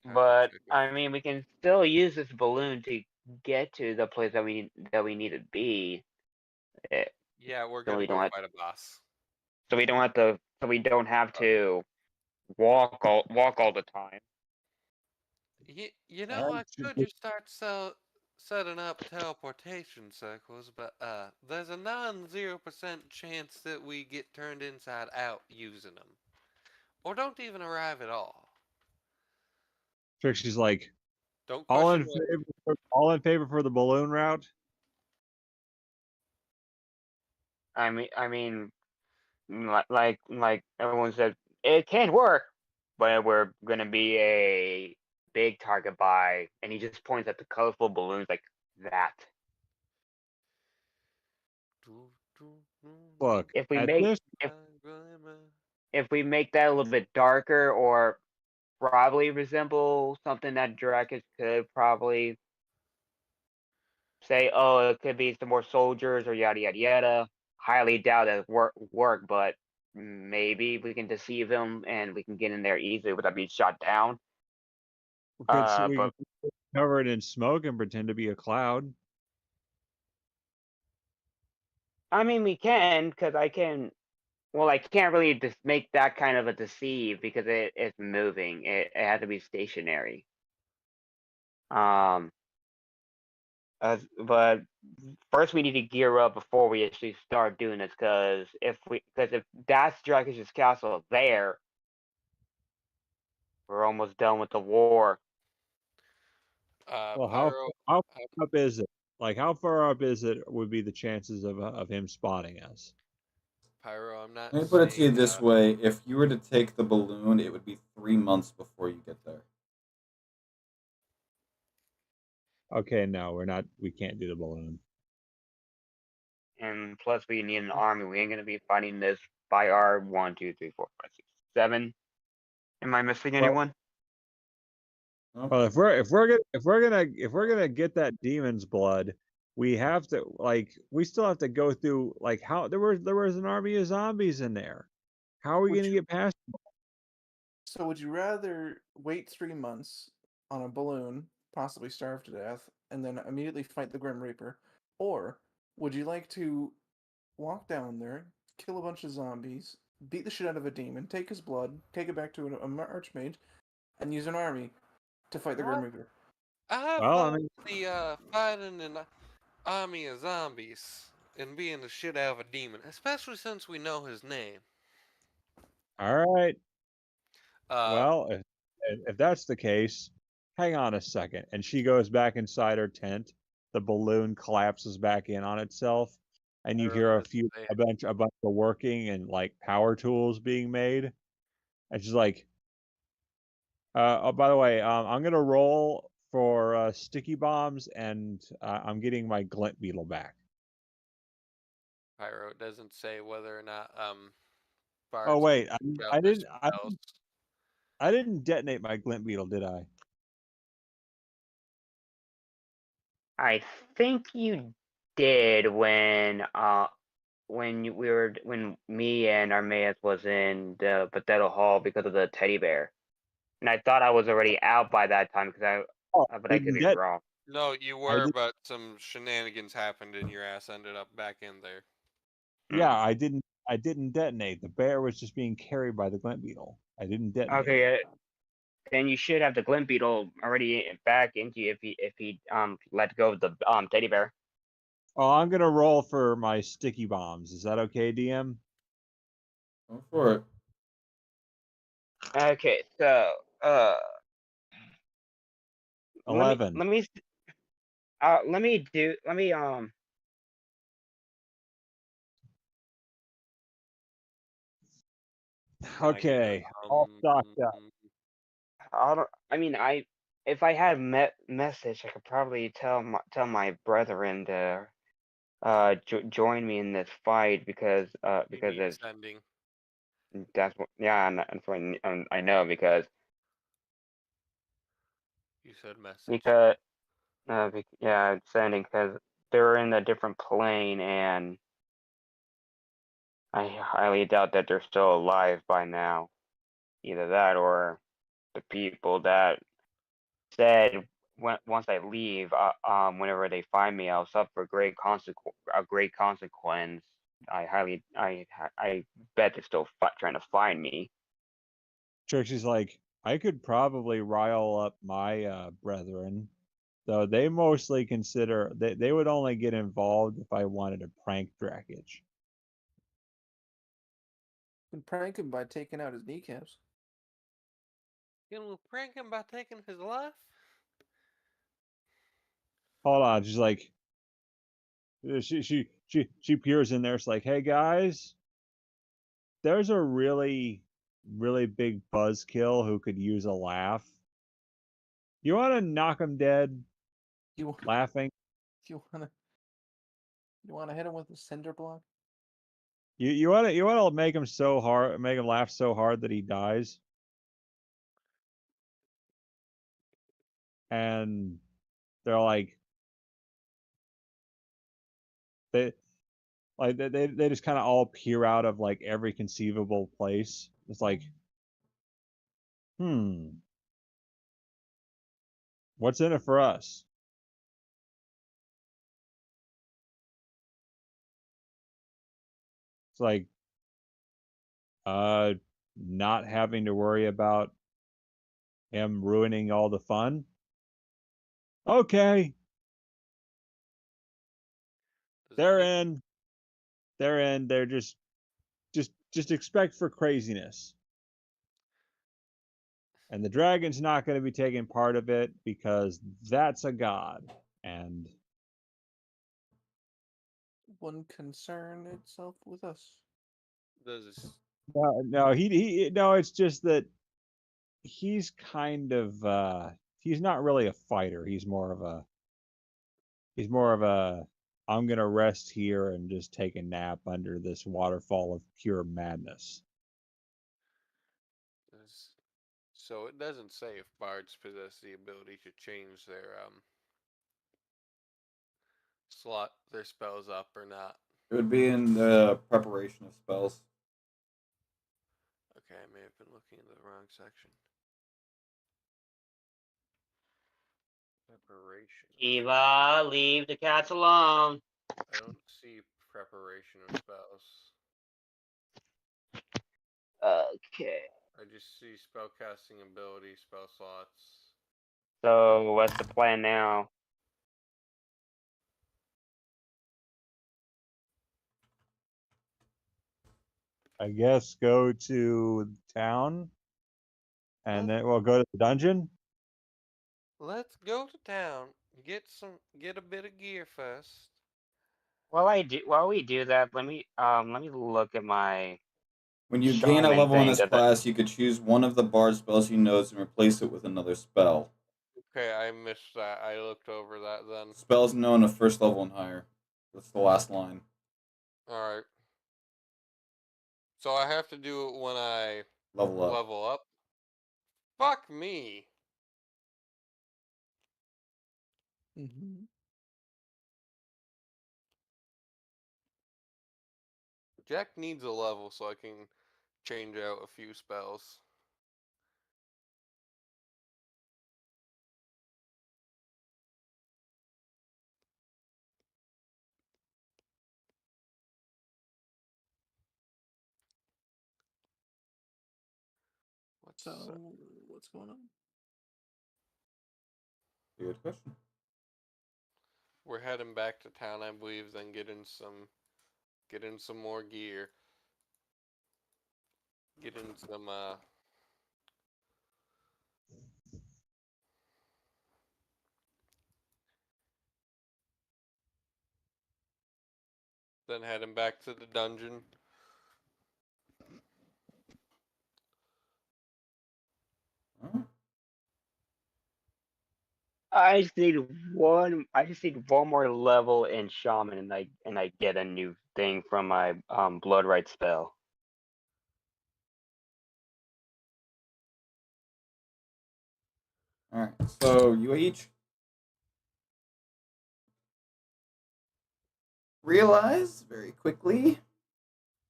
But I mean, we can still use this balloon to get to the place that we need to be. Yeah, we're So gonna we go don't have, fight a boss. so we don't have to. So we don't have to walk all the time. You know, I could just start setting up teleportation circles, but there's a non-0% chance that we get turned inside out using them, or don't even arrive at all. Trixie's like, Don't all question in favor for the balloon route. I mean, like everyone said, it can work, but we're gonna be a big target by, and he just points at the colorful balloons like that. Look, If we at make this, if we make that a little bit darker, or probably resemble something that Dracus could probably say, oh, it could be some more soldiers or yada yada yada. Highly doubt it work, but maybe we can deceive him and we can get in there easily without being shot down. we But can cover it in smoke and pretend to be a cloud. I mean, we can, because I can. Well, I can't really just make that kind of a deceive because it's moving. It has to be stationary. But first we need to gear up before we actually start doing this, because if that's Draco's castle there, we're almost done with the war. Well, Pyro, how far up is it? Like, how far up is it? Would be the chances of him spotting us? Pyro, I'm not Let me put it to you seeing. this way: if you were to take the balloon, it would be 3 months before you get there. Okay, no, we're not. We can't do the balloon. And plus, we need an army. We ain't gonna be fighting this by our 1, 2, 3, 4, 5, 6, 7. Am I missing anyone? Well, if we're gonna get that demon's blood, we have to we still have to go through how there was an army of zombies in there. How are we gonna get past them? So would you rather wait 3 months on a balloon, possibly starve to death, and then immediately fight the Grim Reaper? Or would you like to walk down there, kill a bunch of zombies, beat the shit out of a demon, take his blood, take it back to a archmage, and use an army to fight the Grim Reaper? I Well, I vote mean, the fighting an army of zombies and being the shit out of a demon, especially since we know his name. all right. Uh, Well, if that's the case, hang on a second. And she goes back inside her tent. The balloon collapses back in on itself, and you Pyro hear doesn't say a bunch of working and power tools being made. And she's like, oh, by the way, I'm gonna roll for sticky bombs, and I'm getting my glint beetle back. Pyro doesn't say whether or not Oh Bard's wait, out this house. I didn't detonate my glint beetle, did I? I think you did when me and Armaeus was in the Potato Hall because of the teddy bear, and I thought I was already out by that time Oh, but I could didn't be wrong. No, you I were, did, but some shenanigans happened and your ass ended up back in there. yeah, I didn't detonate. The bear was just being carried by the glint beetle. I didn't detonate. Okay, then you should have the glint beetle already back into you if he let go of the teddy bear. Oh, I'm gonna roll for my sticky bombs. Is that okay, DM? Go for it. Okay, so 11. let me Okay, all stocked up. I don't. I mean, if I had message, I could probably tell my brethren to join me in this fight because it's Sending. that's what yeah, and that's what I know because You said message. because yeah, it's sending because they're in a different plane, and I highly doubt that they're still alive by now. Either that or the people that said once I leave, whenever they find me, I'll suffer a great consequence. I bet they're still trying to find me. Trixie's like, I could probably rile up my brethren, though they mostly consider they would only get involved if I wanted to prank Drakage. You can prank him by taking out his kneecaps. You know, prank him by taking his life? Hold on, she's like, she peers in there. It's like, hey guys, there's a really big buzzkill who could use a laugh. You want to knock him dead? You Laughing. you wanna hit him with a cinder block? You want to make him make him laugh so hard that he dies. And they're like, they they just kind of all peer out of every conceivable place. It's like, what's in it for us? It's like, not having to worry about him ruining all the fun. Okay. They're in. They're in. They're just expect for craziness. And the dragon's not going to be taking part of it because that's a god. And One concern itself with us. Does no, no. It's just that he's kind of he's not really a fighter. He's more of a I'm gonna rest here and just take a nap under this waterfall of pure madness. so it doesn't say if bards possess the ability to change their slot their spells up or not. It would be in the preparation of spells. Okay, I may have been looking in the wrong section. Preparation. Eva, leave the cats alone. I don't see preparation of spells. Okay. I just see spellcasting ability, spell slots. So what's the plan now? I guess go to town, and then we'll go to the dungeon. Let's go to town. Get a bit of gear first. While we do that, let me look at my When you gain a shaman level in thing this that class, you could choose one of the bard spells he knows and replace it with another spell. Okay, I missed that. I looked over that then. Spells known of first level and higher. That's the last line. Alright. So I have to do it when I Level up. level up? Fuck me. Mm-hmm. Jack needs a level so I can change out a few spells. So, what's going on? Good question. We're heading back to town, I believe, then get in some more gear. Get in some then heading back to the dungeon. Huh? I just need one more level in shaman, and I get a new thing from my blood right spell. Alright, so you each realize very quickly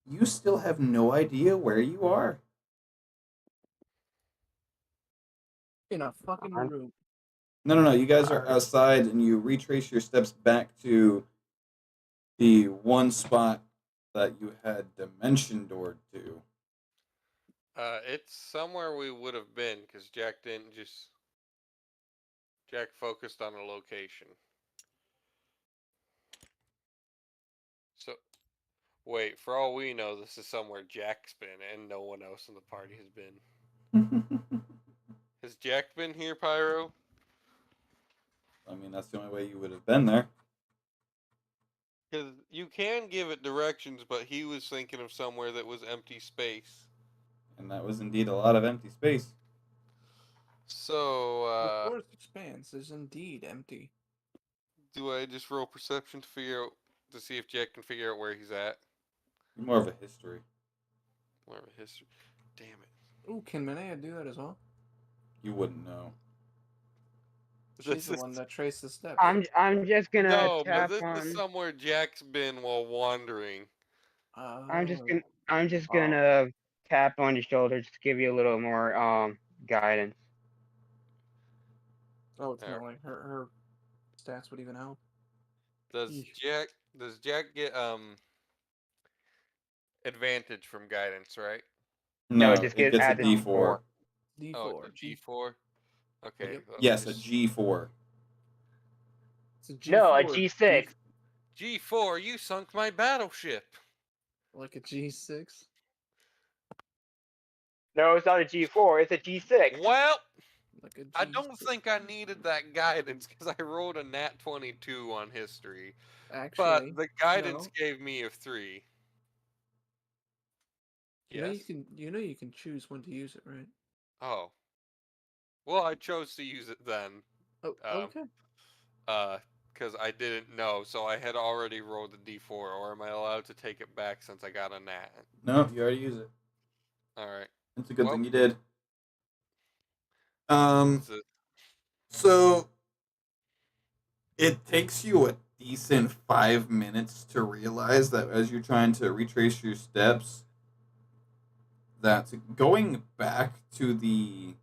you still have no idea where you are. In a fucking room. No. You guys are outside and you retrace your steps back to the one spot that you had dimension doored to. It's somewhere we would have been, because Jack focused on a location. So, wait, for all we know, this is somewhere Jack's been, and no one else in the party has been. Has Jack been here, Pyro? I mean, that's the only way you would have been there. Because you can give it directions, but he was thinking of somewhere that was empty space. And that was indeed a lot of empty space. So, the forest expanse is indeed empty. Do I just roll perception to see if Jack can figure out where he's at? More of a history. More of a history. Damn it. Ooh, can Minea do that as well? You wouldn't know. She's the one that traced the steps. I'm just gonna tap but this on. is somewhere Jack's been while wandering. I'm just gonna tap on your shoulder just to give you a little more guidance. Oh, it's not like her stats would even help. Does Jack get advantage from guidance, right? No, it just it gets a added D4. D4. Oh, it's a G4? Okay. Yep. Yes, a G4. It's a G4. No, a G6. G4, you sunk my battleship. Like a G6. No, it's not a G4. It's a G6. Well, Like a G6. I don't think I needed that guidance because I rolled a nat 22 on history. Actually, But the guidance no. gave me a 3. Yes? You know you can choose when to use it, right? Oh. Well, I chose to use it then. Oh, okay. Because I didn't know, so I had already rolled the d4, or am I allowed to take it back since I got a nat? No, you already used it. Alright. It's a good Well, thing you did. It's a, So it takes you a decent 5 minutes to realize that as you're trying to retrace your steps, that going back to the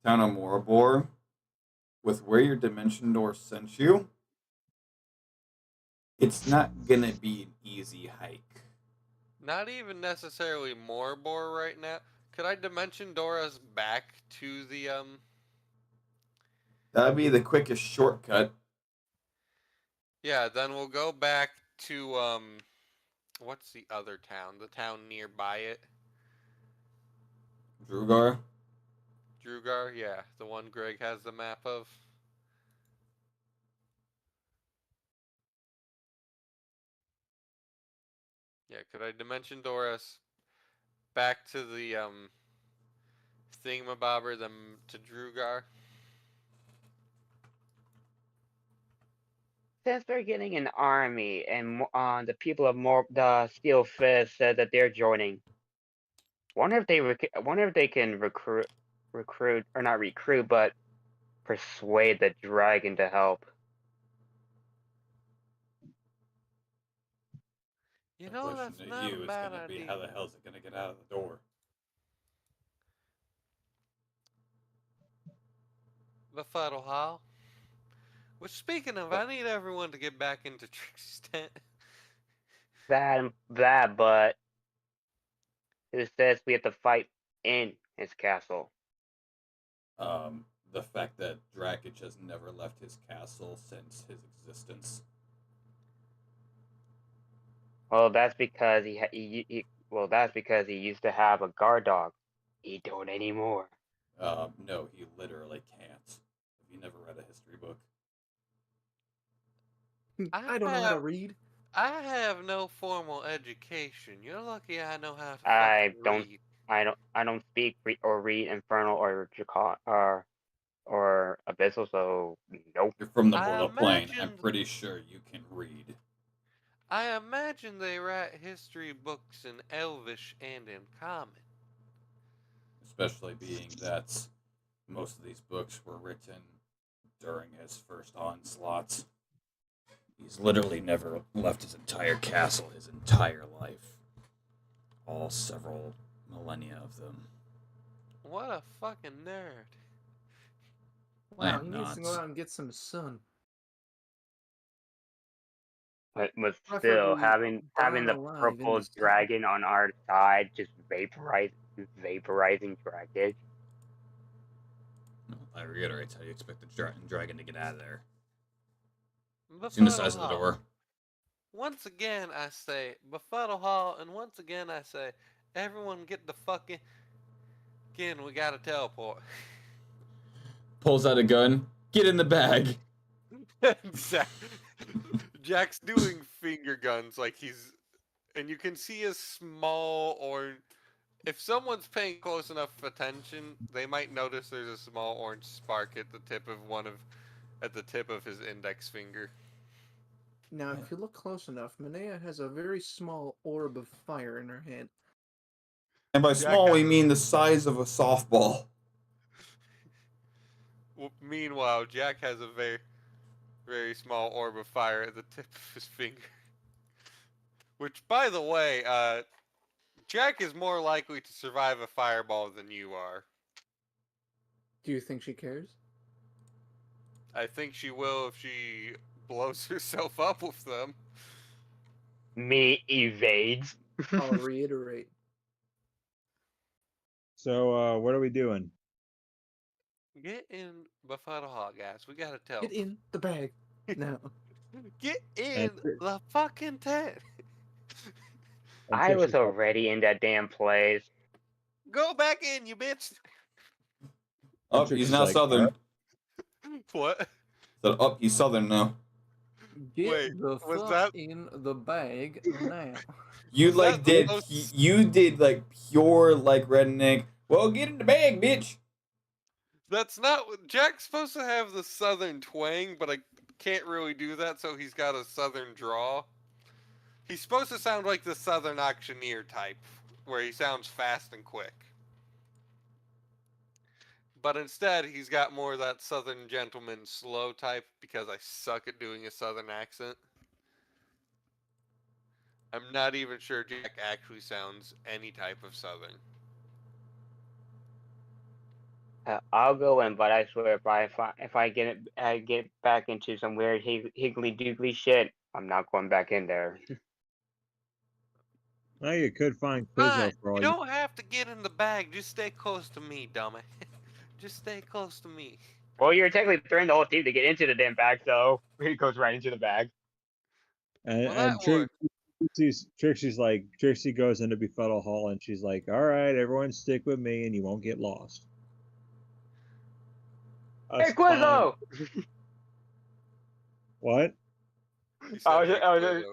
town of Morabor with where your dimension door sent you, it's not gonna be an easy hike. not even necessarily Morbor right now. Could I dimension Dora's back to the, That'd be the quickest shortcut. Yeah, then we'll go back to, what's the other town? The town nearby it? Drugar. Drugar? Yeah, the one Greg has the map of. Yeah, could I dimension Doris back to the, thingamabobber, them to Drugar? Since they're getting an army, and the people of the Steel Fist said that they're joining. Wonder if they can recruit or not recruit, but persuade the dragon to help. You The know, question that's to not a you is bad gonna be idea. how the hell is it gonna get out of the door? Befuddle Hall. Which, speaking of, I need everyone to get back into Trixie's tent. But who says we have to fight in his castle? The fact that Drakic has never left his castle since his existence. Well, that's because that's because he used to have a guard dog. He don't anymore. No, he literally can't. Have you never read a history book? I don't know how to read. I have no formal education. You're lucky I know how to I fucking don't. read. I don't speak or read Infernal or Abyssal, so nope. You're from the I mortal plane. I'm imagined- pretty sure you can read. I imagine they write history books in Elvish and in Common. Especially being that most of these books were written during his first onslaughts. He's literally never left his entire castle his entire life. All several millennia of them. What a fucking nerd. Wow, I'm he needs to go not. out and get some sun. But still, Preferably having burn the alive in purple the sun. dragon on our side, just vaporizing Dragic. I reiterate, how do you expect the dragon to get out of there? Befuddle Seen the size of the Hall. door. Once again, I say Befuddle Hall, and once again, I say everyone get the fucking. Again, we gotta teleport. Pulls out a gun. Get in the bag. Jack's doing finger guns like he's. And you can see a small orange. If someone's paying close enough attention, they might notice there's a small orange spark at the tip of his index finger. Now, if you look close enough, Minea has a very small orb of fire in her hand. And by small, we mean the size of a softball. Meanwhile, Jack has a very, very small orb of fire at the tip of his finger. Which, by the way, Jack is more likely to survive a fireball than you are. Do you think she cares? I think she will if she blows herself up with them. Me evades. I'll reiterate. So, what are we doing? Get in Befuddle Hall, guys. We gotta tell. Get in the bag now. Get in And, the fucking tent. and I was Trixie's like, already in that damn place. Go back in, you bitch. Oh, Trixie's he's now like, "All southern. right." What? So, oh, he's southern now. Get Wait, the was fuck that- in the bag now. You Was like that the did most- you did like pure like redneck. Well, get in the bag, bitch. That's not what Jack's supposed to have the southern twang, but I can't really do that, so he's got a southern draw. He's supposed to sound like the southern auctioneer type, where he sounds fast and quick. But instead, he's got more of that southern gentleman slow type because I suck at doing a southern accent. I'm not even sure Jack actually sounds any type of southern. I'll go in, but I swear if I get back into some weird higgly doogly shit, I'm not going back in there. Well, you could find Fine, Quizzo for all you you. don't have to get in the bag. Just stay close to me, dummy. Just stay close to me. Well, you're technically threatening the whole team to get into the damn bag, so he goes right into the bag. And, Well, that and worked. Trixie's like, Trixie goes into Befuddle Hall and she's like, all right, everyone stick with me and you won't get lost. Hey, Us fine- Quizzo! What? He I said, was "Hey, just, I was Quizzo."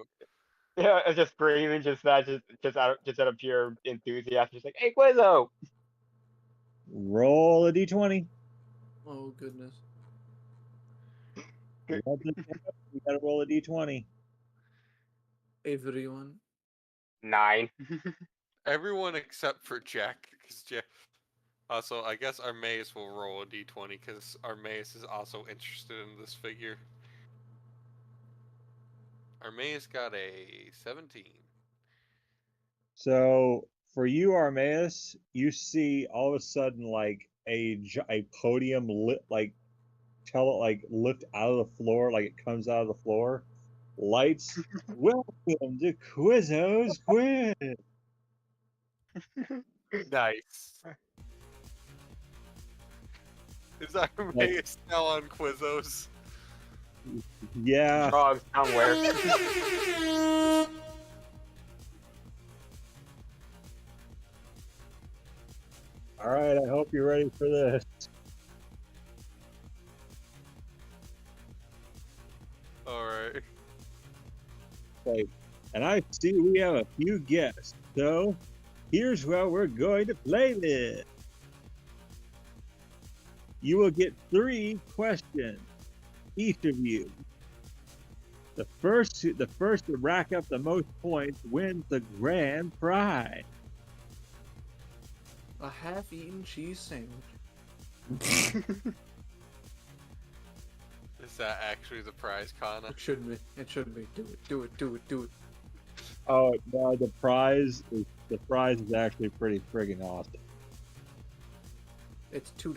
yeah, I was just screaming, just out of pure enthusiasm, just like, hey, Quizzo! Roll a d20. Oh goodness. You gotta roll a d20. Everyone. 9. Everyone except for Jack, because Jack. Also, I guess Armaeus will roll a d20 because Armaeus is also interested in this figure. Armaeus got a 17. So for you, Armaeus, you see all of a sudden like a podium lit lift out of the floor, like it comes out of the floor. Lights. Welcome to Quizzo's Quiz. Nice. Is Armaeus now on Quizzo's? Yeah. Frogs somewhere. All right. I hope you're ready for this. Alright. Okay. And I see we have a few guests. So here's how we're going to play this. You will get 3 questions, each of you. The first to rack up the most points wins the grand prize. A half-eaten cheese sandwich. Is that actually the prize, Kana? It should be. It should be. Do it. Do it. Do it. Do it. Oh no, the prize is actually pretty friggin' awesome. It's $2.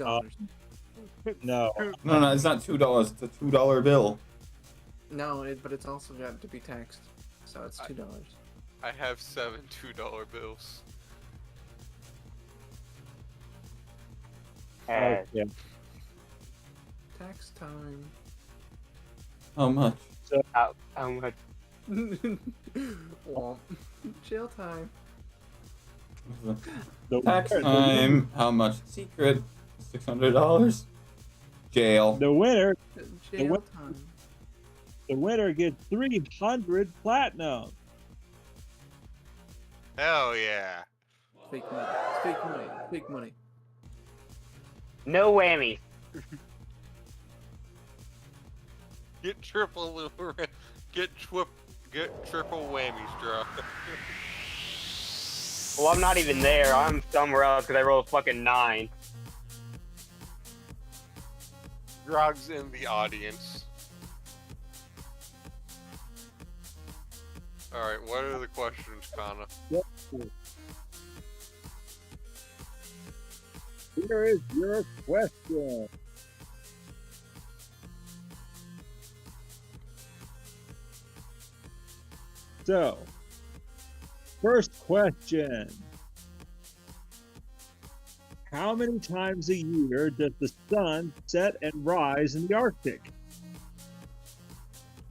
No, No, it's not $2. It's a $2 bill. No, but it's also got to be taxed, so it's $2. I have 7 $2 bills. yeah. Tax time. How much? How much? Womp. Jail time. The, Tax time. How much? Secret. $600. Jail. the winner Jail time. The winner gets 300 platinum. Hell yeah. Fake money. Fake money. Fake money. No whammies. Get triple get triple whammies, bro. Well, I'm not even there. I'm somewhere else because I rolled fucking 9. Grog's in the audience. Alright, what are the questions, Kana? Here is your question. So, first question. How many times a year does the sun set and rise in the Arctic?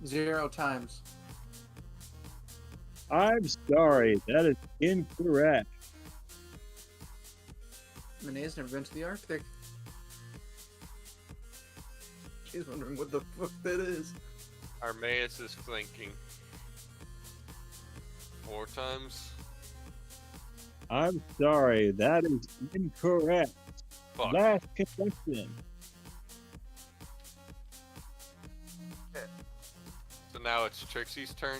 0 times. I'm sorry, that is incorrect. Renee's never been to the Arctic. She's wondering what the fuck that is. Armaeus is thinking. 4 times? I'm sorry, that is incorrect. Fuck. Last contestant. So now it's Trixie's turn?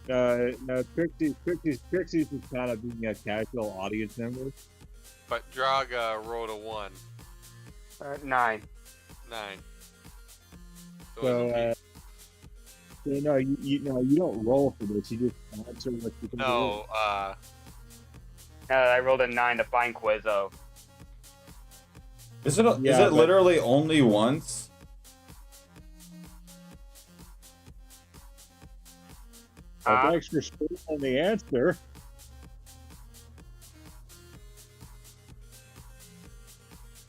No, Trixie's just kind of being a casual audience member. But Draga rolled a 1. 9. 9. So, no, you don't roll for this. You just answer what you can do. No, I rolled a 9 to find Quizzo. Is it literally only once? That's extra space on the answer.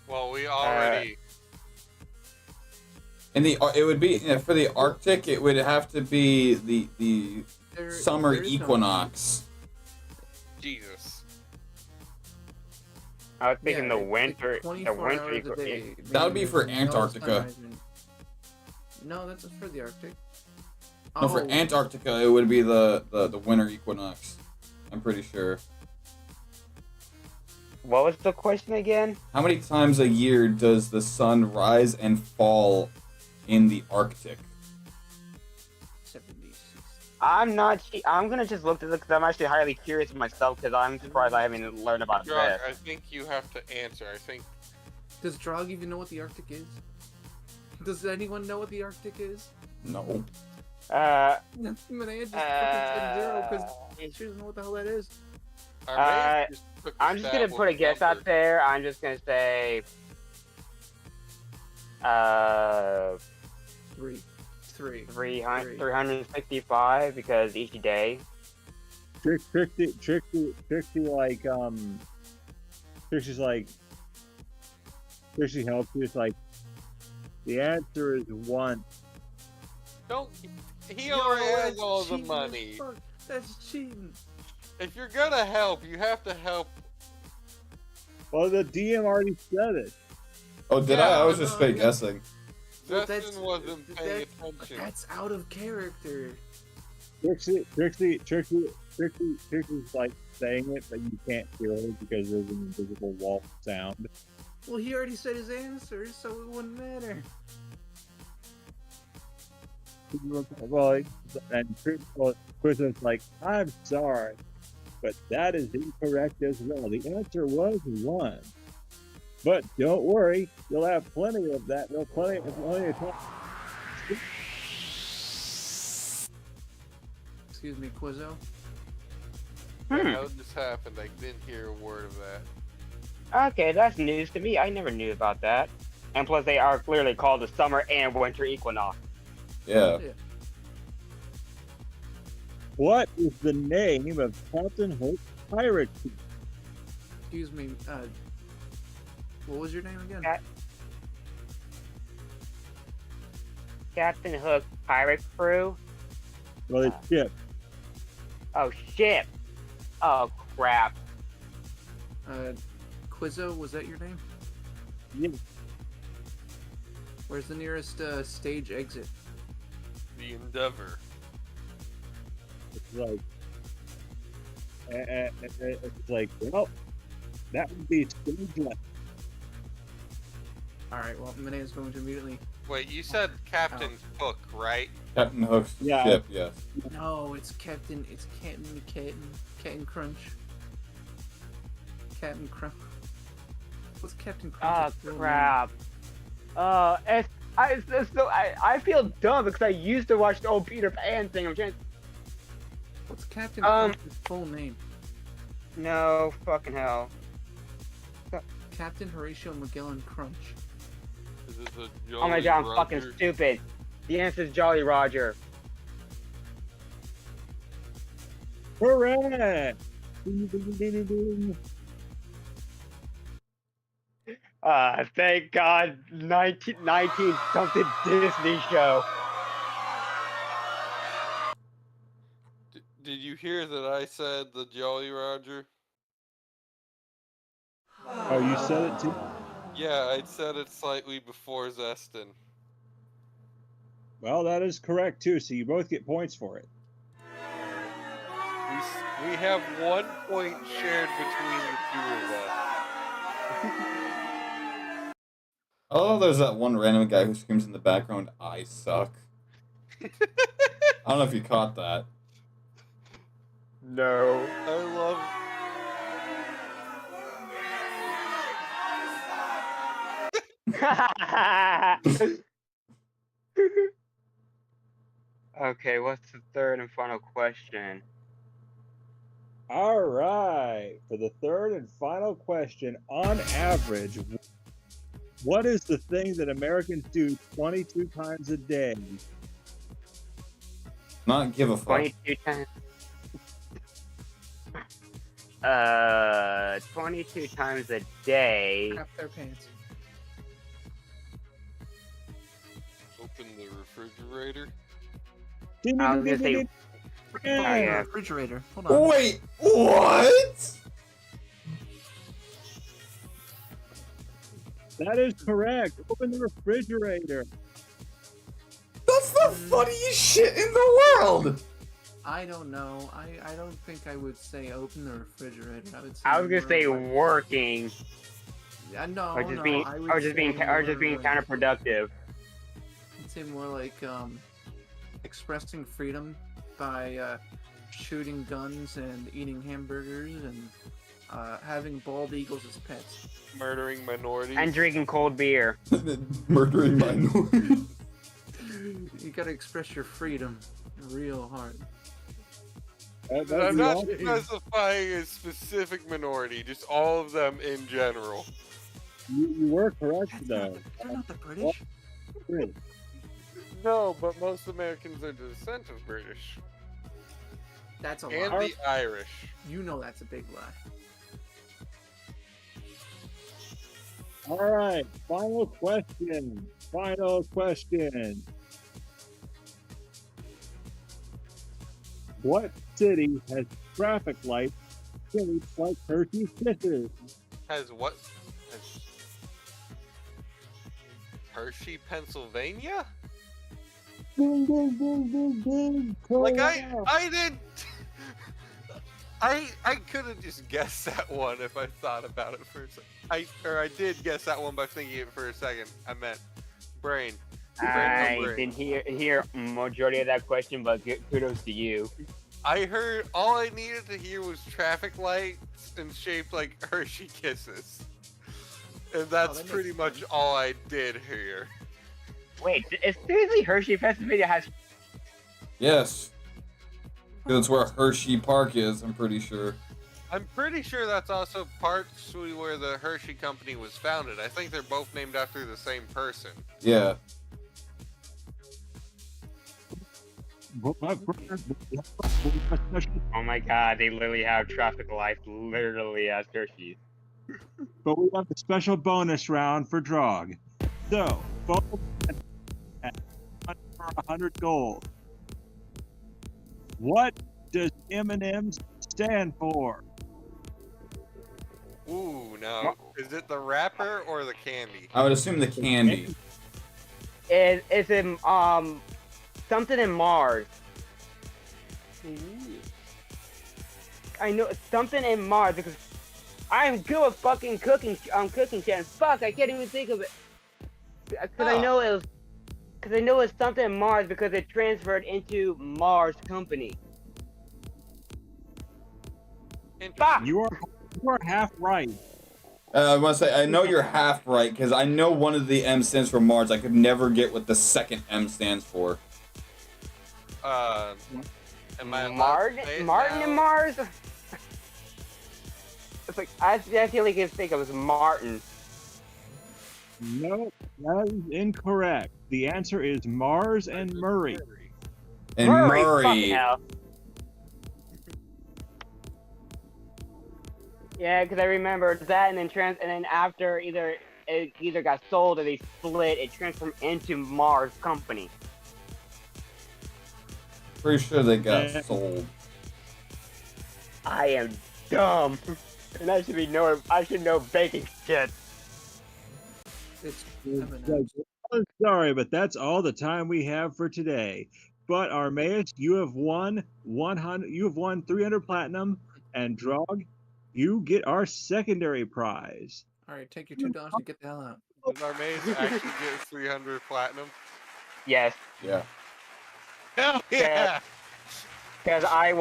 well, we already... It would be for the Arctic. It would have to be the summer there is no equinox. Jesus. I was thinking the it's winter. 24 The winter. hours a day, That would be meaning for there's no Antarctica. sunrise and- No, that's for the Arctic. No, for Antarctica, it would be the winter equinox. I'm pretty sure. What was the question again? How many times a year does the sun rise and fall in the Arctic? 76. I'm not. I'm gonna just look at this because I'm actually highly curious myself because I'm surprised I haven't learned about Drog, this. I think you have to answer. I think... Does Drog even know what the Arctic is? Does anyone know what the Arctic is? No. Manea just fucking said 0 because she doesn't know what the hell that is. Armaeus took a I'm just gonna stab put a with guess out numbers. there. I'm just gonna say, 3. 365 because each day. Trixie helps you. It's like, the answer is 1. Don't... He already has that's all the cheating as money. fuck. That's cheating. If you're gonna help, you have to help. Well, the DM already said it. Oh, did Yeah, I? I was just fake guessing. Well, Justin wasn't paying attention. That's out of character. Trixie's like saying it, but you can't hear it because there's an invisible wall of sound. Well, he already said his answer, so it wouldn't matter. Well, and Quizzo's like, I'm sorry, but that is incorrect as well. The answer was 1. But don't worry, you'll have plenty of that. There'll plenty of time. Excuse me, Quizzo. How this happened? I didn't hear a word of that. Okay, that's news to me. I never knew about that. And plus, they are clearly called the summer and winter equinox. Yeah. What is the name of Captain Hope's pirate ship? Excuse me, what was your name again? Captain Hook pirate crew. Well, it's ship. Oh shit! Oh crap! Quizzo, was that your name? Yeah. Where's the nearest stage exit? The Endeavor. It's like, it's like, well, that would be stage left. Alright, well, Manea's going to immediately... Wait, you said Captain Hook, right? Captain Hook's Yeah. ship, yes. No, it's Captain Crunch. Captain Crunch. What's Captain Oh Crunch's real name? crap! I feel dumb because I used to watch the old Peter Pan thing. I'm trying. What's Captain Crunch's full name? No fucking hell. Captain Horatio Magellan Crunch. Is this a Oh my Jolly god, I'm Roger? fucking stupid. The answer is Jolly Roger. Correct! Ding, ding, ding, ding, ding. Thank God, 19 something Disney show. Did you hear that I said the Jolly Roger? Oh, you said it too? Yeah, I said it slightly before Zestin. Well, that is correct too. So you both get points for it. We have 1 point shared between the two of us. Oh, there's that one random guy who screams in the background, "I suck." I don't know if you caught that. No. I love. Okay, what's the third and final question? All right. For the third and final question, on average, what is the thing that Americans do 22 times a day? Not give a fuck. 22 times. 22 times a day. Crap their pants. Open the refrigerator. I was gonna say. Oh, yeah. Refrigerator. Hold on. Wait, what? That is correct. Open the refrigerator. That's the funniest shit in the world. I don't know. I don't think I would say open the refrigerator. I would say. I was gonna say more like- working, No, or just no. being, I would or just being, say or just being more- counterproductive. I'd say more like expressing freedom by shooting guns and eating hamburgers and having bald eagles as pets. Murdering minorities. And drinking cold beer. Murdering minorities. You gotta express your freedom real hard. I'm not specifying a specific minority, just all of them in general. You were correct, though. They're not the British. No, but most Americans are the descent of British. That's a And lie. the Irish. You know that's a big lie. All right. Final question. Final question. What city has traffic lights shaped like Hershey's Kisses? Has what? Has Hershey, Pennsylvania? Ding, ding, ding, ding, ding. Like Correct. I didn't. I could have just guessed that one if I thought about it for a second. I did guess that one by thinking it for a second. I meant brain. I Brain. didn't hear majority of that question, but kudos to you. I heard all I needed to hear was traffic lights and shaped like Hershey Kisses, and that's that makes pretty much sense. all I did hear. Wait, is seriously Hershey, Pennsylvania has? Yes. That's where Hershey Park is, I'm pretty sure. I'm pretty sure that's also partially where the Hershey Company was founded. I think they're both named after the same person. Yeah. Oh my God, they literally have traffic lights literally as Hershey's. But we have a special bonus round for Drog. So, both at 100 gold. What does M&M's stand for? Ooh, now, is it the wrapper or the candy? I would assume the candy. It's in something in Mars. I know something in Mars because I'm good at fucking cooking channels. Fuck, I can't even think of it. Because I know it was. Because I know it's something in Mars because it transferred into Mars Company. Fuck! You are half right. I want to say, I know you're half right, because I know one of the M stands for Mars. I could never get what the second M stands for. Am I allowed to say it Martin now? and Mars? It's like, I feel like I think it was Martin. No, that is incorrect. The answer is Mars and Murray. And Murray, Murray. fucking hell. Yeah, because I remember that, and then after it either got sold or they split, it transformed into Mars Company. Pretty sure they got sold. I am dumb, and I should know baking shit. It's Like, "Oh, sorry, but that's all the time we have for today. But Armaeus, you have won 100. You have won 300 platinum, and Drog, you get our secondary prize. all right. Take your $2 and get the hell out. Does Armaeus actually get 300 platinum? Yes, Yeah. Hell yeah! because I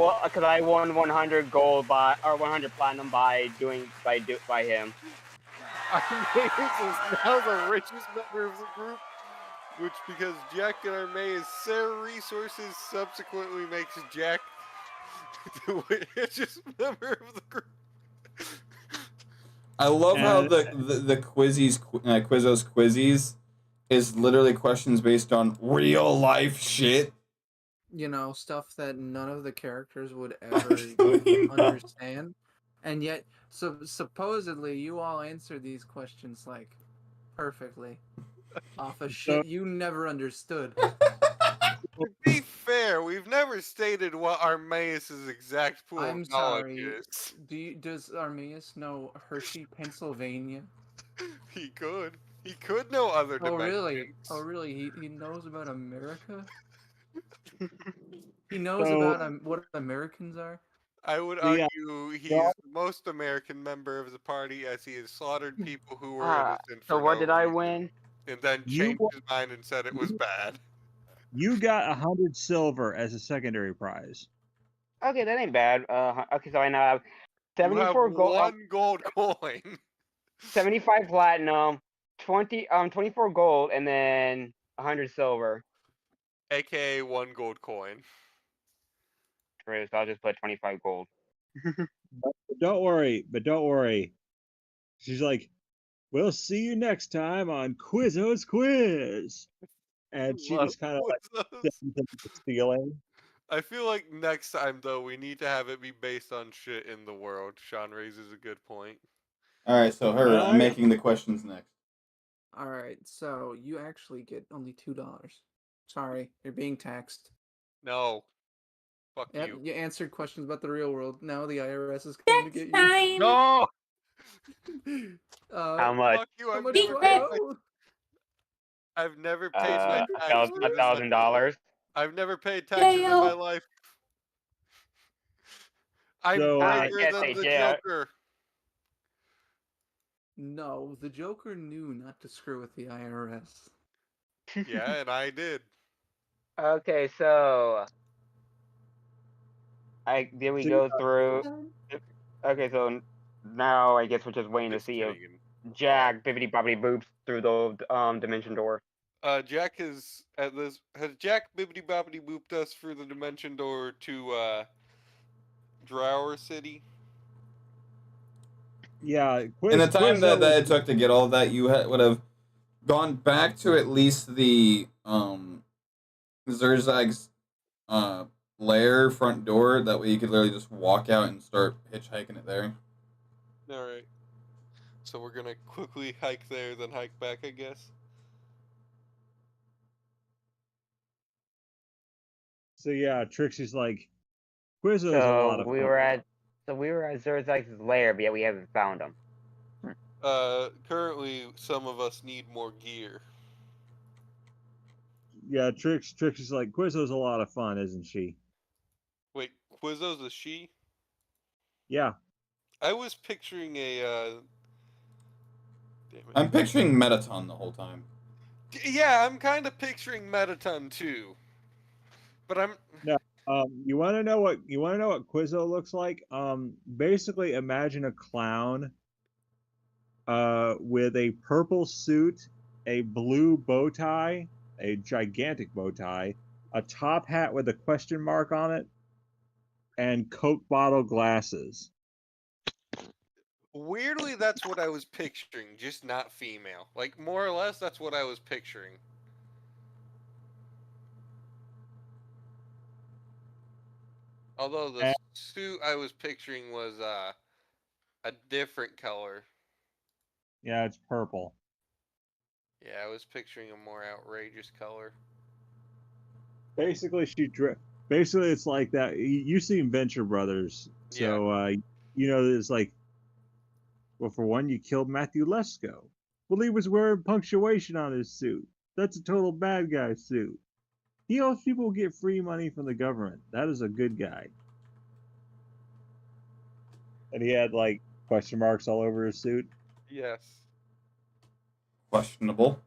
won 100 gold by or 100 platinum by him. Armaeus is now the richest member of the group, which, because Jack and Armaeus share resources, subsequently makes Jack the richest member of the group. I love how And- the Quizzo's Quizzies is literally questions based on real life shit. You know, stuff that none of the characters would ever Doing that. understand, and yet, supposedly, you all answer these questions like perfectly off of shit you never understood. To be fair, we've never stated what Armaeus' exact pool I'm of knowledge sorry. is. Does Armaeus know Hershey, Pennsylvania? He could. He could know other Oh dimensions. really? Oh really? He knows about America? He knows So- about what Americans are? I would Yeah. argue he is the most American member of the party, as he has slaughtered people who were innocent So for what no did I reason, win? and then You changed won- his mind and said it was bad. You got 100 silver as a secondary prize. Okay, that ain't bad. Okay, so I now have You have 74 gold, one gold coin, 75 platinum, 24 gold, and then 100 silver. aka one gold coin. True, so I'll just put 25 gold. But don't worry. She's like, we'll see you next time on Quizzo's Quiz. And she Love just kind of like Quizzo's. steps into the ceiling. I feel like next time, though, we need to have it be based on shit in the world. Sean raises a good point. All right, so her, I'm making the questions next. All right, so you actually get only $2. Sorry, you're being taxed. No. Fuck Yep, you. you answered questions about the real world. Now the IRS is coming to get you. No! How much? Fuck you, How I've much never do I paid my, owe? I've never paid my taxes in my, $1,000. I've never paid taxes in my life. I'm So, bigger yes, than they the did. Joker. No, the Joker knew not to screw with the IRS. Yeah, and I did. Okay, so did we go through? Okay, so now I guess we're just waiting to Just see if kidding. Jack bibbity bobbity boops through the dimension door. Jack has Jack bibbity bobbity booped us through the dimension door to Drower City. Yeah, In the time that was- it took to get all that, you would have gone back to at least the Zerzag's lair front door. That way you could literally just walk out and start hitchhiking it there. Alright. So we're gonna quickly hike there, then hike back, I guess. So yeah, Trixie's like, Quizzo's a lot of we fun. were at Zerzag's lair, but yet we haven't found him. Currently, some of us need more gear. Yeah, Trixie's like, Quizzo's a lot of fun, isn't she? Wait, Quizzo's a she? Yeah. I was picturing a, damn it. I'm picturing Metaton the whole time. Yeah, I'm kind of picturing Metaton too. But I'm... You want to know what Quizzo looks like? Basically imagine a clown with a purple suit, a blue bow tie, a gigantic bow tie, a top hat with a question mark on it, and Coke bottle glasses. Weirdly, that's what I was picturing, just not female. Like, more or less, that's what I was picturing. Although the suit I was picturing was a different color. Yeah, it's purple. Yeah, I was picturing a more outrageous color. Basically, Basically, it's like that. You've seen Venture Brothers, so you know it's like, well, for one, you killed Matthew Lesko. Well, he was wearing punctuation on his suit. That's a total bad guy suit. He helps people get free money from the government. That is a good guy. And he had like question marks all over his suit. Yes. Questionable.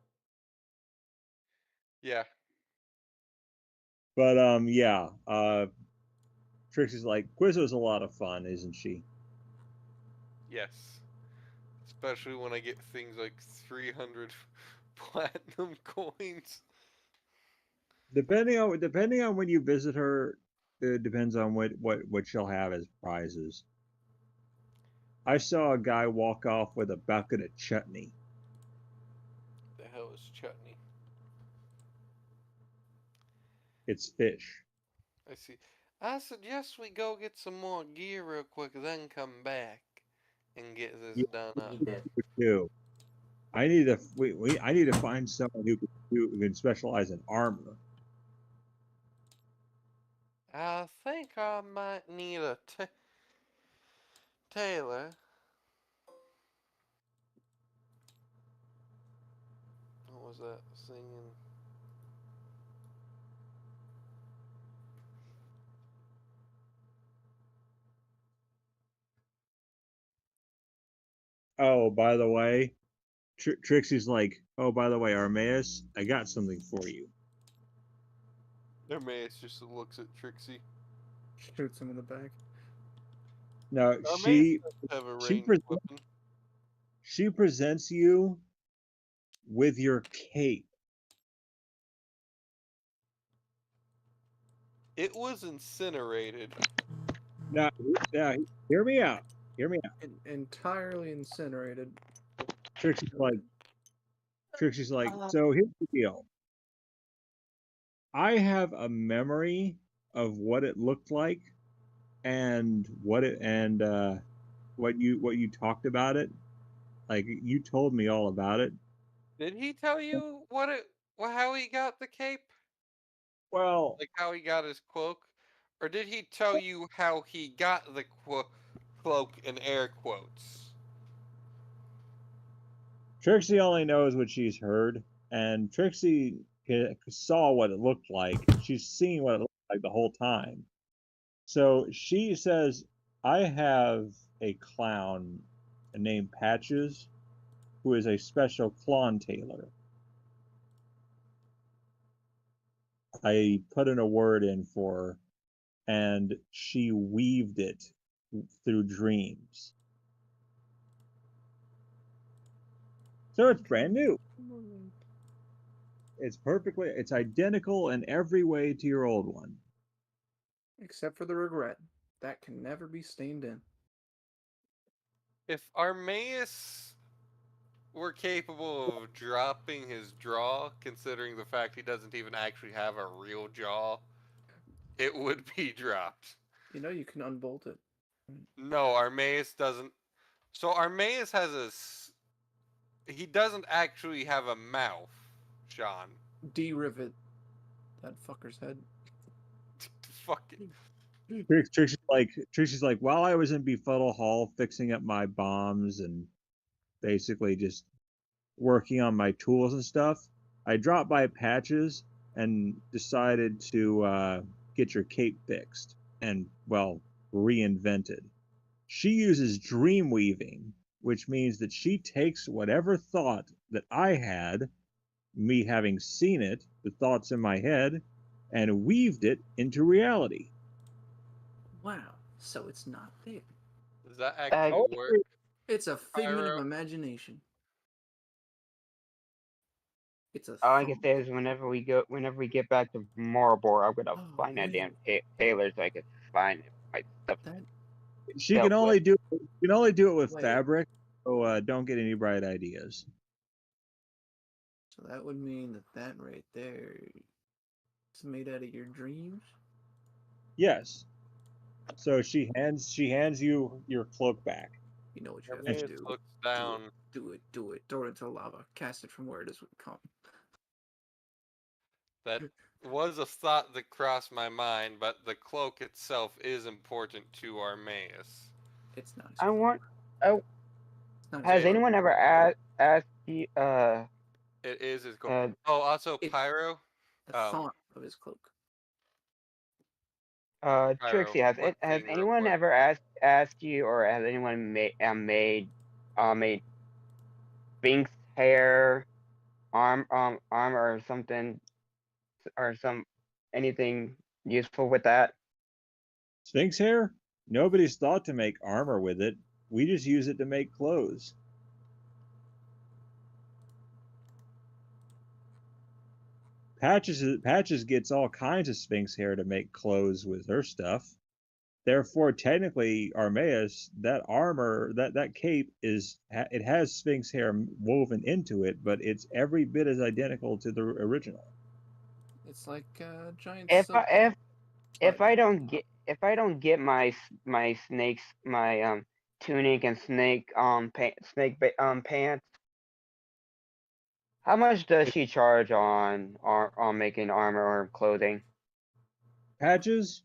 Yeah. But yeah. Trixie's like, Quizzo's a lot of fun, isn't she? Yes. Especially when I get things like 300 platinum coins. Depending on when you visit her, it depends on what she'll have as prizes. I saw a guy walk off with a bucket of chutney. The hell is chutney? It's fish. I see. I suggest we go get some more gear real quick, then come back and get this done up. Too. I need to find someone who can specialize in armor. I think I might need a tailor. What was that singing? Oh, by the way, Trixie's like, oh, by the way, Armaeus, I got something for you. Hermes just looks at Trixie. Shoots him in the back. No, Hermes doesn't have a ranged weapon. She presents you with your cape. It was incinerated. Now, hear me out. Hear me out. Entirely incinerated. Trixie's like, so here's the deal. I have a memory of what it looked like and what you talked about it. Like you told me all about it. Did he tell you how he got the cape? Well, Like how he got his cloak? Or did he tell you how he got the cloak in air quotes? Trixie only knows what she's heard, and Trixie saw what it looked like. She's seen what it looked like the whole time. So she says, I have a clown named Patches who is a special clon tailor. I put in a word in for her, and she weaved it through dreams. So it's brand new. It's identical in every way to your old one. Except for the regret. That can never be stained in. If Armaeus were capable of dropping his jaw, considering the fact he doesn't even actually have a real jaw, it would be dropped. You know you can unbolt it. No, Armaeus doesn't. So Armaeus he doesn't actually have a mouth, Sean. De-rivet that fucker's head. Fucking. Trixie's like, while I was in Befuddle Hall fixing up my bombs and basically just working on my tools and stuff, I dropped by Patches and decided to get your cape fixed and, well, reinvented. She uses dream weaving, which means that she takes whatever thought that I had, me having seen it, the thoughts in my head, and weaved it into reality. Wow, so it's not there. Does that actually work? It's a figment Pyro? of imagination. It's a All I can say is whenever we get back to Marlboro, I'm gonna find that damn tailor so I can find my stuff. She can only do it with fabric, so don't get any bright ideas. So that would mean that right there is made out of your dreams? Yes. So she hands you your cloak back. You know what you have to do. Looks down. Do it. Throw it into lava. Cast it from where it is come. was a thought that crossed my mind, but the cloak itself is important to Armaeus. It's not. I want. I, It's not has It- anyone ever asked you? It is his cloak. Uh, Oh, also It- Pyro. the thought of his cloak. Pyro, Trixie, one has thing real anyone quick. ever asked you, or has anyone made Sphinx hair armor or something, or anything useful with that? Sphinx hair? Nobody's thought to make armor with it. We just use it to make clothes. Patches gets all kinds of Sphinx hair to make clothes with her stuff. Therefore, technically, Armaeus, that armor, that cape it has Sphinx hair woven into it, but it's every bit as identical to the original. It's like giant If silk. if I spider. don't get my snakes tunic and pants, how much does she charge on making armor or clothing? Patches,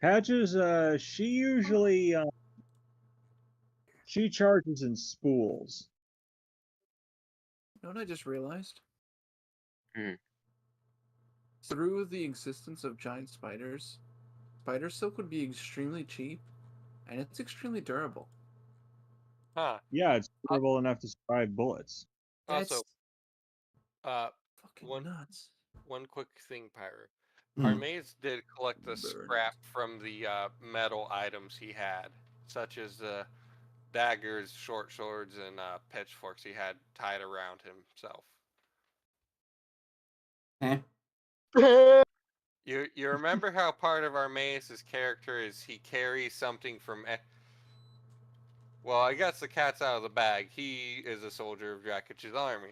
she usually she charges in spools. You know what I just realized? Hmm. Through the existence of giant spiders, spider silk would be extremely cheap, and it's extremely durable. Huh. Yeah, it's durable enough to survive bullets. That's Also, fucking one nuts. one quick thing, Pyro. Hmm. Armaeus did collect the Burn. scrap from the metal items he had, such as the daggers, short swords, and pitchforks he had tied around himself. You remember how part of Armaeus' character is he carries something from. Well, I guess the cat's out of the bag. He is a soldier of Drakich's army.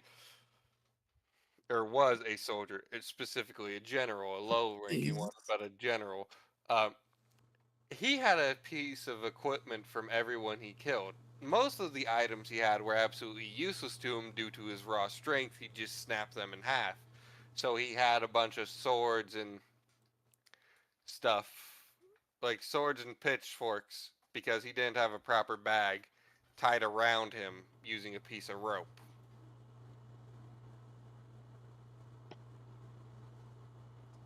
Or was a soldier. It's specifically a general, a low-ranking one, but a general. He had a piece of equipment from everyone he killed. Most of the items he had were absolutely useless to him due to his raw strength. He just snapped them in half. So he had a bunch of swords and stuff, like swords and pitchforks, because he didn't have a proper bag tied around him using a piece of rope.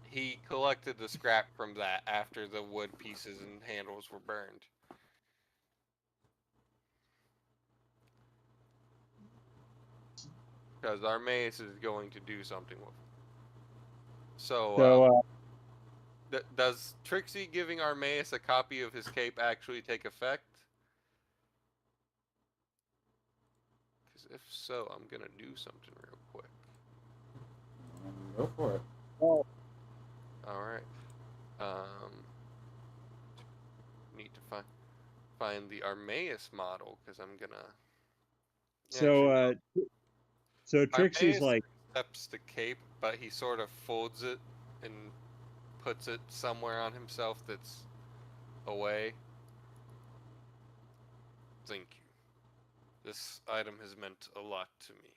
He collected the scrap from that after the wood pieces and handles were burned. Because Armaeus is going to do something with it. So, does Trixie giving Armaeus a copy of his cape actually take effect? Because if so, I'm going to do something real quick. Go for it. Oh, Alright. Need to find the Armaeus model, because I'm going to... so Trixie's Armaeus like, accepts the cape, but he sort of folds it and puts it somewhere on himself that's away. Thank you. This item has meant a lot to me.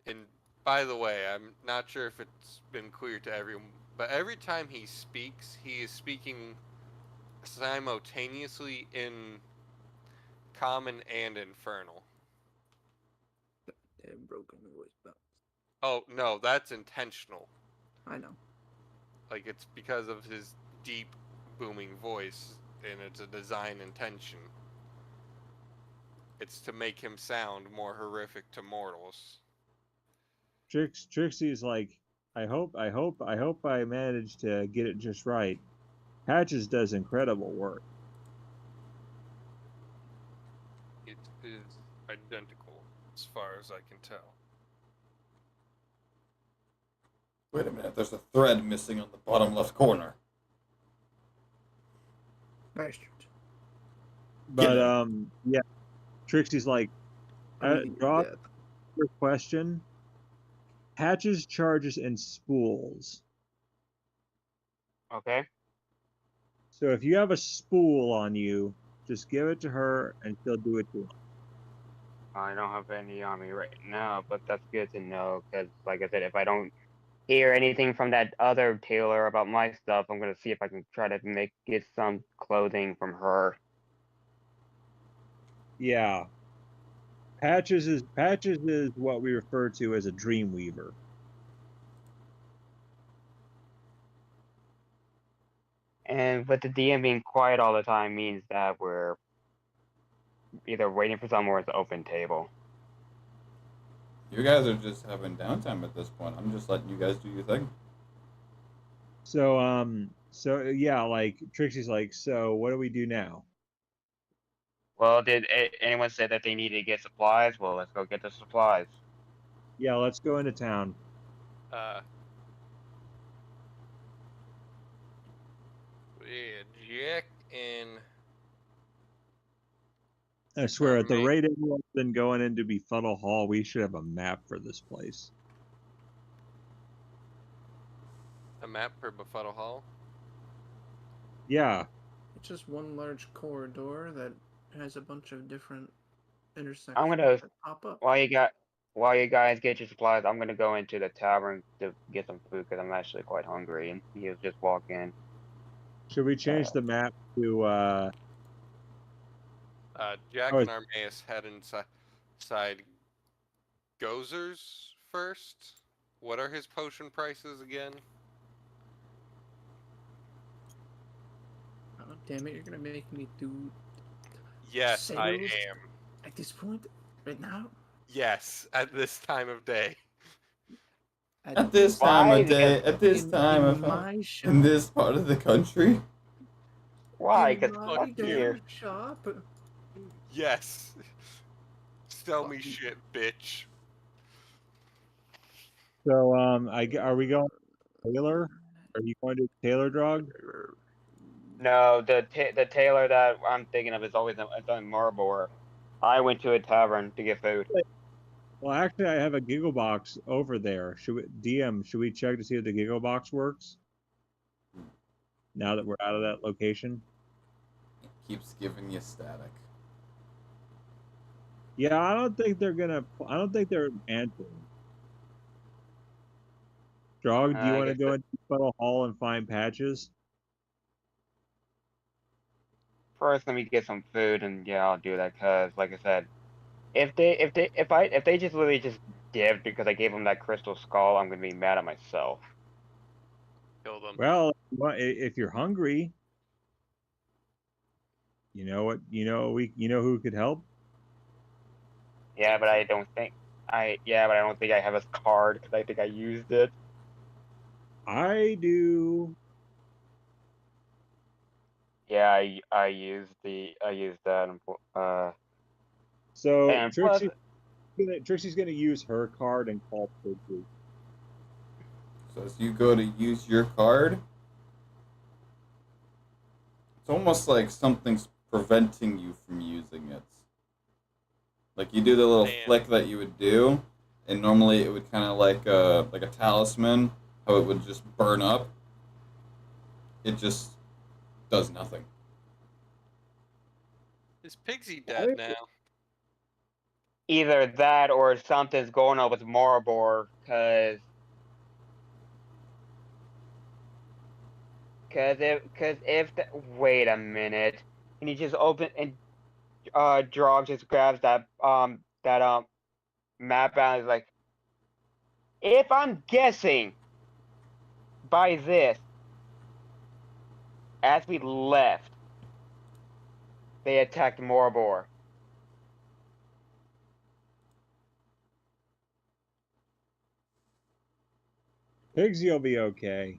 And by the way, I'm not sure if it's been clear to everyone, but every time he speaks, he is speaking simultaneously in Common and Infernal. Damn broken voice box. Oh, no, that's intentional. I know. Like, it's because of his deep, booming voice, and it's a design intention. It's to make him sound more horrific to mortals. Trixie's like, I hope I managed to get it just right. Patches does incredible work. It is identical, as far as I can tell. Wait a minute, there's a thread missing on the bottom left corner. Bastard. But yeah, Trixie's like, drop Yeah. your question. Patches charges in spools. Okay. So if you have a spool on you, just give it to her and she'll do it to him. I don't have any on me right now, but that's good to know because, like I said, if I don't hear anything from that other tailor about my stuff, I'm gonna see if I can try to get some clothing from her. Yeah. Patches is what we refer to as a dream weaver. And with the DM being quiet all the time means that we're either waiting for someone or it's an open table. You guys are just having downtime at this point. I'm just letting you guys do your thing. So yeah, like Trixie's like, so what do we do now? Well, did anyone say that they needed to get supplies? Well, let's go get the supplies. Yeah, let's go into town. Yeah, Jack and I swear, at the Mate. rate everyone's been going into Befuddle Hall, we should have a map for this place. a map for Befuddle Hall. Yeah. It's just one large corridor that has a bunch of different intersections I'm gonna that pop up. while you guys get your supplies, I'm gonna go into the tavern to get some food because I'm actually quite hungry. And he'll just walk in. Should we change the map to Jack Oh, and Armaeus head inside Gozer's first. What are his potion prices again? Oh, damn it, you're gonna make me do Yes, I sales am. at this point, right now? Yes, at this time of day. At this time Why? of day, at this time in of my shop, in this part of the country. Why? in Because my fuck you. damn shop. Yes. Sell me Fuck you. shit, bitch. so are we going to Taylor? Are you going to Taylor Drug? No, the tailor that I'm thinking of is always in Marlborough. I went to a tavern to get food. Well, actually, I have a Giggle Box over there. Should we check to see if the Giggle Box works? Now that we're out of that location? It keeps giving you static. Yeah, I don't think they're answering. Drog, do you I want to guess go into Funnel Hall and find Patches? first let me get some food, and yeah, I'll do that. Cause like I said, if they just literally just dipped because I gave them that crystal skull, I'm gonna be mad at myself. Kill them. Well, if you're hungry, you know what? You know who could help? Yeah, but I don't think I have his card because I think I used it. I do. Yeah, I used that. So And plus, Trixie's gonna use her card and call Piggy. So as you go to use your card, it's almost like something's preventing you from using it. Like you do the little Damn. flick that you would do, and normally it would kind of like a talisman, how it would just burn up. It just does nothing. Is Pigsy dead now? either that or something's going on with Marlborough, cause wait a minute, and he just open and Drog just grabs that map out and is like, if I'm guessing by this, as we left, they attacked Marlborough. Pigsy will be okay.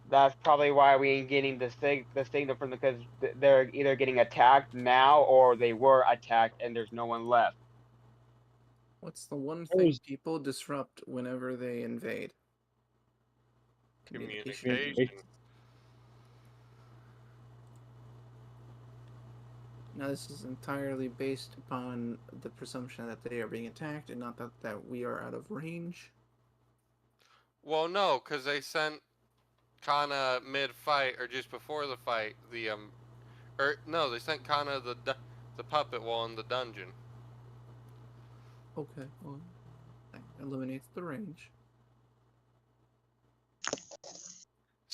That's probably why we ain't getting the signal from them, because they're either getting attacked now or they were attacked and there's no one left. What's the one thing people disrupt whenever they invade? Communication. Now, this is entirely based upon the presumption that they are being attacked and not that we are out of range. Well, no, because they sent Kana mid-fight or just before the fight. They sent Kana the puppet while in the dungeon. Okay, well, that eliminates the range.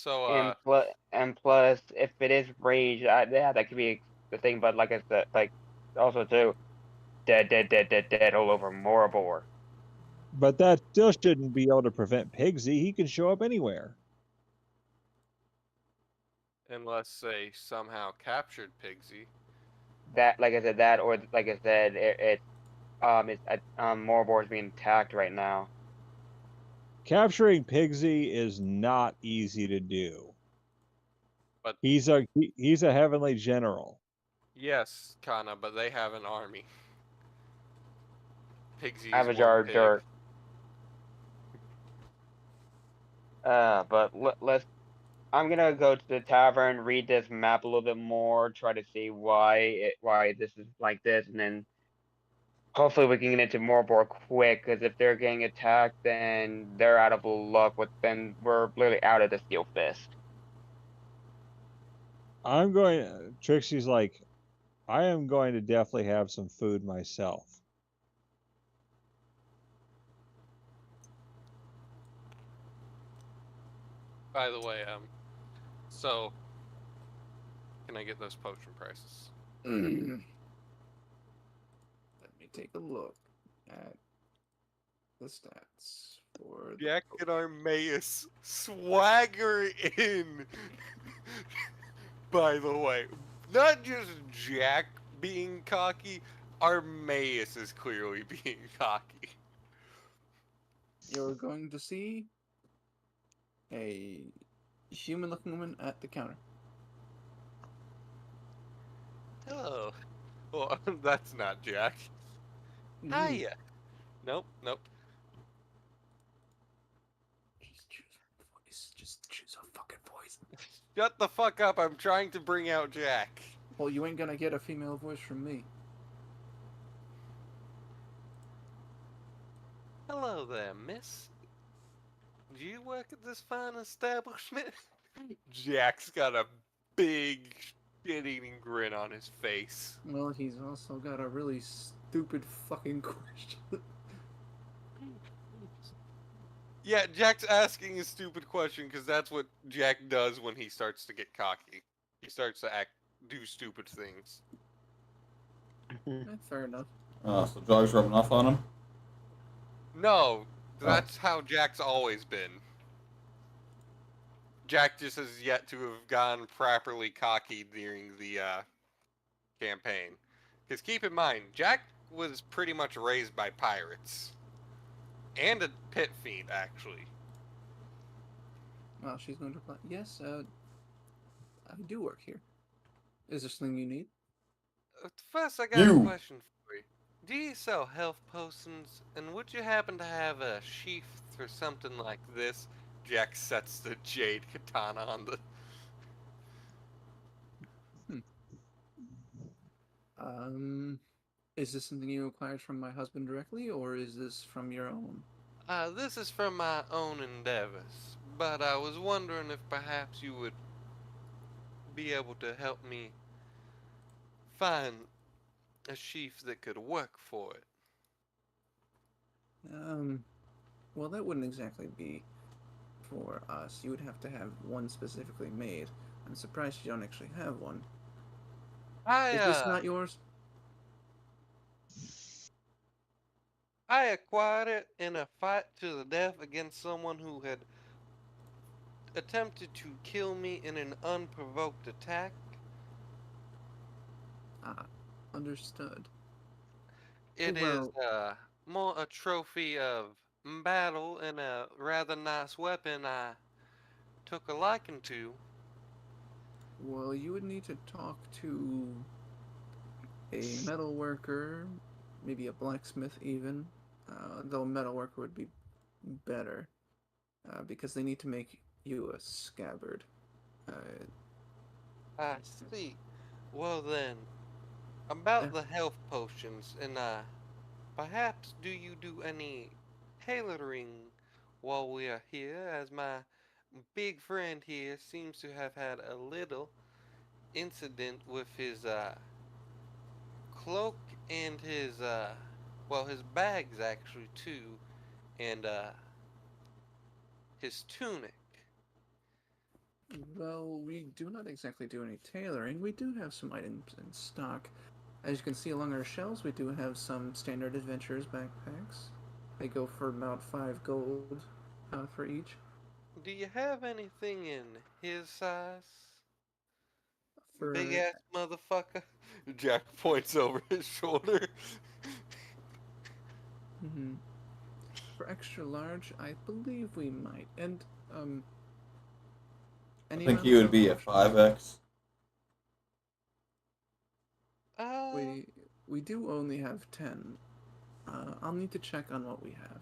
So, and plus, if it is rage, yeah, that could be the thing. But like I said, like also too, dead all over Moribor. But that still shouldn't be able to prevent Pigsy. He can show up anywhere. unless they somehow captured Pigsy. That, like I said, that or like I said, Moribor is being attacked right now. Capturing Pigsy is not easy to do. But He's a heavenly general. yes, Kana, but they have an army. Pigsy's one Avatar pig. Dirt. But let's. I'm gonna go to the tavern, read this map a little bit more, try to see why this is like this, and then hopefully we can get into Moribor quick. Because if they're getting attacked, then they're out of luck. Then we're literally out of the Steel Fist. I'm going. Trixie's like, I am going to definitely have some food myself. By the way, so can I get those potion prices? Let me take a look at the stats for the Jack and Armaeus swagger in. By the way, not just Jack being cocky, Armaeus is clearly being cocky. You're going to see a human-looking woman at the counter. Hello. Well, that's not Jack. Hiya. Nope. Just choose a voice. Just choose a fucking voice. Shut the fuck up, I'm trying to bring out Jack. Well, you ain't gonna get a female voice from me. Hello there, miss. Do you work at this fine establishment? Jack's got a big shit-eating grin on his face. Well, he's also got a really stupid fucking question. Yeah, Jack's asking a stupid question because that's what Jack does when he starts to get cocky. He starts to do stupid things. Fair enough. So Jog's rubbing off on him? No, that's how Jack's always been. Jack just has yet to have gone properly cocky during the campaign. Because keep in mind, Jack was pretty much raised by pirates. And a pit fiend, actually. Well, she's going to reply, yes, I do work here. Is there something you need? First, I got a question for you. Do you sell health potions? And would you happen to have a sheath or something like this? Jack sets the jade katana on the... Is this something you acquired from my husband directly, or is this from your own? This is from my own endeavors, but I was wondering if perhaps you would be able to help me find a sheath that could work for it. Well, that wouldn't exactly be for us. You would have to have one specifically made. I'm surprised you don't actually have one. Is this not yours? I acquired it in a fight to the death against someone who had attempted to kill me in an unprovoked attack. Understood. It is more a trophy of battle and a rather nice weapon I took a liking to. Well, you would need to talk to a metal worker, maybe a blacksmith even, though a metal worker would be better, because they need to make you a scabbard. I see. Well then, about the health potions, and perhaps do you do any tailoring while we are here, as my big friend here seems to have had a little incident with his cloak and his well, his bags actually too, and his tunic. Well, we do not exactly do any tailoring. We do have some items in stock. As you can see along our shelves, we do have some standard adventurers backpacks. They go for about 5 gold for each. Do you have anything in his size? Big For ass motherfucker. Jack points over his shoulder. mhm. For extra large, I believe we might. And I any think amount he would of be a potions? 5x. Uh, We do only have 10. I'll need to check on what we have.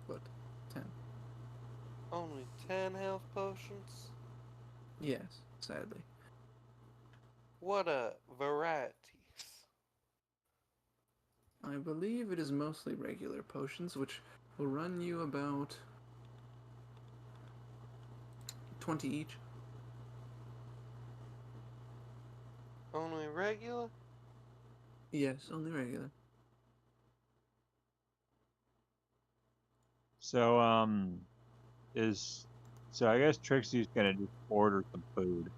But 10. only 10 health potions? Yes, sadly. What a varieties. I believe it is mostly regular potions, which will run you about 20 each. Only regular? Yes, only regular. So, so I guess Trixie's gonna just order some food.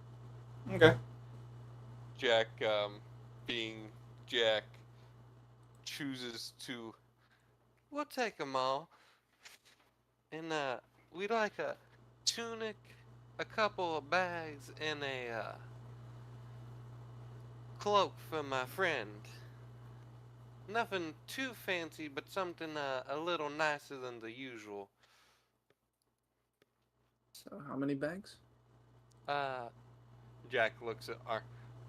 Okay. Jack, being Jack, chooses to. We'll take them all. And, we'd like a tunic, a couple of bags, and a, cloak for my friend. Nothing too fancy, but something, a little nicer than the usual. So, how many bags? Jack looks at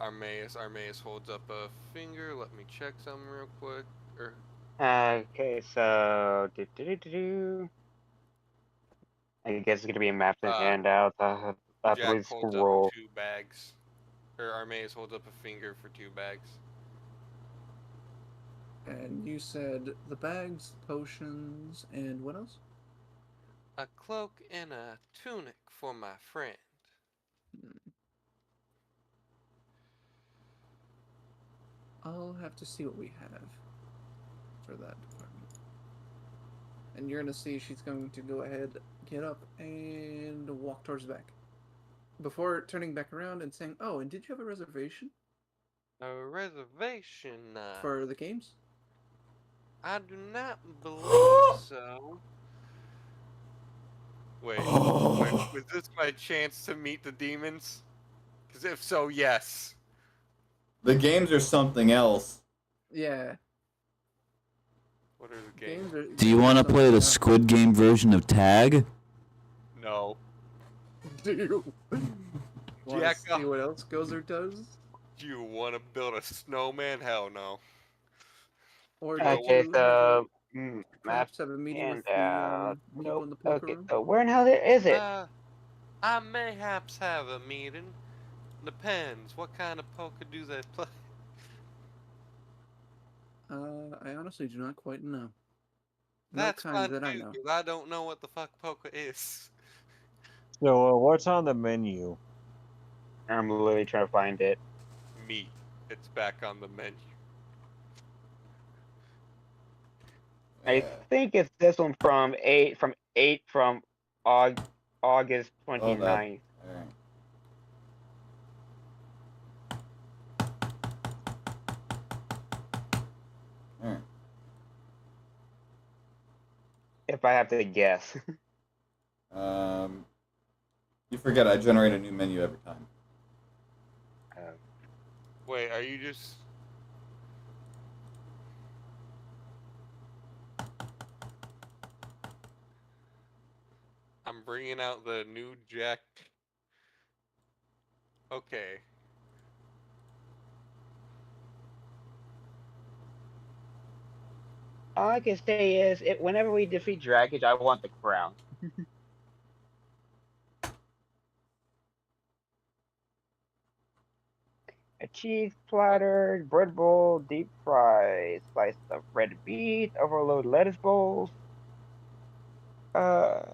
Armaeus. Armaeus holds up a finger. Let me check something real quick. Okay, so I guess it's gonna be maps and handouts. I have to Jack really holds up scroll. 2 bags. Or Armaeus holds up a finger for 2 bags. And you said the bags, potions, and what else? A cloak and a tunic for my friend. I'll have to see what we have for that department. And you're gonna see she's going to go ahead, get up, and walk towards the back. Before turning back around and saying, "Oh, and did you have a reservation A reservation? for the games?" I do not believe so. Wait, was this my chance to meet the demons? Because if so, yes. The games are something else. Yeah. What are the games? Do you want to play the Squid Game version of Tag? No. Do you want Jack, to see what else Gozer does? do you want to build a snowman? Hell no. Or Do I did Okay, you so map perhaps have a meeting with the handout. people Nope. in the poker Okay, room? so where in hell is it? I mayhaps have a meeting. Depends. What kind of poker do they play? I honestly do not quite know. No That's kind fine that I too, know. because I don't know what the fuck poker is. So, what's on the menu? I'm literally trying to find it. Meat. It's back on the menu. I think it's this one from August Oh, that. 29th. Alright. Alright. If I have to guess. You forget I generate a new menu every time. Wait, are you just... I'm bringing out the new Jack. Okay. All I can say is, whenever we defeat Dragage, I want the crown. A cheese platter, bread bowl, deep fry, slice of red beet, overload lettuce bowls. Okay.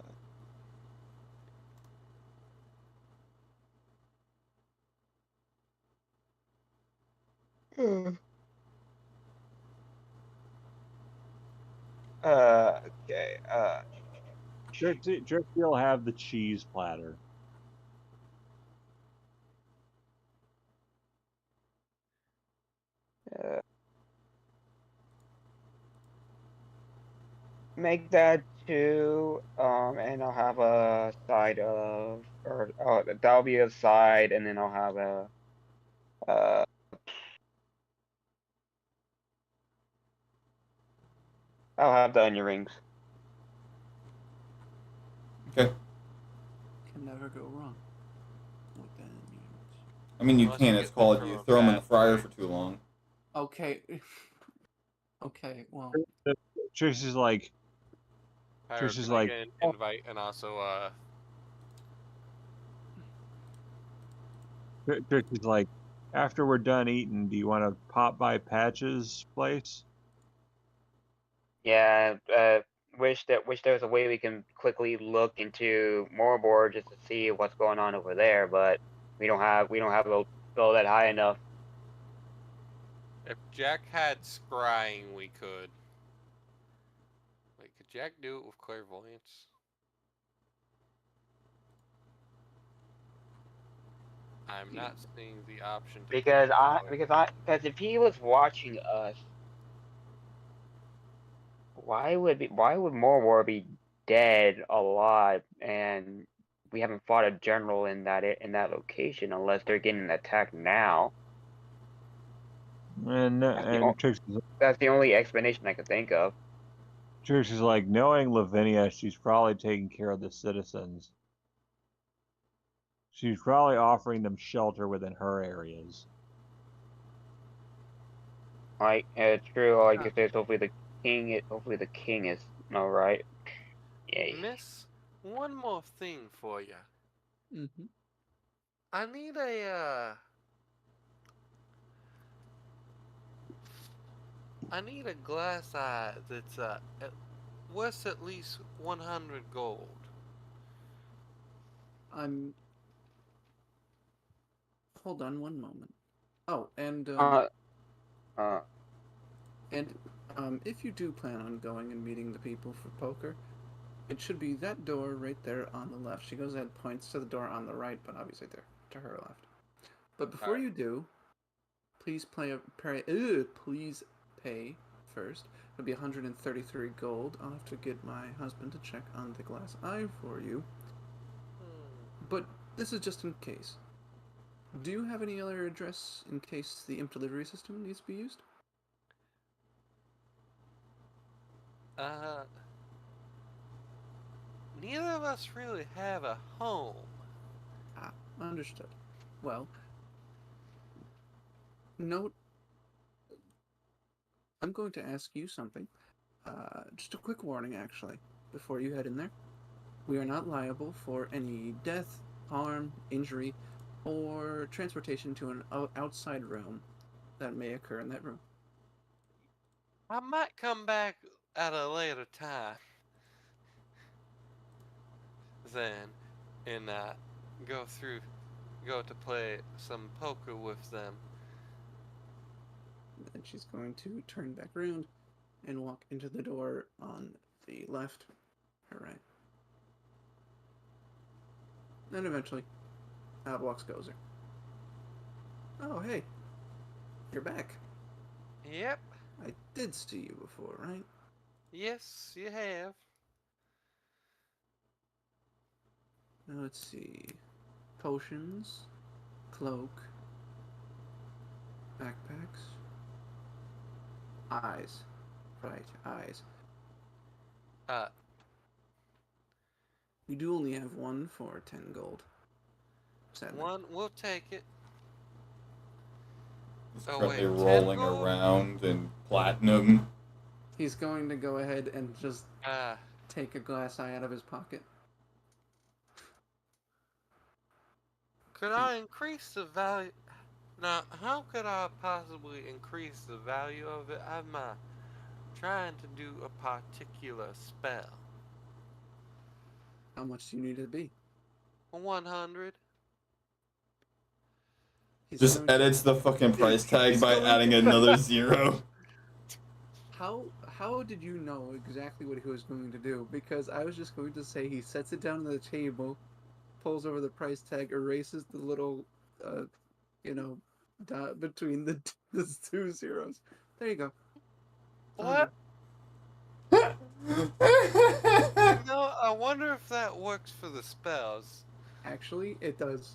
Trixie will have the cheese platter. make that 2, and I'll have a side of, or oh, that'll be a side, and then I'll have uh, I'll have the onion rings. Okay. Can never go wrong with the onions. I mean, you Unless can. you It's get them called from you a throw them in the bad fryer place. for too long. Okay. Okay, well, Trish is like, Pyro, Trish is can I like, get an "Oh, invite and also Trish is like, after we're done eating, do you want to pop by Patch's place? Yeah, wish there was a way we can quickly look into Moribor just to see what's going on over there, but we don't have a go that high enough. if Jack had scrying, we could. Wait, could Jack do it with clairvoyance? I'm not seeing the option to Because cast clairvoyance. because if he was watching us, why would Moribor be dead alive and we haven't fought a general in that location unless they're getting attacked now? And That's the only explanation I could think of. Trish is like, knowing Lavinia, she's probably taking care of the citizens. She's probably offering them shelter within her areas. Right, true. All I can say is hopefully the king is all right. Yay. Miss, one more thing for you. mm-hmm. I need a glass eye that's worth at least 100 gold. Hold on one moment. Oh, and if you do plan on going and meeting the people for poker, it should be that door right there on the left. She goes ahead, points to the door on the right, but obviously there to her left. But before Alright. you do, please please pay first. It'll be 133 gold. I'll have to get my husband to check on the glass eye for you. But this is just in case. Do you have any other address in case the imp delivery system needs to be used? Neither of us really have a home. Ah, understood. Well, note, I'm going to ask you something. Just a quick warning, actually, before you head in there. We are not liable for any death, harm, injury, or transportation to an outside realm that may occur in that room. I might come back at a later time then and go to play some poker with them. Then she's going to turn back around and walk into the door on the left, her right. And eventually, out walks Gozer. Oh, hey. You're back. Yep. I did see you before, right? Yes, you have. Now let's see. Potions, cloak, backpacks, eyes. Right, eyes. We do only have one for 10 gold. Sadly. One, we'll take it. He's Oh, currently wait, 10 rolling gold? around in platinum. He's going to go ahead and just take a glass eye out of his pocket. Could I increase the value? Now, how could I possibly increase the value of it? I'm trying to do a particular spell. How much do you need it to be? 100. Just edits the fucking price tag He's by going- adding another 0. How did you know exactly what he was going to do? Because I was just going to say he sets it down on the table, pulls over the price tag, erases the little, dot between the 2 zeros. There you go. What? No, I wonder if that works for the spells. Actually, it does.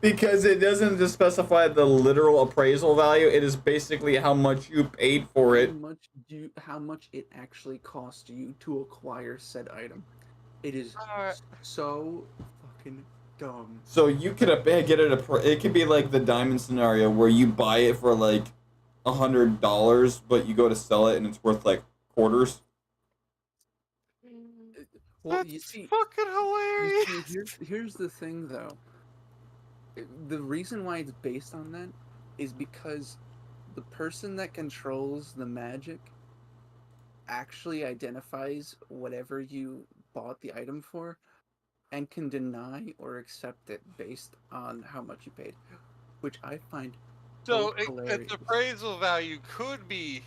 Because it doesn't just specify the literal appraisal value, it is basically how much you paid for it. How much it actually cost you to acquire said item. It is Alright. so fucking dumb. So you could get it it could be like the diamond scenario where you buy it for like $100, but you go to sell it and it's worth like quarters. Well, That's you see, fucking hilarious. here's the thing though. The reason why it's based on that is because the person that controls the magic actually identifies whatever you bought the item for and can deny or accept it based on how much you paid, which I find So hilarious. its appraisal value could be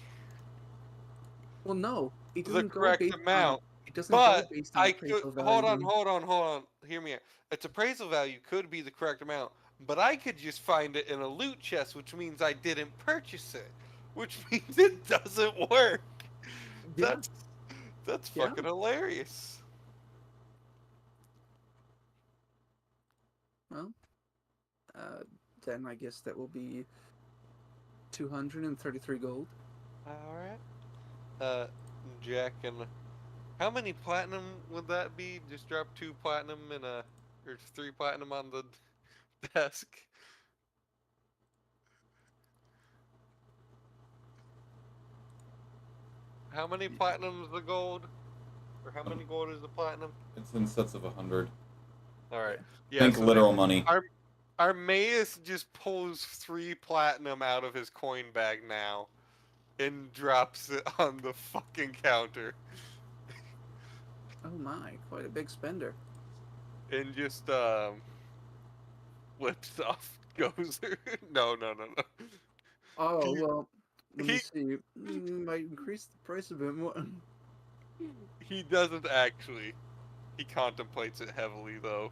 Well, no, it the doesn't go correct based amount. it doesn't But go based on I could appraisal value. hold on. Hear me out. Its appraisal value could be the correct amount, but I could just find it in a loot chest, which means I didn't purchase it, which means it doesn't work. Yeah. That's Yeah. fucking hilarious. Well, then I guess that will be 233 gold. All right. Jack, and how many platinum would that be? Just drop 2 platinum or 3 platinum on the desk. How many platinum is the gold? Or how many gold is the platinum? It's in sets of 100. Alright. Yeah, Think so literal money. Our Maus just pulls 3 platinum out of his coin bag now and drops it on the fucking counter. Oh my, quite a big spender. And just flips off Gozer. No. Oh, He- well, let me he- see. Might increase the price a bit more. He doesn't actually. He contemplates it heavily though.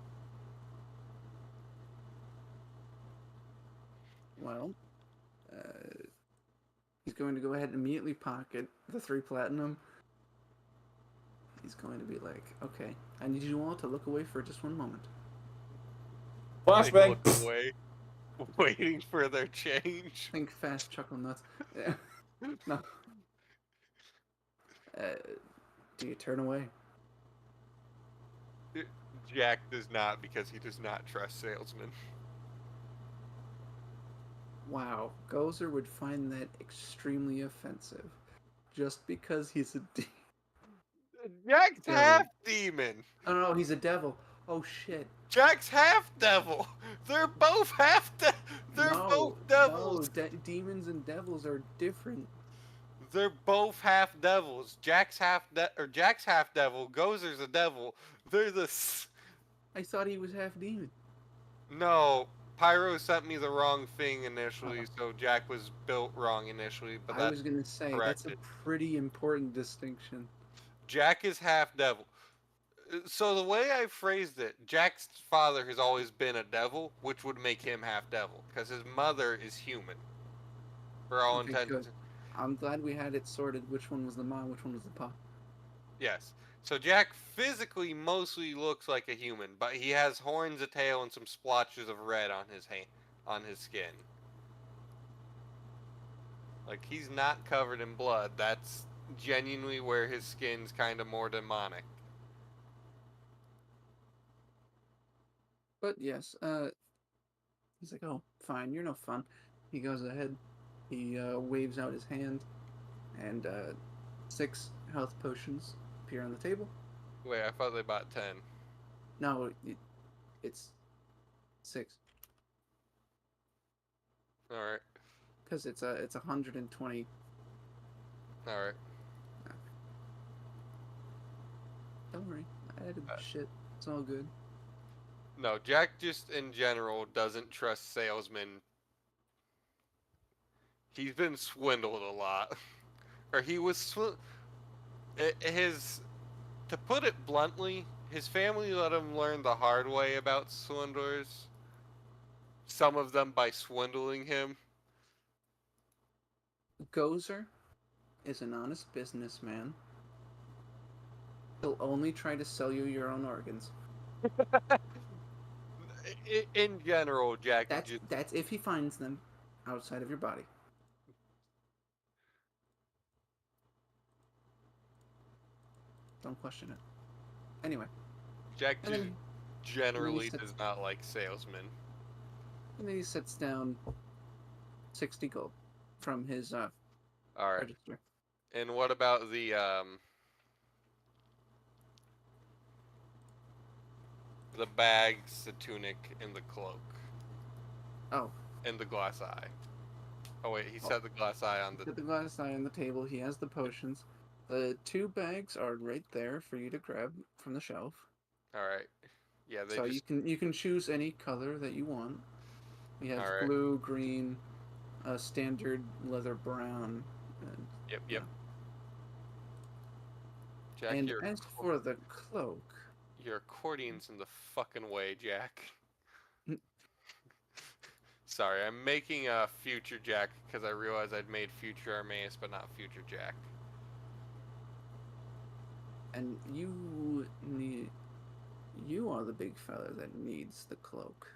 Well, he's going to go ahead and immediately pocket the 3 platinum. He's going to be like, okay, I need you all to look away for just one moment. They Flashbang. look away, waiting for their change. Think fast, chuckle nuts. Yeah. No. Do you turn away? Jack does not, because he does not trust salesmen. Wow, Gozer would find that extremely offensive. Just because he's a Jack's Devil. half demon. Oh no, he's a devil. Oh shit. Jack's half devil. They're both They're both devils. No, demons and devils are different. They're both half devils. Jack's half devil. Gozer's a devil. They're the. I thought he was half demon. No, Pyro sent me the wrong thing initially, so Jack was built wrong initially. But I was gonna say that's a corrected. pretty important distinction. Jack is half devil. So the way I phrased it, Jack's father has always been a devil, which would make him half devil, because his mother is human. For all Okay, intents. good. I'm glad we had it sorted. Which one was the mom? Which one was the pop? Yes. So Jack physically mostly looks like a human, but he has horns, a tail, and some splotches of red on his skin. Like, he's not covered in blood. That's genuinely where his skin's kind of more demonic. But yes, he's like, oh, fine, you're no fun. He goes ahead. He waves out his hand, and 6 health potions appear on the table. Wait, I thought they bought 10. No, it's 6 All right. because it's 120. All right. Don't worry, I added shit. It's all good. No, Jack just in general doesn't trust salesmen. He's been swindled a lot. Or he was to put it bluntly, his family let him learn the hard way about swindlers. Some of them by swindling him. Gozer is an honest businessman. He'll only try to sell you your own organs. In general, Jack, That's if he finds them outside of your body. Don't question it. Anyway. Jack And then- generally sits- does not like salesmen. And then he sets down 60 gold from his All right. register. And what about the bags, the tunic, and the cloak? Oh. And the glass eye. Oh wait, he set the glass eye on the. Put the glass eye on the table. He has the potions. The 2 bags are right there for you to grab from the shelf. All right. Yeah, they So just. you can choose any color that you want. We have Alright. blue, green, standard leather brown. And, Yep. Jack, and as for the cloak, your accordion's in the fucking way, Jack. Sorry, I'm making a future Jack because I realized I'd made future Armaeus, but not future Jack. and you are the big fella that needs the cloak.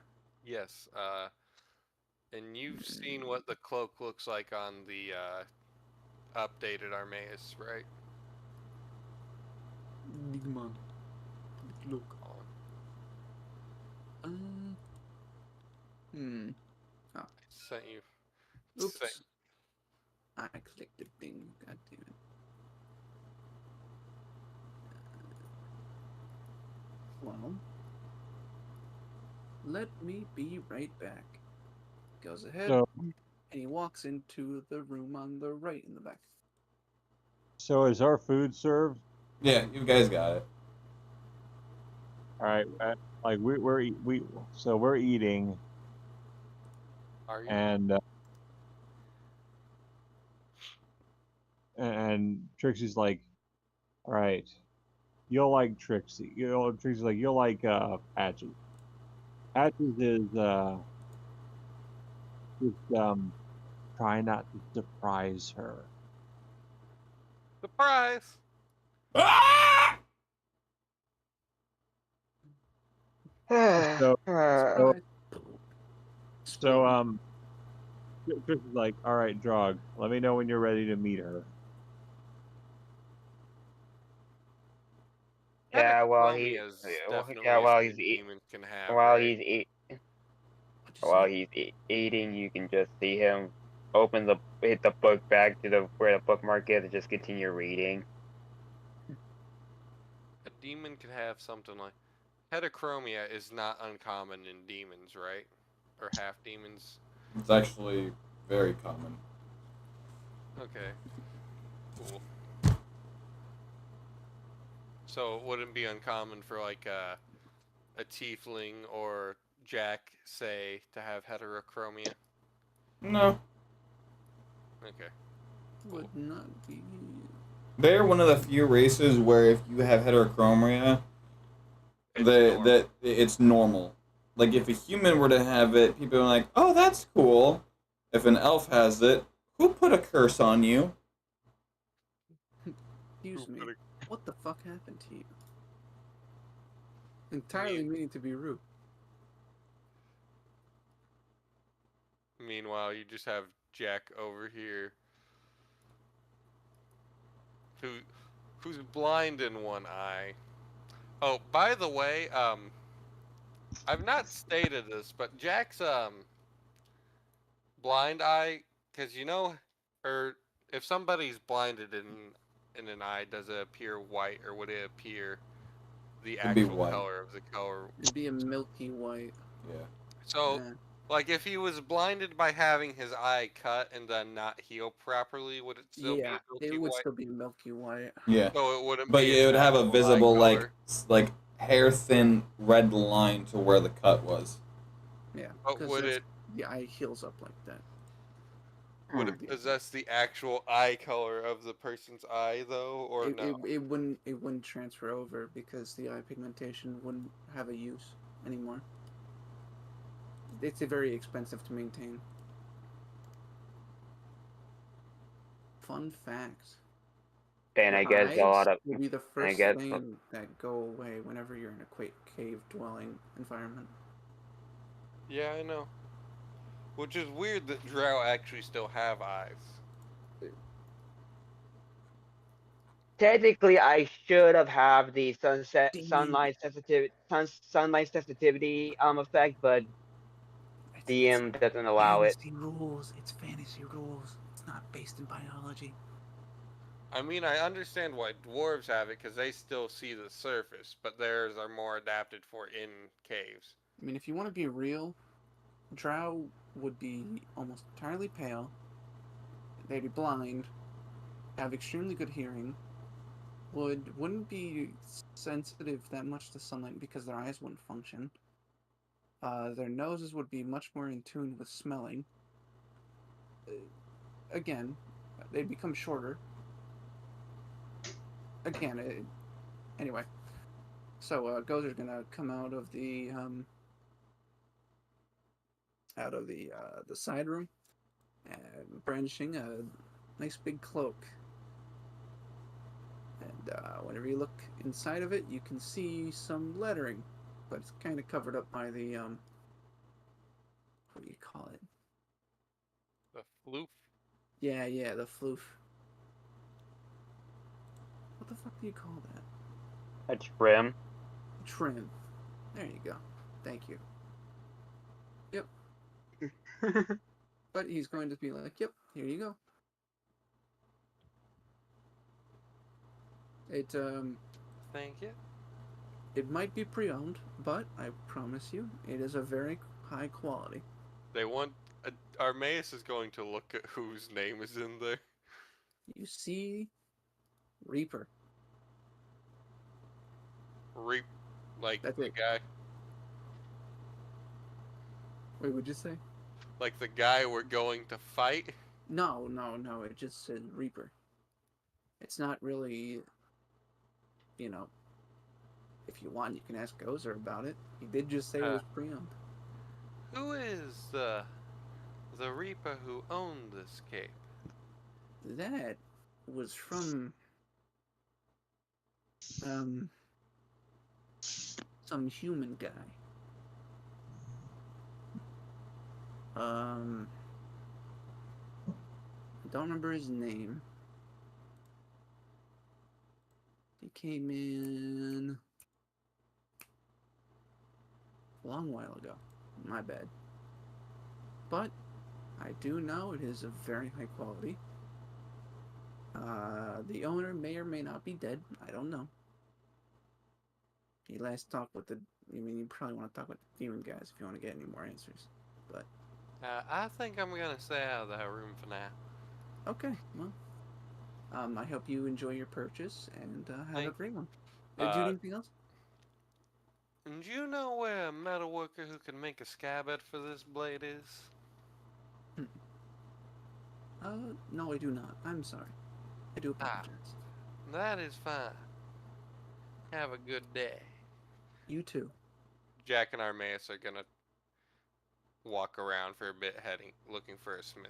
Yes, and you've seen what the cloak looks like on the updated Armaeus, right? Big man. Look. I sent you. Oops. I clicked the thing. God damn it. Well, let me be right back. Goes ahead, So, and he walks into the room on the right in the back. so is our food served? Yeah, you guys got it. All right, like we're eating, Are you? and Trixie's like, all right, you'll like Trixie. Trixie's like, you'll like Patches. Patches is just try not to surprise her. Surprise! So Surprise. Chris is like, all right, Drog, let me know when you're ready to meet her. Yeah, while Heterochromia's definitely yeah, a while thing he's eat, demons can have, while right? he's What'd you while say? he's eating, you can just see him hit the book back to the where the bookmark is, and just continue reading. A demon could have something like heterochromia is not uncommon in demons, right? Or half demons. It's actually very common. Okay. Cool. So it wouldn't be uncommon for like a tiefling or Jack, say, to have heterochromia? No. Okay. Would not be. They're one of the few races where if you have heterochromia, that it's normal. Like if a human were to have it, people are like, "Oh, that's cool." If an elf has it, who put a curse on you? Excuse me. What the fuck happened to you? Entirely meaning to be rude. Meanwhile, you just have Jack over here, who's blind in one eye. Oh, by the way, I've not stated this, but Jack's blind eye, because or if somebody's blinded in an eye, does it appear white, or would it appear the It'd be actual white. color of the color? It'd be a milky white. Yeah. So, like, if he was blinded by having his eye cut and then not heal properly, would it still be a milky it would white? still be milky white. Yeah. So it wouldn't But be it would have a actual eye visible color. like hair thin red line to where the cut was. Yeah. But would it the eye heals up like that. would it possess the actual eye color of the person's eye though, or no? It wouldn't transfer over because the eye pigmentation wouldn't have a use anymore. It's very expensive to maintain. fun fact. And Your I guess a eyes lot of, will be the I first guess, thing that go away whenever you're in a cave dwelling environment. Yeah, I know. Which is weird that drow actually still have eyes. technically I should have the Dude, sunlight sensitivity effect, but it's DM doesn't allow it. fantasy rules. It's fantasy rules. It's not based in biology. I mean, I understand why dwarves have it, because they still see the surface, but theirs are more adapted for in caves. I mean, if you want to be real, drow would be almost entirely pale. They'd be blind, have extremely good hearing, wouldn't be sensitive that much to sunlight because their eyes wouldn't function. Their noses would be much more in tune with smelling. Again, they'd become shorter. Again, anyway. So Gozer's gonna come out of the side room, and brandishing a nice big cloak. And whenever you look inside of it, you can see some lettering, but it's kind of covered up by the what do you call it? The floof? Yeah, the floof. What the fuck do you call that? A trim. Trim. There you go. Thank you. Yep. But he's going to be like, yep, here you go. Thank you. It might be pre-owned, but I promise you, it is a very high quality. They want... Armaeus is going to look at whose name is in there. You see Reaper. Like That's the it. guy... Wait, what'd you say? Like the guy we're going to fight? No, it just said Reaper. It's not really, if you want, you can ask Gozer about it. He did just say it was pre-owned. Who is the Reaper who owned this cape? That was from, some human guy. I don't remember his name. He came in a long while ago. My bad. But I do know it is of very high quality. The owner may or may not be dead. I don't know. He last talked with you probably want to talk with the demon guys if you want to get any more answers. But I think I'm gonna stay out of that room for now. okay, well, I hope you enjoy your purchase and have a great one. Do you need anything else? And do you know where a metalworker who can make a scabbard for this blade is? No, I do not. I'm sorry. I do apologize. That is fine. Have a good day. You too. Jack and Armaeus are gonna walk around for a bit, looking for a smith.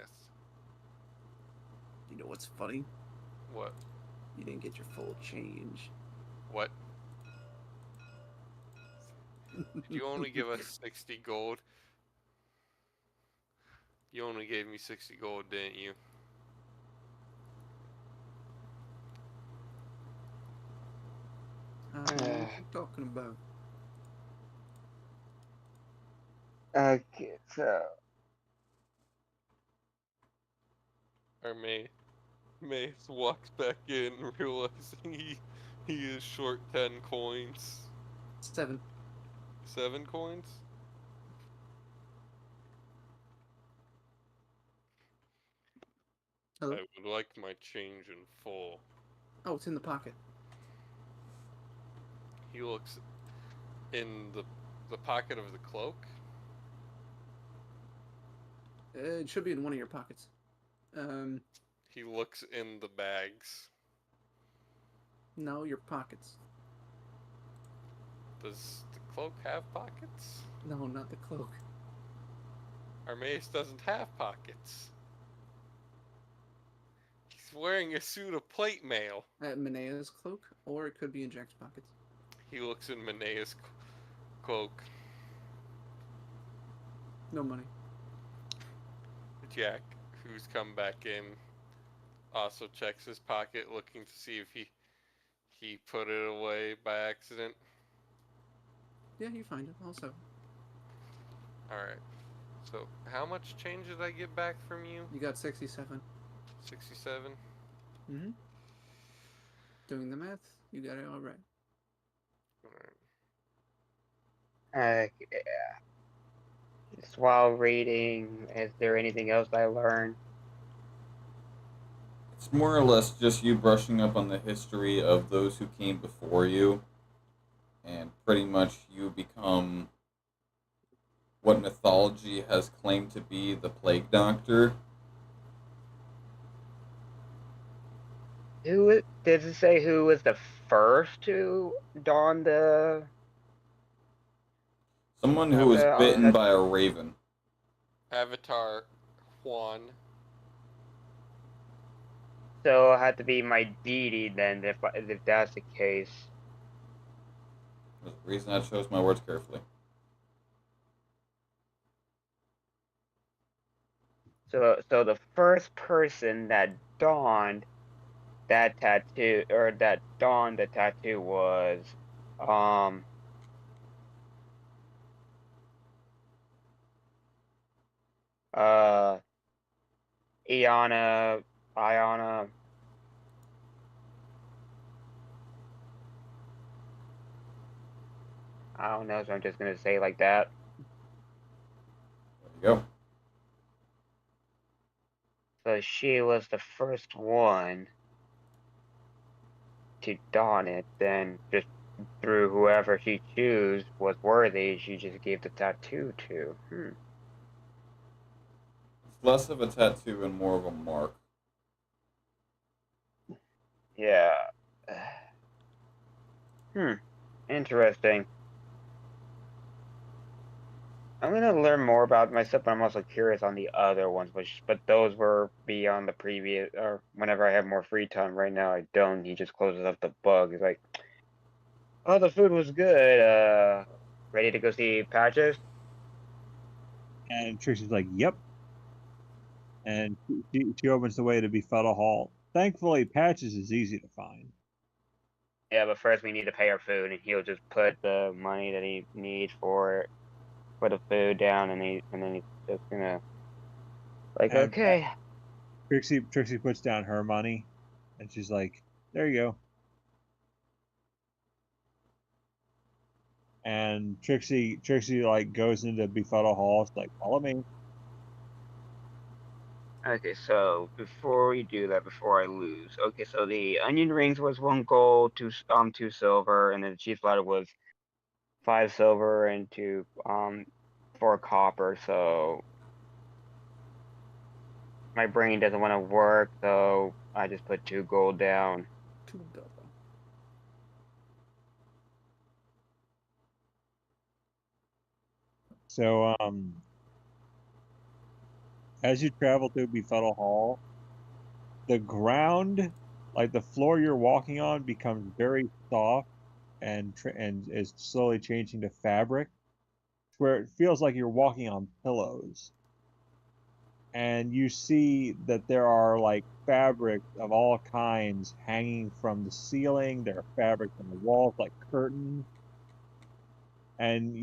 You know what's funny? What? You didn't get your full change. What? Did you only give us 60 gold? You only gave me 60 gold, didn't you? What are you talking about? Okay, so Mace walks back in, realizing he is short 10 coins. 7. 7 coins? Hello? I would like my change in full. Oh, it's in the pocket. He looks in the pocket of the cloak. It should be in one of your pockets. He looks in the bags. No, your pockets. Does the cloak have pockets? No, not the cloak. Armaeus doesn't have pockets. He's wearing a suit of plate mail. Manea's cloak, or it could be in Jack's pockets. He looks in Manea's cloak. No money. Jack, who's come back in, also checks his pocket, looking to see if he put it away by accident. Yeah, you find it also. Alright. So, how much change did I get back from you? You got 67. 67? Mm-hmm. Doing the math, you got it all right. Alright. Just while reading, is there anything else I learned? It's more or less just you brushing up on the history of those who came before you, and pretty much you become what mythology has claimed to be the Plague Doctor. Did it say who was the first to don the? Someone who was bitten by a raven. Avatar Juan. So it had to be my deity then, if that's the case. There's a reason I chose my words carefully. So the first person that donned that tattoo, or that donned the tattoo, was Iana. I don't know, so I'm just gonna say it like that. There you go. So she was the first one to don it, then just through whoever she chose was worthy, she just gave the tattoo to. It's less of a tattoo and more of a mark. Yeah. Interesting. I'm gonna learn more about myself, but I'm also curious on the other ones, but those were beyond the previous, or whenever I have more free time. Right now I don't. He just closes up the book. He's like, oh, the food was good. Ready to go see Patches? And Trixie's like, yep. And she opens the way to Befuddle Hall. Thankfully, Patches is easy to find. Yeah, but first we need to pay our food, and he'll just put the money that he needs for the food down, and then he's just gonna like, And okay. Trixie puts down her money, and she's like, there you go. And Trixie like goes into Befuddle Hall. It's like, follow me. Okay, so before we do that, before I lose, okay, so the onion rings was 1 gold, 2 silver, and then the cheese platter was 5 silver and 4 copper. So my brain doesn't want to work, so I just put 2 gold down. 2 gold. So as you travel through Befuddle Hall, the ground, like the floor you're walking on, becomes very soft and is slowly changing to fabric, where it feels like you're walking on pillows. And you see that there are like fabrics of all kinds hanging from the ceiling. There are fabrics on the walls, like curtains. And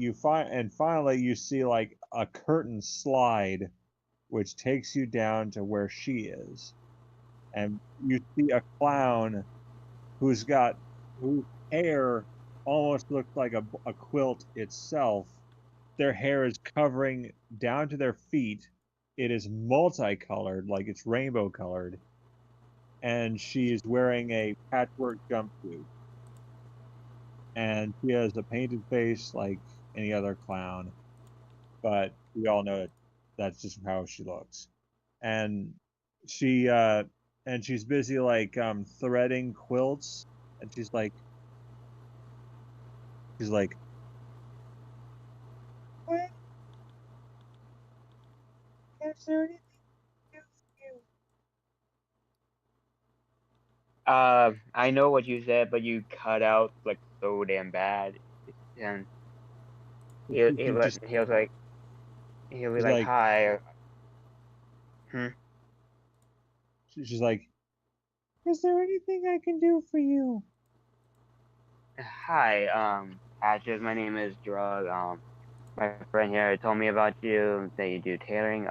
finally you see like a curtain slide, which takes you down to where she is. And you see a clown whose hair almost looks like a quilt itself. Their hair is covering down to their feet. It is multicolored, like it's rainbow colored. And she is wearing a patchwork jumpsuit. And she has a painted face like any other clown. But we all know that's just how she looks. And she's busy like threading quilts, and she's like, well, is there anything to do for you? I know what you said, but you cut out like so damn bad. And He just he was like, he was he's like, like, hi. Hmm. she's like, is there anything I can do for you? Hi, Patches, my name is Drug. My friend here told me about you, that you do tailoring.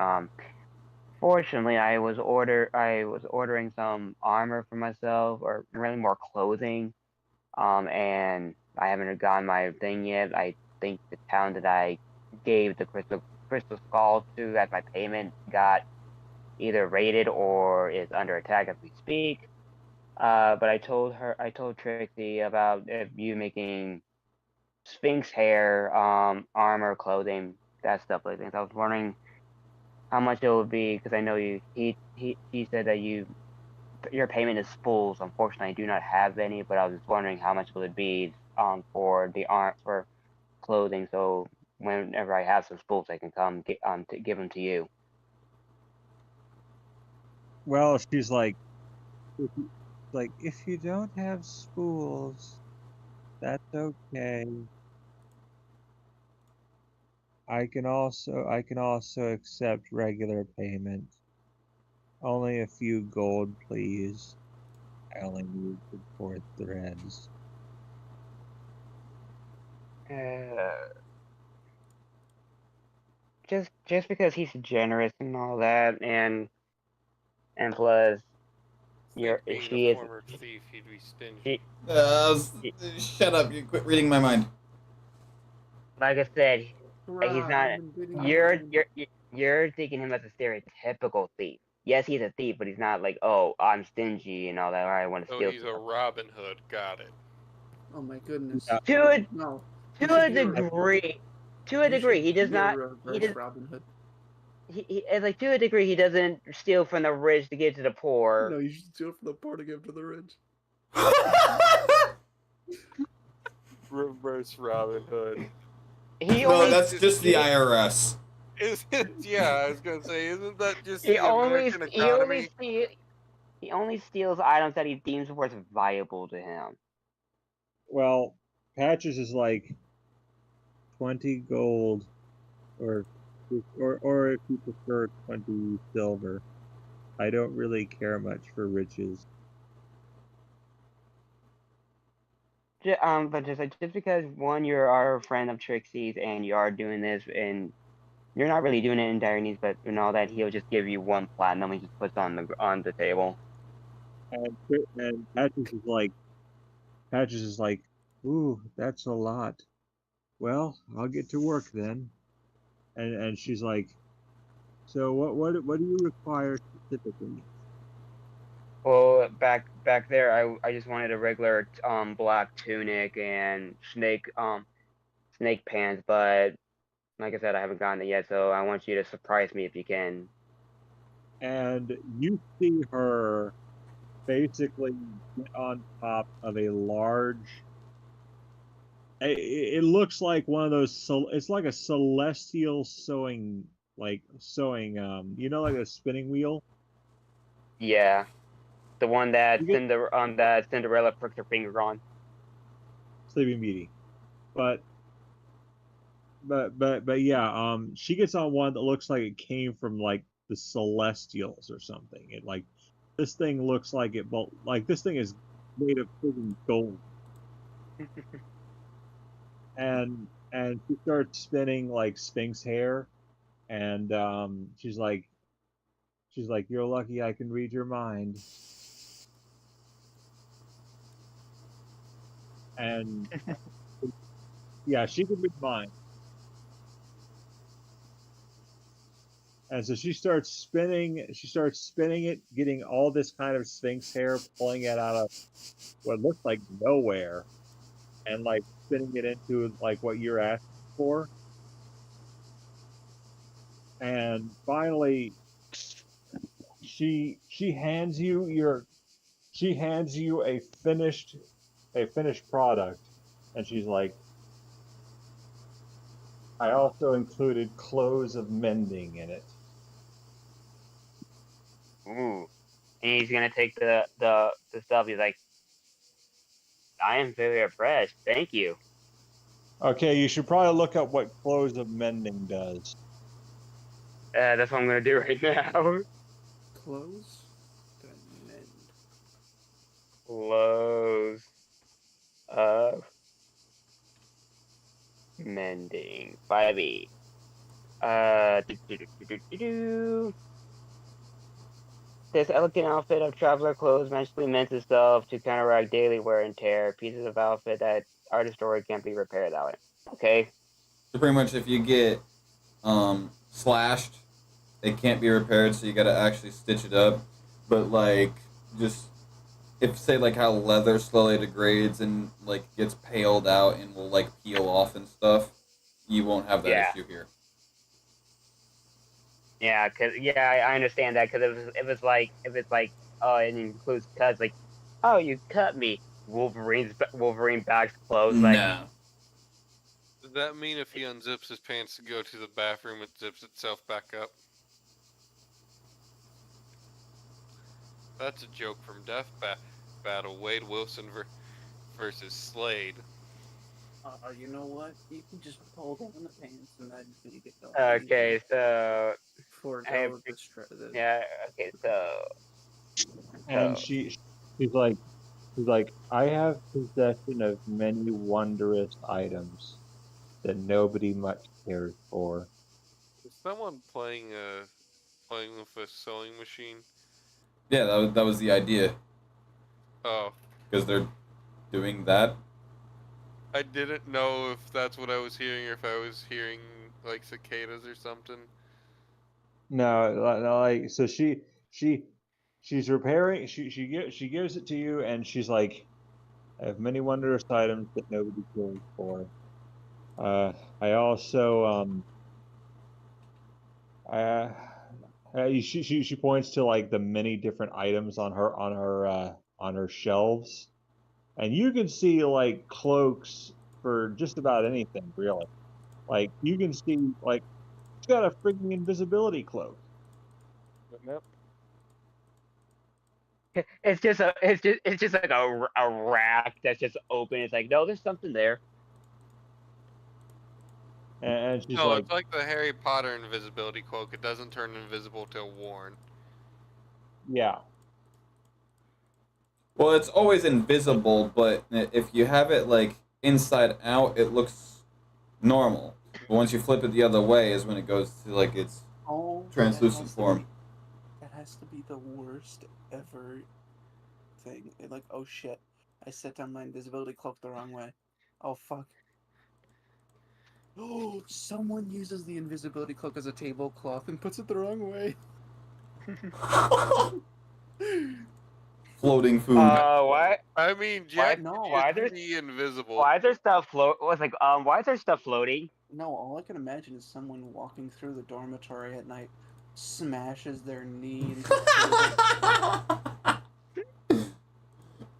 Fortunately, I was ordering some armor for myself, or really more clothing. And I haven't gotten my thing yet. I think the town that I gave the crystal skull to as my payment got either raided or is under attack as we speak. But I told Trixie about if you making Sphinx hair, armor, clothing, that stuff like things. I was wondering how much it would be because I know he said that your payment is full. So unfortunately, I do not have any. But I was just wondering how much it would be for the art for clothing. So whenever I have some spools, I can come get to give them to you. Well, she's like, if you don't have spools, that's okay. I can also accept regular payment. Only a few gold, please. I only need the 4 threads. Just because he's generous and all that, and plus, Being a she is former thief, he'd be stingy. she, she, Shut up! You quit reading my mind. like I said, he's Hurrah, not. I've been reading your You're mind. you're thinking him as a stereotypical thief. Yes, he's a thief, but he's not like, oh, I'm stingy and all that. Or I want to So steal he's a stuff. Robin Hood. Got it. Oh my goodness. Yeah. No. To He should a be a, degree, he should he does be a not. He reverse does. Robin Hood. Like to a degree, he doesn't steal from the rich to give to the poor. No, you should steal from the poor to give to the rich. Reverse Robin Hood. He No, only that's just the IRS. Yeah, I was gonna say, isn't that just he the American economy? he only steals items that he deems worth valuable to him. Well, Patches is like 20 gold, or if you prefer 20 silver. I don't really care much for riches. But just because one, you're our friend of Trixie's and you are doing this, and you're not really doing it in dire needs, but and all that, he'll just give you 1 platinum. He just puts on the table. And Patches is like, ooh, that's a lot. Well, I'll get to work then. And she's like, so what do you require specifically? Well, back there, I just wanted a regular black tunic and snake pants, but like I said, I haven't gotten it yet, so I want you to surprise me if you can. And you see her basically get on top of a large. It looks like one of those. It's like a celestial sewing, like like a spinning wheel. Yeah, the one that You get Cinderella pricked her finger on. Sleeping Beauty, but yeah, she gets on one that looks like it came from like the Celestials or something. It like this thing looks like it, but like this thing is made of friggin' gold. and she starts spinning like Sphinx hair, and she's like, you're lucky I can read your mind. And yeah, she can read mine. And so she starts spinning it, getting all this kind of Sphinx hair, pulling it out of what looks like nowhere, and like spinning it into like what you're asking for. And finally she hands you a finished product, and she's like, I also included clothes of mending in it. Ooh, and he's gonna take the stuff. He's like, I am very impressed. Thank you. Okay, you should probably look up what Clothes of Mending does. That's what I'm gonna do right now. Close. Then mend. Close of mending. 5e. This elegant outfit of traveler clothes magically mends itself to counteract daily wear and tear. Pieces of outfit that are destroyed can't be repaired that way. Okay. So pretty much, if you get slashed, it can't be repaired, so you gotta actually stitch it up. But like, just if say like how leather slowly degrades and like gets paled out and will like peel off and stuff, you won't have that issue here. Yeah, I understand that, because if it's like it includes cuts, like, oh, you cut me. Wolverine backs clothes, like, No. Does that mean if he unzips his pants to go to the bathroom, it zips itself back up? That's a joke from Death Battle. Wade Wilson versus Slade. You know what? You can just pull down the pants and then you get going. okay, so Forego yeah, okay, so And she's like, I have possession of many wondrous items that nobody much cares for. Is someone playing with a sewing machine? Yeah, that was the idea. Oh. Because they're doing that. I didn't know if that's what I was hearing, or if I was hearing like cicadas or something. No, like, so she's repairing. She gives it to you, and she's like, I have many wondrous items that nobody cares for. I also she points to like the many different items on her shelves, and you can see like cloaks for just about anything, really. Like, you can see, like, she's got a freaking invisibility cloak. Nope. it's just like a rack that's just open. It's like, no, there's something there. And she's no, like, it's like the Harry Potter invisibility cloak. It doesn't turn invisible till worn. yeah. Well, it's always invisible, but if you have it like inside out, it looks normal. But once you flip it the other way, is when it goes to like its translucent form. That has to be the worst ever thing. Like, oh shit, I set down my invisibility cloak the wrong way. Oh fuck. Oh, someone uses the invisibility cloak as a tablecloth and puts it the wrong way. Floating food. Why? I mean, Jack, why there's invisible? Why is there stuff why is there stuff floating? No, all I can imagine is someone walking through the dormitory at night, smashes their knee into the table.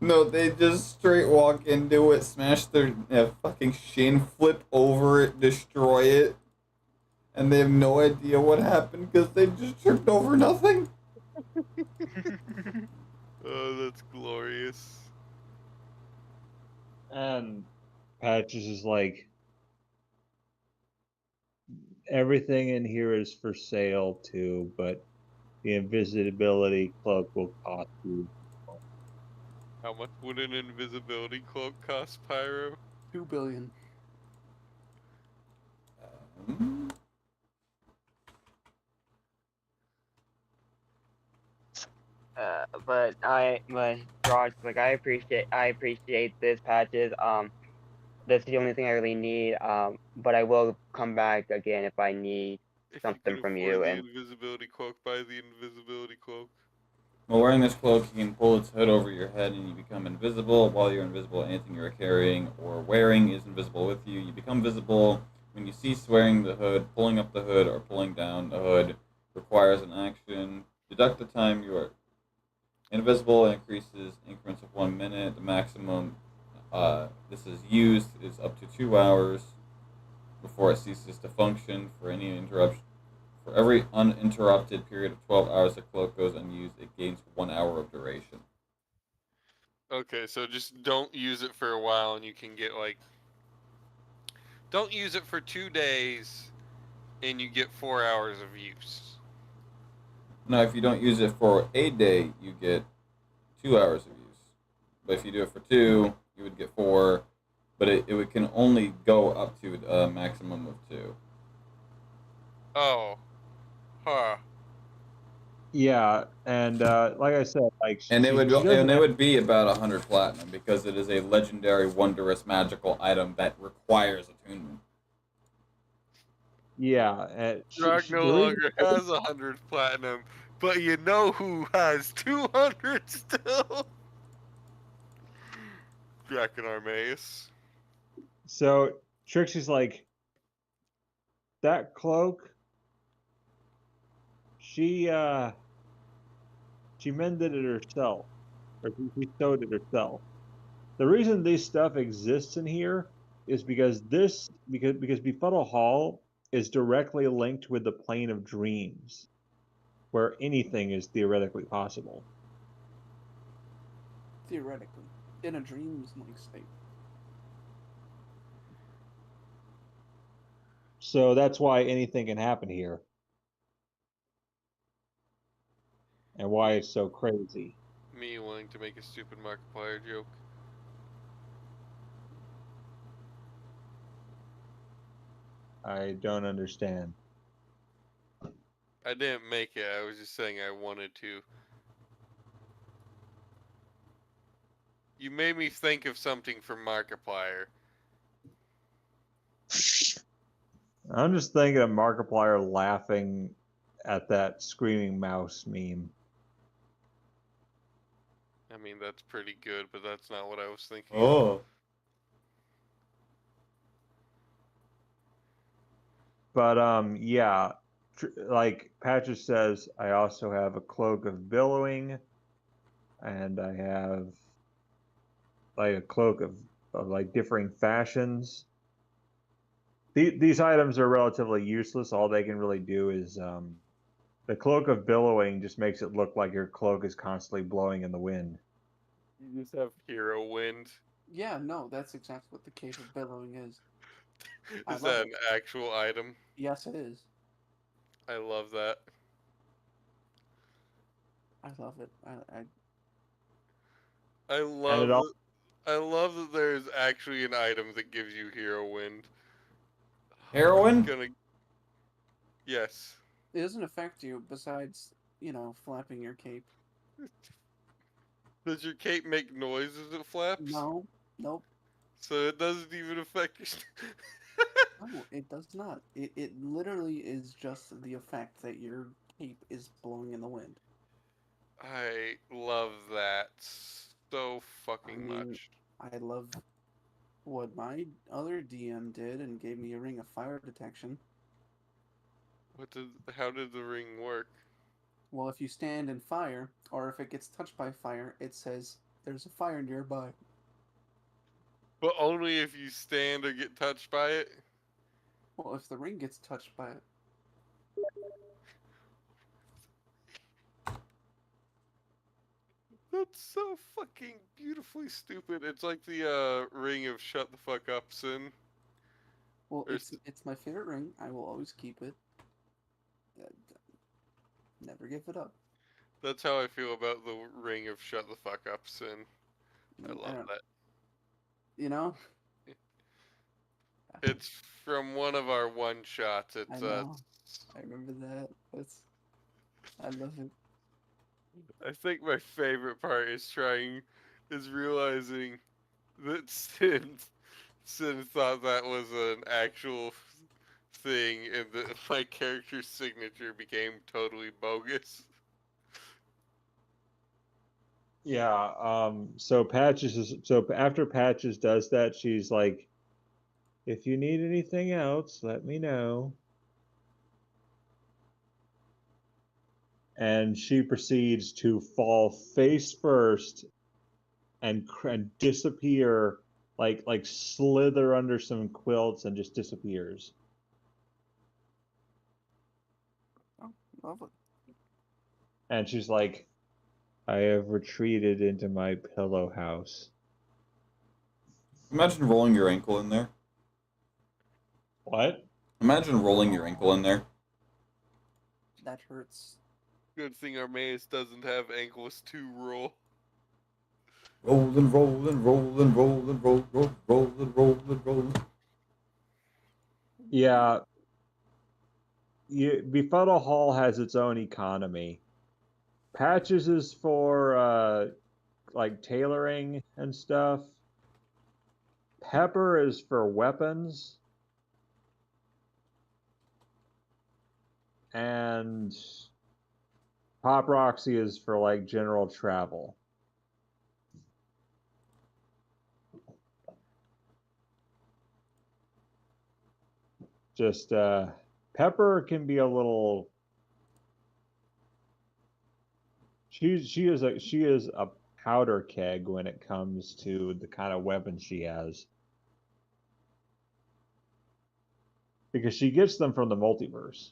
No, they just straight walk into it, smash their fucking shin, flip over it, destroy it, and they have no idea what happened because they just tripped over nothing. Oh, that's glorious. And Patches is like, everything in here is for sale too, but the invisibility cloak will cost you. How much would an invisibility cloak cost, Pyro? 2 billion. But Raj, like, I appreciate this, Patches. That's the only thing I really need. But I will come back again if I need something from you. And the invisibility cloak, buy the invisibility cloak. While wearing this cloak, you can pull its hood over your head and you become invisible. While you're invisible, anything you're carrying or wearing is invisible with you. You become visible when you cease wearing the hood. Pulling up the hood or pulling down the hood requires an action. Deduct the time you are invisible and increases increments of 1 minute. The maximum this is used is up to 2 hours before it ceases to function. For any interruption For every uninterrupted period of 12 hours the cloak goes unused, it gains 1 hour of duration. Okay, so just don't use it for a while and you can get like... Don't use it for 2 days and you get 4 hours of use. No, if you don't use it for a day, you get 2 hours of use. But if you do it for 2, you would get 4. But it can only go up to a maximum of 2. Oh. Huh. Yeah, and like I said, like And it doesn't would be about 100 platinum because it is a legendary, wondrous, magical item that requires attunement. Yeah, Rock no longer has 100 platinum, but you know who has 200 still? Draken Armaeus. So Trixie's like, that cloak, she mended it herself, or she sewed it herself. The reason this stuff exists in here is because Befuddle Hall is directly linked with the plane of dreams, where anything is theoretically possible. Theoretically, in a dreams-like state. So that's why anything can happen here. And why it's so crazy. Me wanting to make a stupid Markiplier joke. I don't understand. I didn't make it, I was just saying I wanted to. You made me think of something from Markiplier. I'm just thinking of Markiplier laughing at that screaming mouse meme. I mean, that's pretty good, but that's not what I was thinking. Oh. But yeah, like Patches says, I also have a cloak of billowing, and I have like a cloak of like differing fashions. These items are relatively useless. All they can really do is the cloak of billowing just makes it look like your cloak is constantly blowing in the wind. You just have hero wind. Yeah, no, that's exactly what the Cave of Billowing is. Is that an actual item? Yes, it is. I love that. I love it. I love that there's actually an item that gives you hero wind. Heroin? Yes. It doesn't affect you besides, flapping your cape. Does your cape make noise as it flaps? No. Nope. So it doesn't even affect your... No, it does not. It literally is just the effect that your cape is blowing in the wind. I love that so fucking much. I love what my other DM did and gave me a ring of fire detection. How did the ring work? Well, if you stand in fire, or if it gets touched by fire, it says there's a fire nearby. But only if you stand or get touched by it? Well, if the ring gets touched by it. That's so fucking beautifully stupid. It's like the ring of shut the fuck up, Sin. Well, it's my favorite ring. I will always keep it. Never give it up. That's how I feel about the ring of shut the fuck up, Sin. I love that. You know? It's from one of our one shots. It's I know. I remember that. I love it. I think my favorite part is realizing that Sin thought that was an actual thing, and that my character's signature became totally bogus. Yeah, so after Patches does that, she's like, if you need anything else, let me know. And she proceeds to fall face first and disappear, like slither under some quilts and just disappears. Lovely. And she's like, I have retreated into my pillow house. Imagine rolling your ankle in there. What? Imagine rolling your ankle in there. That hurts. Good thing Armaeus doesn't have ankles to roll. Roll and roll and roll and roll and roll, roll, roll and roll and roll. Yeah. Befuddle Hall has its own economy. Patches is for like tailoring and stuff. Pepper is for weapons. And Pop Roxy is for like general travel. Just Pepper can be a little. She is a powder keg when it comes to the kind of weapons she has, because she gets them from the multiverse.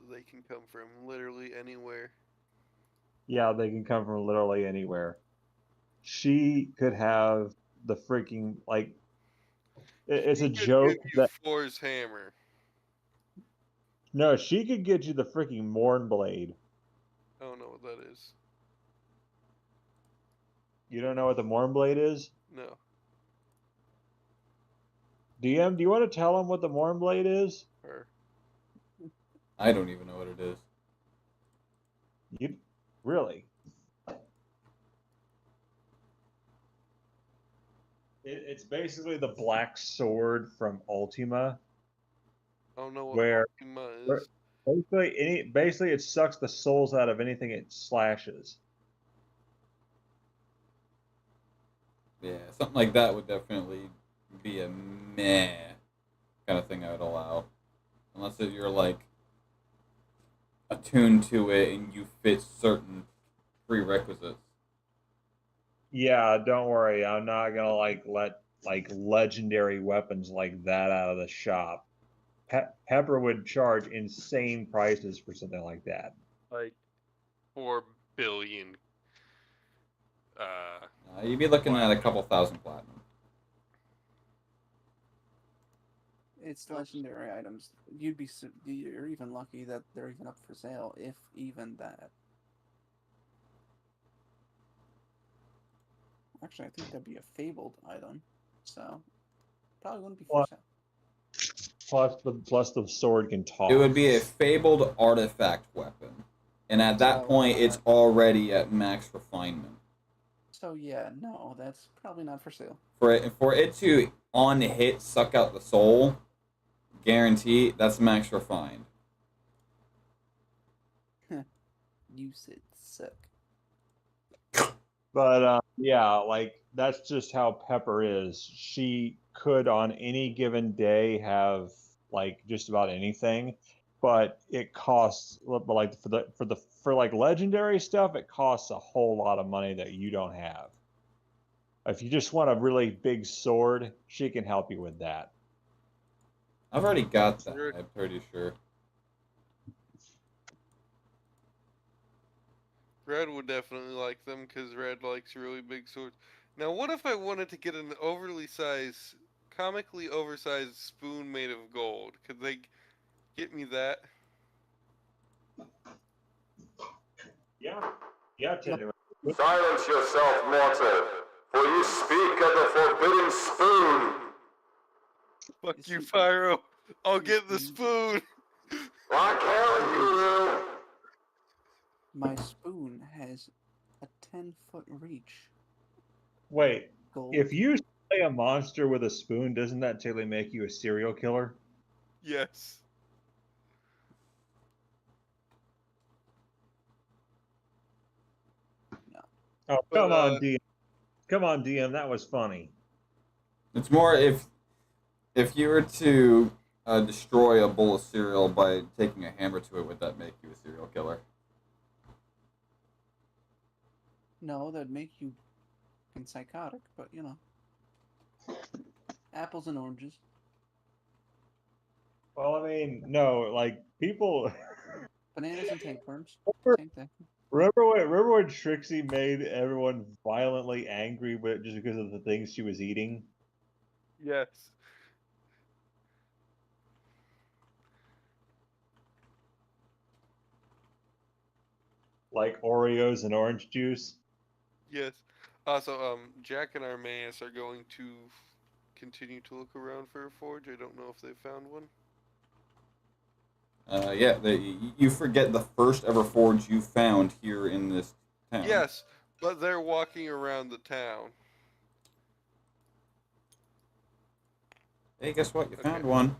They can come from literally anywhere. Yeah, they can come from literally anywhere. She could have the freaking like. It's She a could joke give you that Thor's hammer. no, she could get you the freaking Morn Blade. I don't know what that is. You don't know what the Morn Blade is? No. DM, do you want to tell him what the Morn Blade is? Her. I don't even know what it is. You really? It's basically the black sword from Ultima, I don't know what where Ultima where is. basically it sucks the souls out of anything it slashes. Yeah, something like that would definitely be a meh kind of thing I would allow. Unless you're like attuned to it and you fit certain prerequisites. Yeah, don't worry. I'm not gonna let legendary weapons like that out of the shop. Pepper would charge insane prices for something like that. Like 4 billion. You'd be looking at a couple thousand platinum. It's legendary items. You're even lucky that they're even up for sale, if even that. Actually, I think that'd be a fabled item, so probably wouldn't be for sale. Plus the sword can talk. It would be a fabled artifact weapon. And at that point, it's already at max refinement. So yeah, no, that's probably not for sale. For it to, on hit, suck out the soul, guarantee, that's max refined. You said suck. But yeah, like that's just how Pepper is. She could on any given day have like just about anything, but it costs. But like for like legendary stuff, it costs a whole lot of money that you don't have. If you just want a really big sword, she can help you with that. I've already got that, I'm pretty sure. Red would definitely like them because Red likes really big swords. Now, what if I wanted to get an comically oversized spoon made of gold? Could they get me that? Yeah, Tender. Silence yourself, mortal, for you speak of the forbidden spoon. Fuck you, Pyro. I'll get the spoon. Like hell you will. My spoon has a 10-foot reach. Wait, Gold. if you slay a monster with a spoon, doesn't that technically make you a serial killer? Yes. No. Oh, come on, DM. Come on, DM. That was funny. It's more if you were to destroy a bowl of cereal by taking a hammer to it, would that make you a serial killer? No, that'd make you psychotic, but you know. Apples and oranges. Well, I mean, no, like people. Bananas and tapeworms. Same thing. Remember when Trixie made everyone violently angry with just because of the things she was eating? Yes. Like Oreos and orange juice? Yes. Also, Jack and Armaeus are going to continue to look around for a forge. I don't know if they found one. Yeah, you forget the first ever forge you found here in this town. Yes, but they're walking around the town. Hey, guess what? You Okay. found one.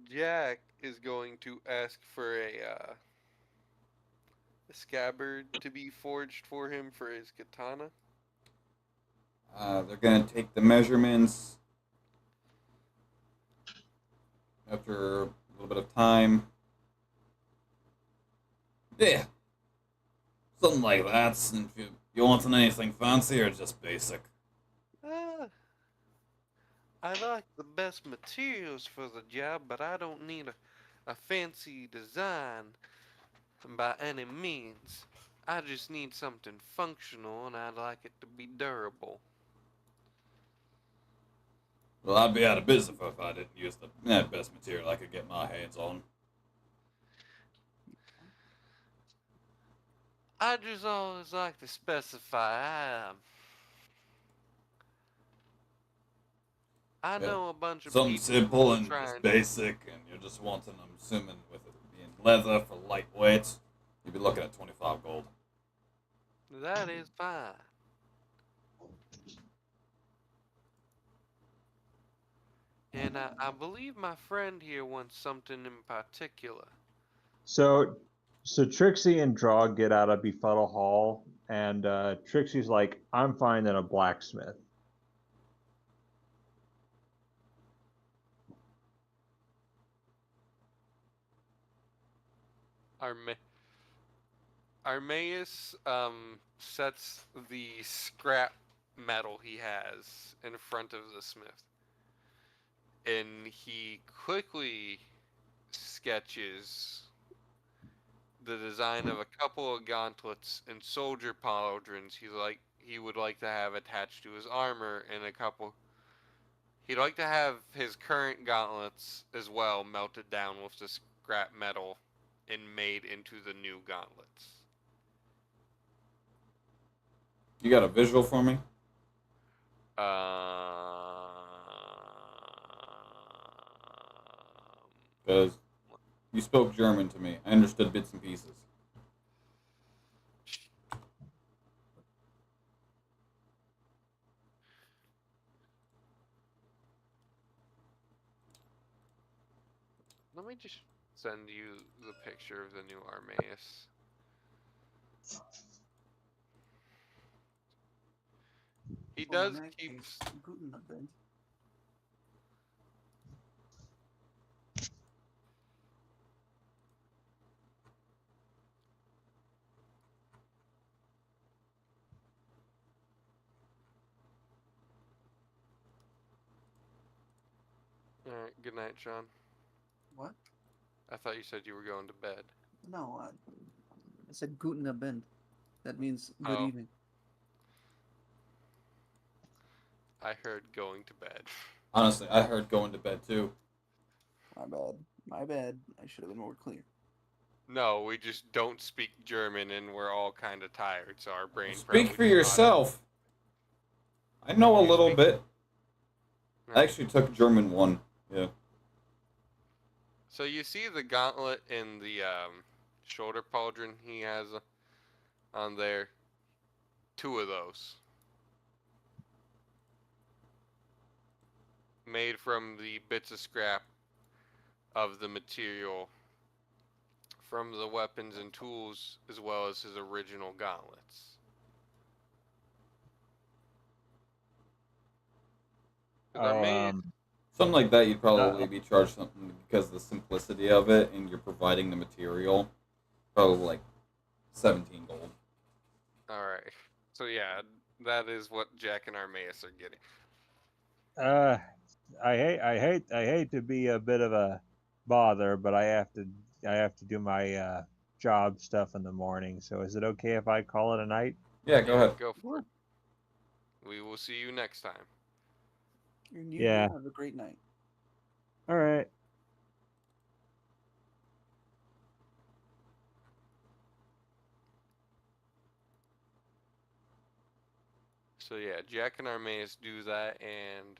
Jack is going to ask for a scabbard to be forged for him for his katana. They're gonna take the measurements after a little bit of time. Yeah, something like that. And if you want anything fancy or just basic? I like the best materials for the job, but I don't need a fancy design by any means. I just need something functional, and I'd like it to be durable. Well, I'd be out of business if I didn't use the best material I could get my hands on. I just always like to specify. I know a bunch of Something people simple and trying just basic, and you're just wanting, I'm assuming, with it being leather for lightweight, you'd be looking at 25 gold. That is fine. And I believe my friend here wants something in particular. So Trixie and Draw get out of Befuddle Hall, and Trixie's like, I'm finding a blacksmith. Armaeus sets the scrap metal he has in front of the smith. And he quickly sketches the design of a couple of gauntlets and soldier pauldrons he would like to have attached to his armor, and a couple. He'd like to have his current gauntlets as well melted down with the scrap metal and made into the new gauntlets. You got a visual for me? Because you spoke German to me. I understood bits and pieces. Let me just send you the picture of the new Armaeus. He does keep. Alright, good night, Sean. What? I thought you said you were going to bed. No, I said Guten Abend. That means good evening. I heard going to bed. Honestly, I heard going to bed too. My bad. My bad. I should have been more clear. No, we just don't speak German and we're all kind of tired, so our brain. Speak for yourself. I know a little bit. I actually took German 1. Yeah. So you see the gauntlet in the shoulder pauldron he has on there? 2 of those. Made from the bits of scrap of the material from the weapons and tools, as well as his original gauntlets. Something like that, you'd probably be charged something because of the simplicity of it, and you're providing the material. Probably like 17 gold. Alright. So yeah, that is what Jack and Armaeus are getting. hate to be a bit of a bother, but I have to do my job stuff in the morning. So is it okay if I call it a night? Yeah, go ahead. Go for it. We will see you next time. And you Yeah. have a great night. All right. So yeah, Jack and Armaeus do that, and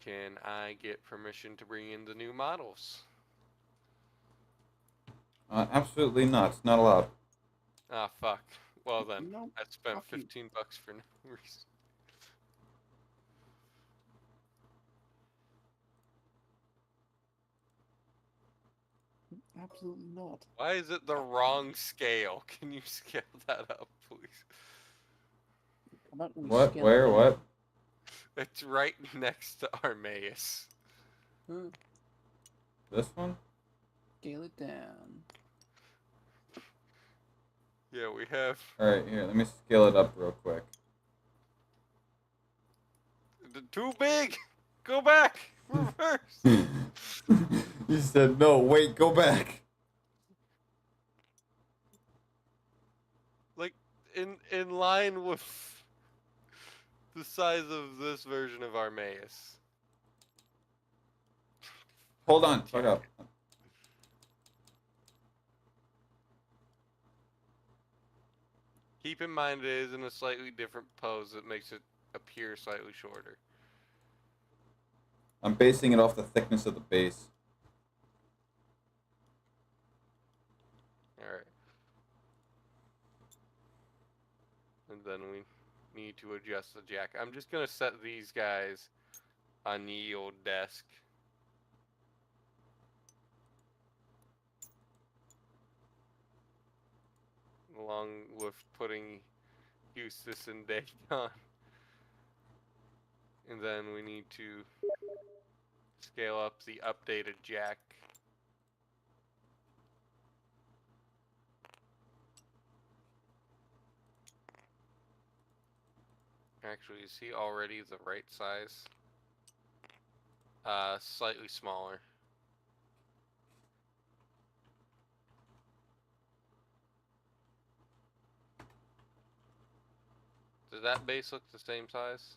can I get permission to bring in the new models? Absolutely not. It's not allowed. Ah, fuck. Well then, No, I spent fuck you. $15 for no reason. Absolutely not. Why is it the wrong scale? Can you scale that up, please? How about we What? scale Where? it What? down? It's right next to Armaeus. Huh, This one? scale it down. Yeah, we have Alright, here, let me scale it up real quick. too big. Go back. Reverse. You said, no, wait, go back. Like in line with the size of this version of Armaeus. Hold on, fuck up. Keep in mind it is in a slightly different pose that makes it appear slightly shorter. I'm basing it off the thickness of the base. Alright. And then we need to adjust the jack. I'm just gonna set these guys on the old desk. Along with putting Eustace and Dagon. And then we need to scale up the updated jack. Actually, is he already the right size? Slightly smaller. Does that base look the same size?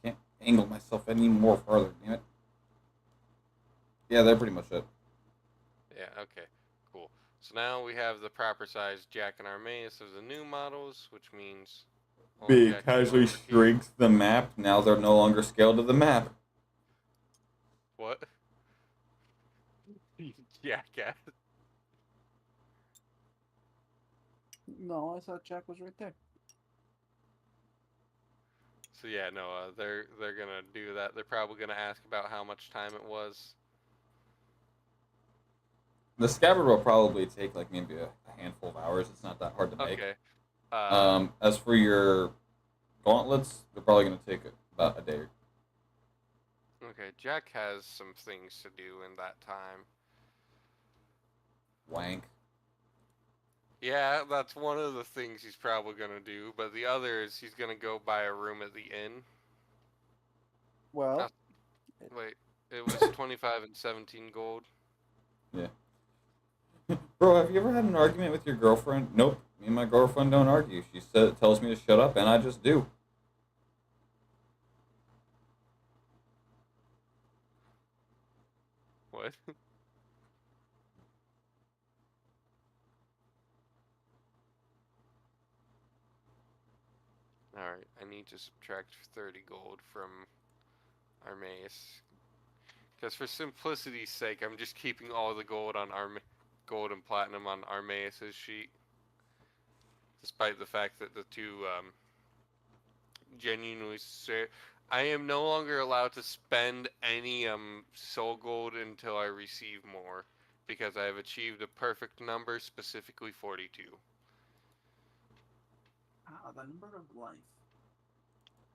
I can't angle myself any more farther, damn it. Yeah, they're pretty much it. Yeah, okay, cool. So now we have the proper size Jack and Armaeus of the new models, which means... Big casually shrinks the map. Now they're no longer scaled to the map. What? You jackass. No, I thought Jack was right there. So yeah, no, they're gonna do that. They're probably gonna ask about how much time it was. The scabbard will probably take like maybe a handful of hours. It's not that hard to make. Okay. As for your gauntlets, they're probably going to take about a day. Okay, Jack has some things to do in that time. Wank. Yeah, that's one of the things he's probably gonna do, but the other is he's gonna go buy a room at the inn. Well, Wait, it was 25 and 17 gold. Yeah. Bro, have you ever had an argument with your girlfriend? Nope. Me and my girlfriend don't argue. She tells me to shut up, and I just do. What? Alright, I need to subtract 30 gold from Armaeus. Because for simplicity's sake, I'm just keeping all the gold on gold and platinum on Armaeus' sheet. Despite the fact that the two genuinely I am no longer allowed to spend any soul gold until I receive more. Because I have achieved a perfect number, specifically 42. the number of life.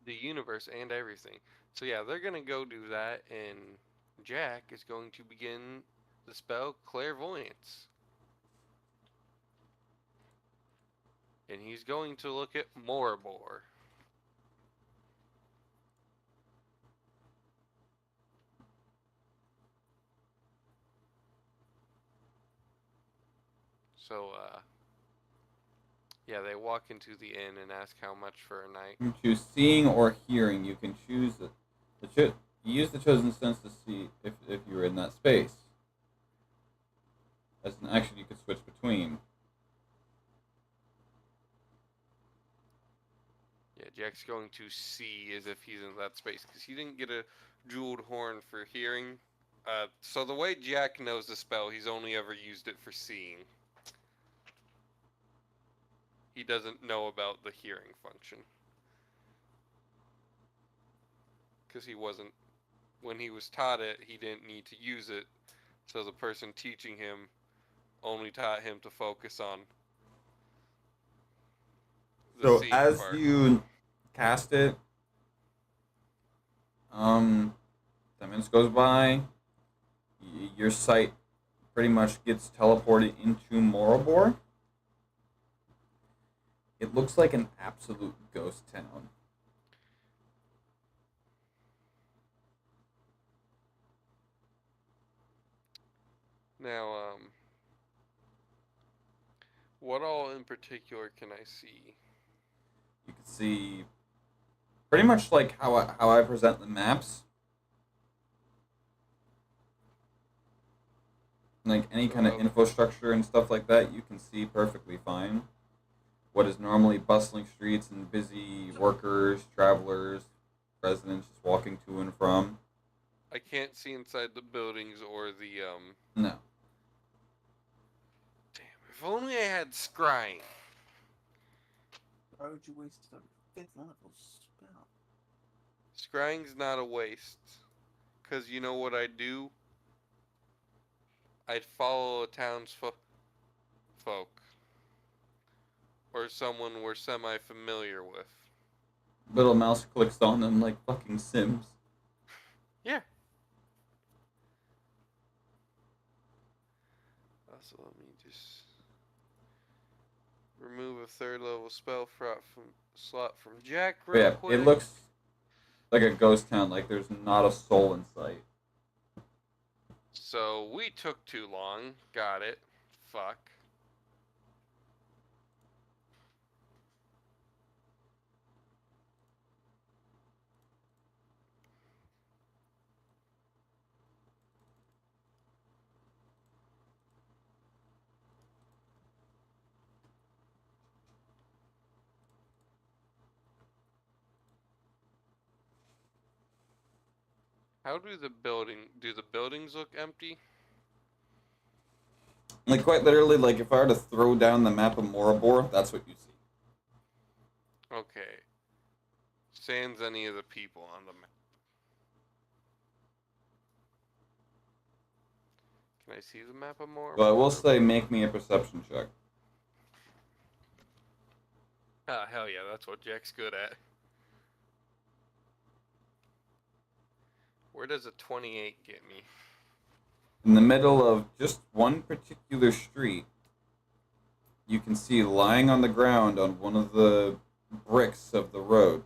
the universe and everything. So yeah, they're gonna go do that, and Jack is going to begin the spell Clairvoyance. And he's going to look at Moribor. So, yeah, they walk into the inn and ask how much for a night. You can choose seeing or hearing. You can choose you use the chosen sense to see if you're in that space. As an action, you can switch between. Yeah, Jack's going to see as if he's in that space because he didn't get a jeweled horn for hearing. So the way Jack knows the spell, he's only ever used it for seeing. He doesn't know about the hearing function. Because when he was taught it, he didn't need to use it. So the person teaching him only taught him to focus on the So seeing as part. you cast it, 10 minutes goes by, your sight pretty much gets teleported into Moribor. It looks like an absolute ghost town. Now, what all in particular can I see? You can see pretty much like how I present the maps. Like any kind of infrastructure and stuff like that, you can see perfectly fine. What is normally bustling streets and busy workers, travelers, residents just walking to and from. I can't see inside the buildings or the, No. Damn, if only I had scrying. Why would you waste a 5th level spell? Scrying's not a waste. Because you know what I'd do? I'd follow a townsfolk. Or someone we're semi-familiar with. Little mouse clicks on them like fucking Sims. Yeah. So let me just remove a 3rd level spell slot from Jack real quick. It looks like a ghost town, like there's not a soul in sight. So we took too long. Got it. Fuck. How do the buildings look empty? Like quite literally, like if I were to throw down the map of Moribor, that's what you see. Okay. Sans any of the people on the map. Can I see the map of Moribor? Well, I will say, make me a perception check. Ah, hell yeah, that's what Jack's good at. Where does a 28 get me? In the middle of just one particular street, you can see lying on the ground on one of the bricks of the road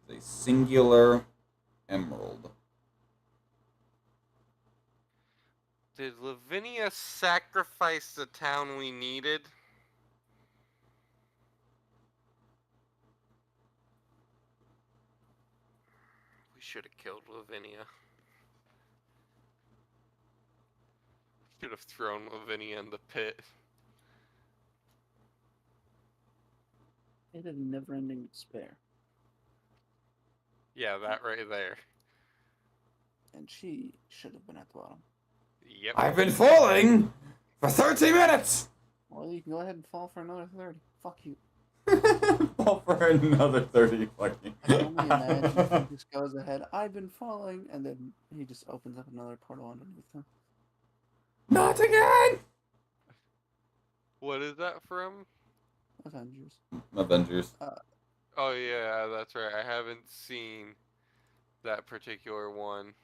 is a singular emerald. Did Lavinia sacrifice the town we needed? We should have killed Lavinia. Should have thrown Lavinia in the pit. It had never-ending despair. Yeah, that right there. And she should have been at the bottom. Yep. I've been falling for 30 minutes! Well, you can go ahead and fall for another 30. Fuck you. Fall for another 30, fucking. I can only imagine he just goes ahead, I've been falling, and then he just opens up another portal underneath him. Not again! What is that from? Avengers. Avengers. Oh yeah, that's right. I haven't seen that particular one.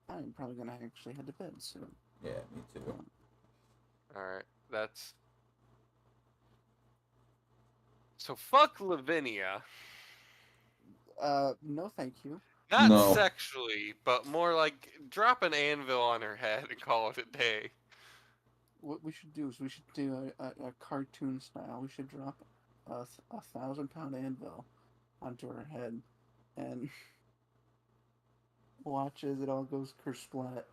I'm probably gonna actually head to bed soon. Yeah, me too. Alright, that's... So fuck Lavinia. No, thank you. Not No. sexually, but more like drop an anvil on her head and call it a day. What we should do is we should do a cartoon style. We should drop a 1,000-pound anvil onto her head and watch as it all goes kersplat.